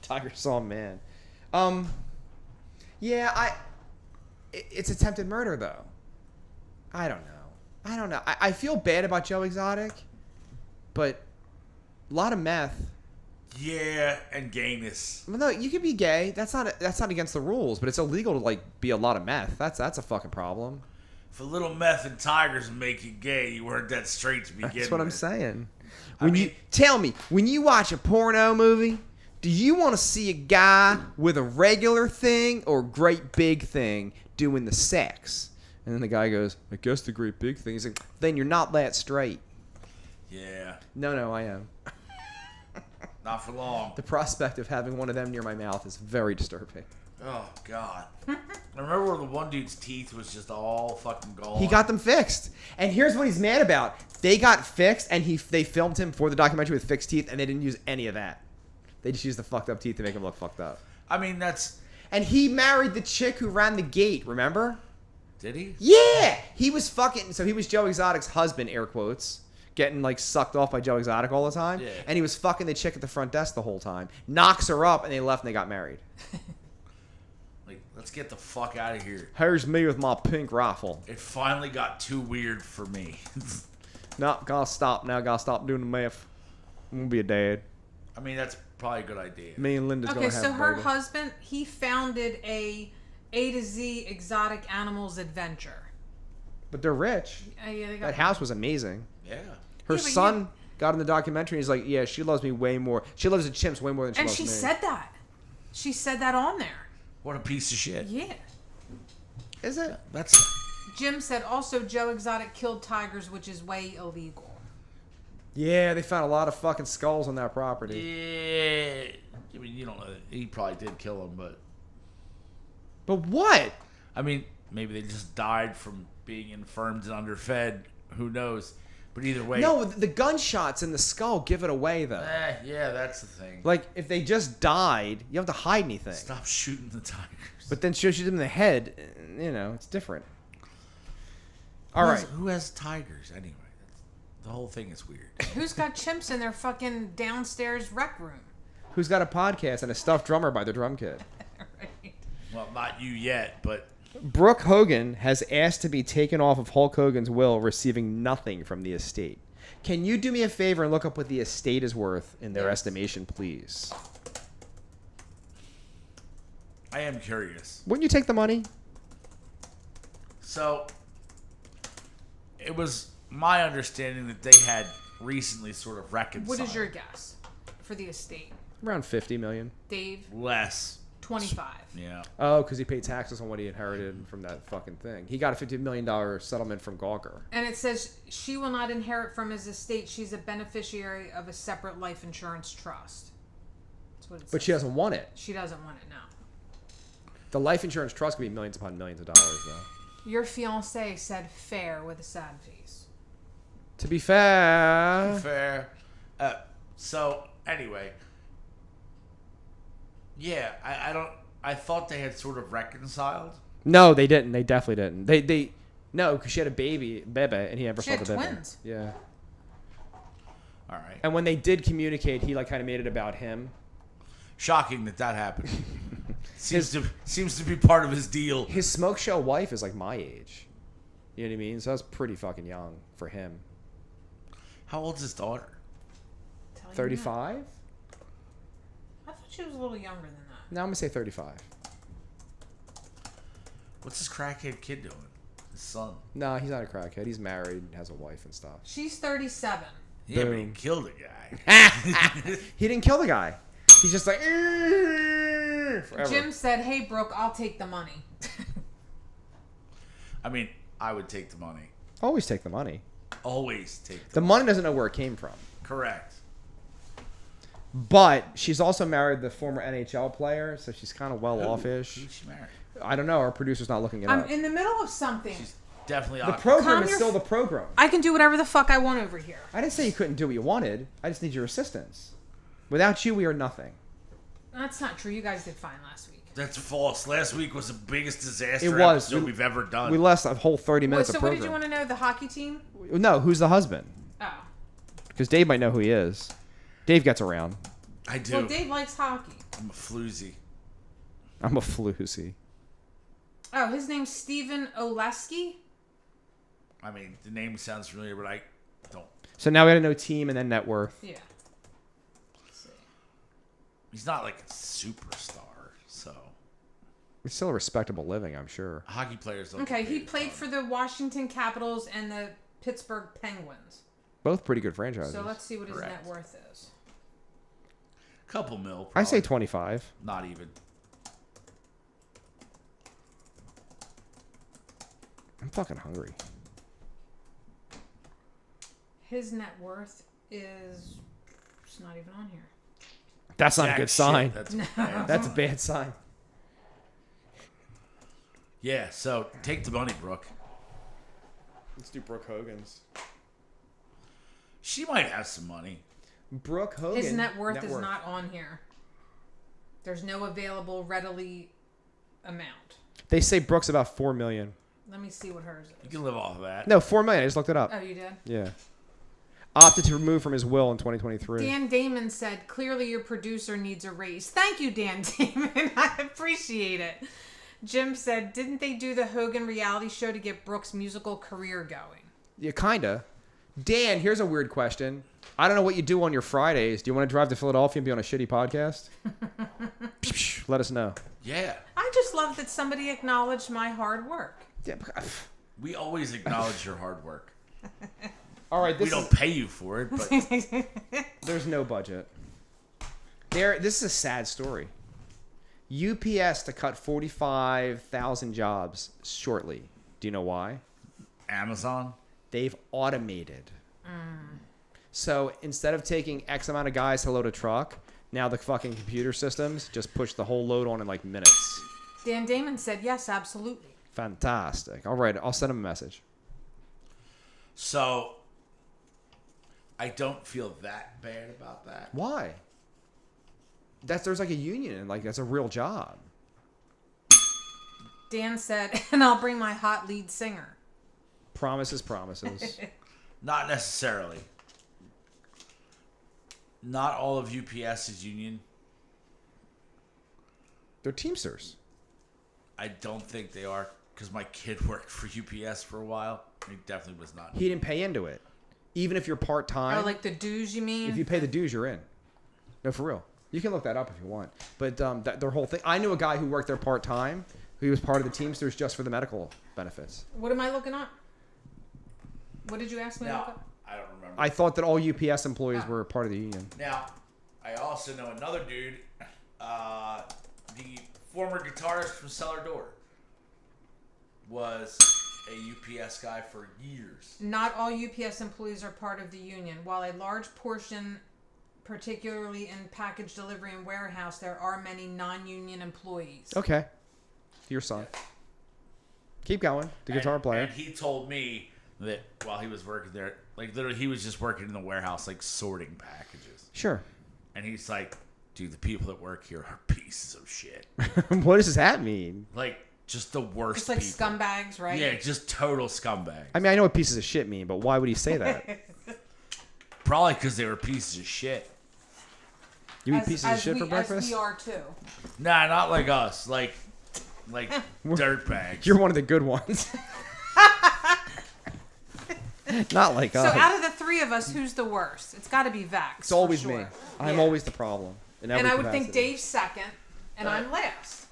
Tiger saw a man. Yeah, it's attempted murder though. I don't know. I feel bad about Joe Exotic, but a lot of meth. Yeah, and gayness. Well, no, you can be gay. That's not against the rules, but it's illegal to like be a lot of meth. That's a fucking problem. If a little meth and tigers make you gay, you weren't that straight to begin with. That's what I'm saying. I When mean- you tell me, when you watch a porno movie, do you want to see a guy with a regular thing or great big thing doing the sex? And then the guy goes, I guess the great big thing. He's like, then you're not that straight. Yeah, No, I am. not for long. The prospect of having one of them near my mouth is very disturbing. Oh, God. I remember when the one dude's teeth was just all fucking gone. He got them fixed. And here's what he's mad about. They got fixed, and they filmed him for the documentary with fixed teeth, and they didn't use any of that. They just used the fucked up teeth to make him look fucked up. I mean, that's... And he married the chick who ran the gate, remember? Did he? Yeah! He was fucking... So he was Joe Exotic's husband, air quotes. getting like sucked off by Joe Exotic all the time. Yeah. And he was fucking the chick at the front desk the whole time. Knocks her up, and they left and they got married. Like, let's get the fuck out of here. Here's me with my pink rifle. It finally got too weird for me. No, gotta stop now. Gotta stop doing the math. I'm gonna be a dad. I mean, that's probably a good idea. Me and Linda's Okay, gonna have so a her baby. husband, he founded a to Z exotic animals adventure. But they're rich. Yeah, they got That house was amazing. Yeah. Her Yeah, but son got in the documentary. He's like, yeah, she loves me way more. She loves the chimps way more than she And loves she me. said that. She said that on there. What a piece of shit. Yeah. Is it? That's Jim said also Joe Exotic killed tigers, which is way illegal. Yeah, they found a lot of fucking skulls on that property. yeah. I mean, you don't know. He probably did kill him, but But what? I mean, maybe they just died from being infirmed and underfed. Who knows? But either way, No, the gunshots in the skull give it away, though. yeah, that's the thing. Like, if they just died, you don't have to hide anything. Stop shooting the tigers. But then shoot them in the head, you know, it's different. All right. Who has tigers anyway? The whole thing is weird. Who's got chimps in their fucking downstairs rec room? Who's got a podcast and a stuffed drummer by the drum kid? Right. Well, not you yet, but Brooke Hogan has asked to be taken off of Hulk Hogan's will, receiving nothing from the estate. Can you do me a favor and look up what the estate is worth in their Yes. estimation, please? I am curious. Wouldn't you take the money? So, it was my understanding that they had recently sort of reconciled. What is your guess for the estate? Around 50 million. Dave, Less. 25. Yeah. Oh, because he paid taxes on what he inherited from that fucking thing. He got a $50 million settlement from Gawker. And it says she will not inherit from his estate. She's a beneficiary of a separate life insurance trust. That's what it says. But she doesn't want it. She doesn't want it now. The life insurance trust could be millions upon millions of dollars, though. Your fiance said fair with a sad face. To be fair. Fair. So, anyway. Yeah, I thought they had sort of reconciled. No, they didn't. They definitely didn't. No, because she had a baby, Bebe, and he never She saw had the Bebe. twins. Yeah. All right. And when they did communicate, he like kind of made it about him. Shocking that happened. seems to be part of his deal. His smoke show wife is like my age. You know what I mean? So that's pretty fucking young for him. How old's his daughter? Tell you 35? that. I thought she was a little younger than that. No, I'm gonna say 35. What's his crackhead kid doing? His son. No, he's not a crackhead. He's married, has a wife and stuff. She's 37. Yeah, but he Boom. killed a guy. He didn't kill the guy. He's just like forever. Jim said, hey, Brooke, I'll take the money. I mean, I would take the money. Always take the money. Always take The money doesn't know where it came from. Correct. But she's also married the former NHL player, so she's kind of well off-ish. Who's she married? I don't know. Our producer's not looking it I'm up. in the middle of something. She's definitely The awkward. program Calm is your still f- the program. I can do whatever the fuck I want over here. I didn't say you couldn't do what you wanted. I just need your assistance. Without you, we are nothing. That's not true. You guys did fine last week. That's false. Last week was the biggest disaster It was. episode we've ever done. We lost a whole 30 minutes So of what program. did you want to know? The hockey team? No, who's the husband? Oh. Because Dave might know who he is. Dave gets around. I do. Well, Dave likes hockey. I'm a floozy. I'm a floozy. Oh, his name's Steven Oleski? I mean, the name sounds familiar, but I don't. So now we got to know team and then net worth. Yeah. Let's see. He's not like a superstar, so It's still a respectable living, I'm sure. hockey players don't. Okay, get he paid a played ton. for the Washington Capitals and the Pittsburgh Penguins. Both pretty good franchises. So let's see what his Correct. net worth is. Couple mil. I say probably. 25. Not even. I'm fucking hungry. His net worth is... It's not even on here. That's not a Jack good shit, sign. That's bad. That's a bad sign. Yeah, so take the money, Brooke. Let's do Brooke Hogan's. She might have some money. Brooke Hogan. His net worth is not on here. There's no available readily amount. They say Brooke's about 4 million. Let me see what hers You is. can live off of that. No, 4 million. I just looked it up. Oh, you did? Yeah. opted to remove from his will in 2023. Dan Damon said, clearly your producer needs a raise. Thank you, Dan Damon. I appreciate it. Jim said, didn't they do the Hogan reality show to get Brooks' musical career going? Yeah, kinda. Dan, here's a weird question. I don't know what you do on your Fridays. Do you want to drive to Philadelphia and be on a shitty podcast? Let us know. Yeah. I just love that somebody acknowledged my hard work. Yeah. We always acknowledge your hard work. All right, We don't pay you for it, but there's no budget. This is a sad story. UPS to cut 45,000 jobs shortly. Do you know why? Amazon? They've automated. So instead of taking X amount of guys to load a truck, now the fucking computer systems just push the whole load on in like minutes. Dan Damon said, yes, absolutely. Fantastic. All right, I'll send him a message. So, I don't feel that bad about that. Why? There's like a union and like that's a real job. Dan said, and I'll bring my hot lead singer. Promises. Not necessarily. Not all of UPS is union. They're Teamsters. I don't think they are, because my kid worked for UPS for a while. He definitely was not. He didn't pay into it. Even if you're part-time. Oh, like the dues, you mean? If you pay the dues, you're in. No, for real. You can look that up if you want. But their whole thing. I knew a guy who worked there part-time. He was part of the Teamsters just for the medical benefits. What am I looking up? What did you ask me to look Now, up? I don't remember. I thought that all UPS employees were part of the union. Now, I also know another dude, the former guitarist from Cellar Door, was a UPS guy for years. Not all UPS employees are part of the union. While a large portion, particularly in package delivery and warehouse, there are many non-union employees. Okay. Your son. Keep going. The guitar player. And he told me that while he was working there, like literally he was just working in the warehouse, like sorting packages. Sure. And he's like, dude, the people that work here are pieces of shit. What does that mean? Like, just the worst Just like people. scumbags, right? Yeah, just total scumbags. I mean, I know what pieces of shit mean, but why would he say that? Probably because they were pieces of shit. You eat pieces of shit for As breakfast? we are too. Nah, not like us. Like dirtbags. You're one of the good ones. Not like So us. out of the three of us, who's the worst? It's got to be Vex. It's always for sure. me. I'm Yeah. always the problem. In every And I would think capacity. Dave's second, and I'm last.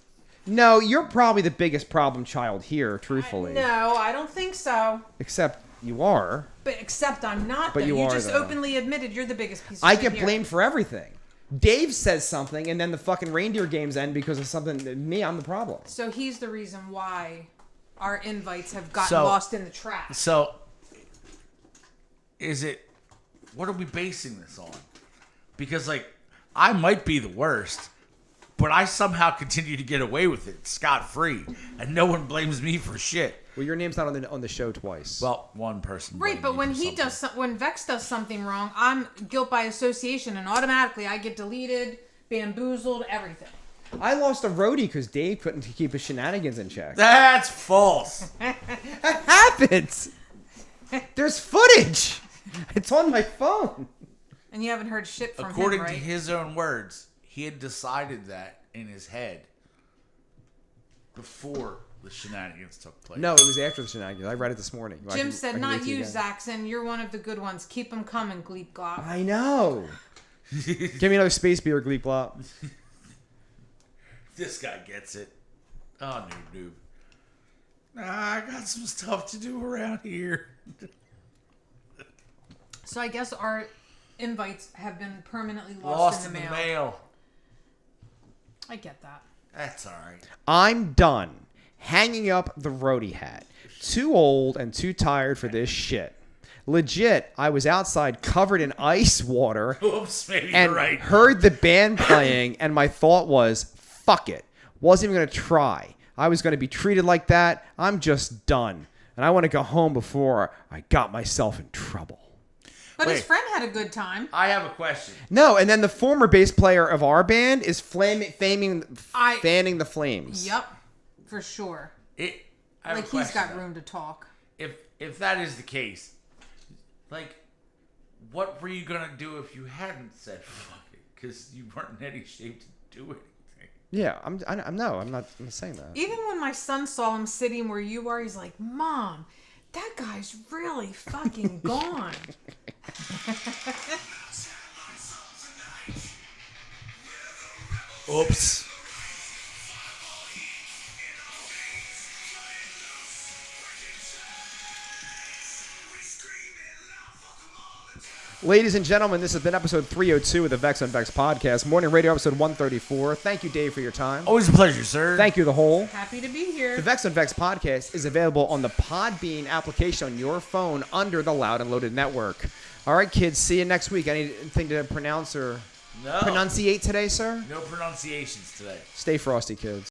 No, you're probably the biggest problem child here, truthfully. No, I don't think so. Except you are. But except I'm not. But though. you You are, just though. openly admitted you're the biggest piece of I shit get here. blamed for everything. Dave says something, and then the fucking reindeer games end because of something. Me, I'm the problem. So he's the reason why our invites have gotten So- lost in the trash. So, what are we basing this on? Because, like, I might be the worst, but I somehow continue to get away with it scot-free, and no one blames me for shit. Well, your name's not on the show twice. Well, one person. Right, blamed but me when for he something. when Vex does something wrong, I'm guilt by association, and automatically I get deleted, bamboozled, everything. I lost a roadie because Dave couldn't keep his shenanigans in check. That's false. That happens. There's footage. It's on my phone. And you haven't heard shit from According him, to right? his own words, he had decided that in his head before the shenanigans took place. No, it was after the shenanigans. I read it this morning. I Jim can- I said, can read not it to you, again. Zaxxon. You're one of the good ones. Keep them coming, Gleep Glop. I know. Give me another space beer, Gleep Glop. This guy gets it. Oh, noob. Nah, I got some stuff to do around here. So I guess our invites have been permanently Lost in in the the mail. mail. I get that. That's all right. I'm done hanging up the roadie hat. Too old and too tired for this shit. Legit, I was outside covered in ice water Oops, maybe and you're right. heard the band playing, and my thought was, fuck it. Wasn't even going to try. I was going to be treated like that. I'm just done. And I want to go home before I got myself in trouble. But his Wait. friend had a good time. I have a question. No, and then the former bass player of our band is fanning the flames. Yep, for sure. I have a Like he's question, got though. room to talk. If that is the case, like, what were you gonna do if you hadn't said fuck it? Because you weren't in any shape to do anything. Yeah, I'm not saying that. Even when my son saw him sitting where you are, he's like, Mom, that guy's really fucking gone. Oops. Ladies and gentlemen, this has been episode 302 of the Vex on Vex podcast, morning radio episode 134. Thank you, Dave, for your time. Always a pleasure, sir. Thank you, The Whole. Happy to be here. The Vex on Vex podcast is available on the Podbean application on your phone under the Loud and Loaded network. All right, kids, see you next week. Anything to pronounce or No. pronunciate today, sir? No pronunciations today. Stay frosty, kids.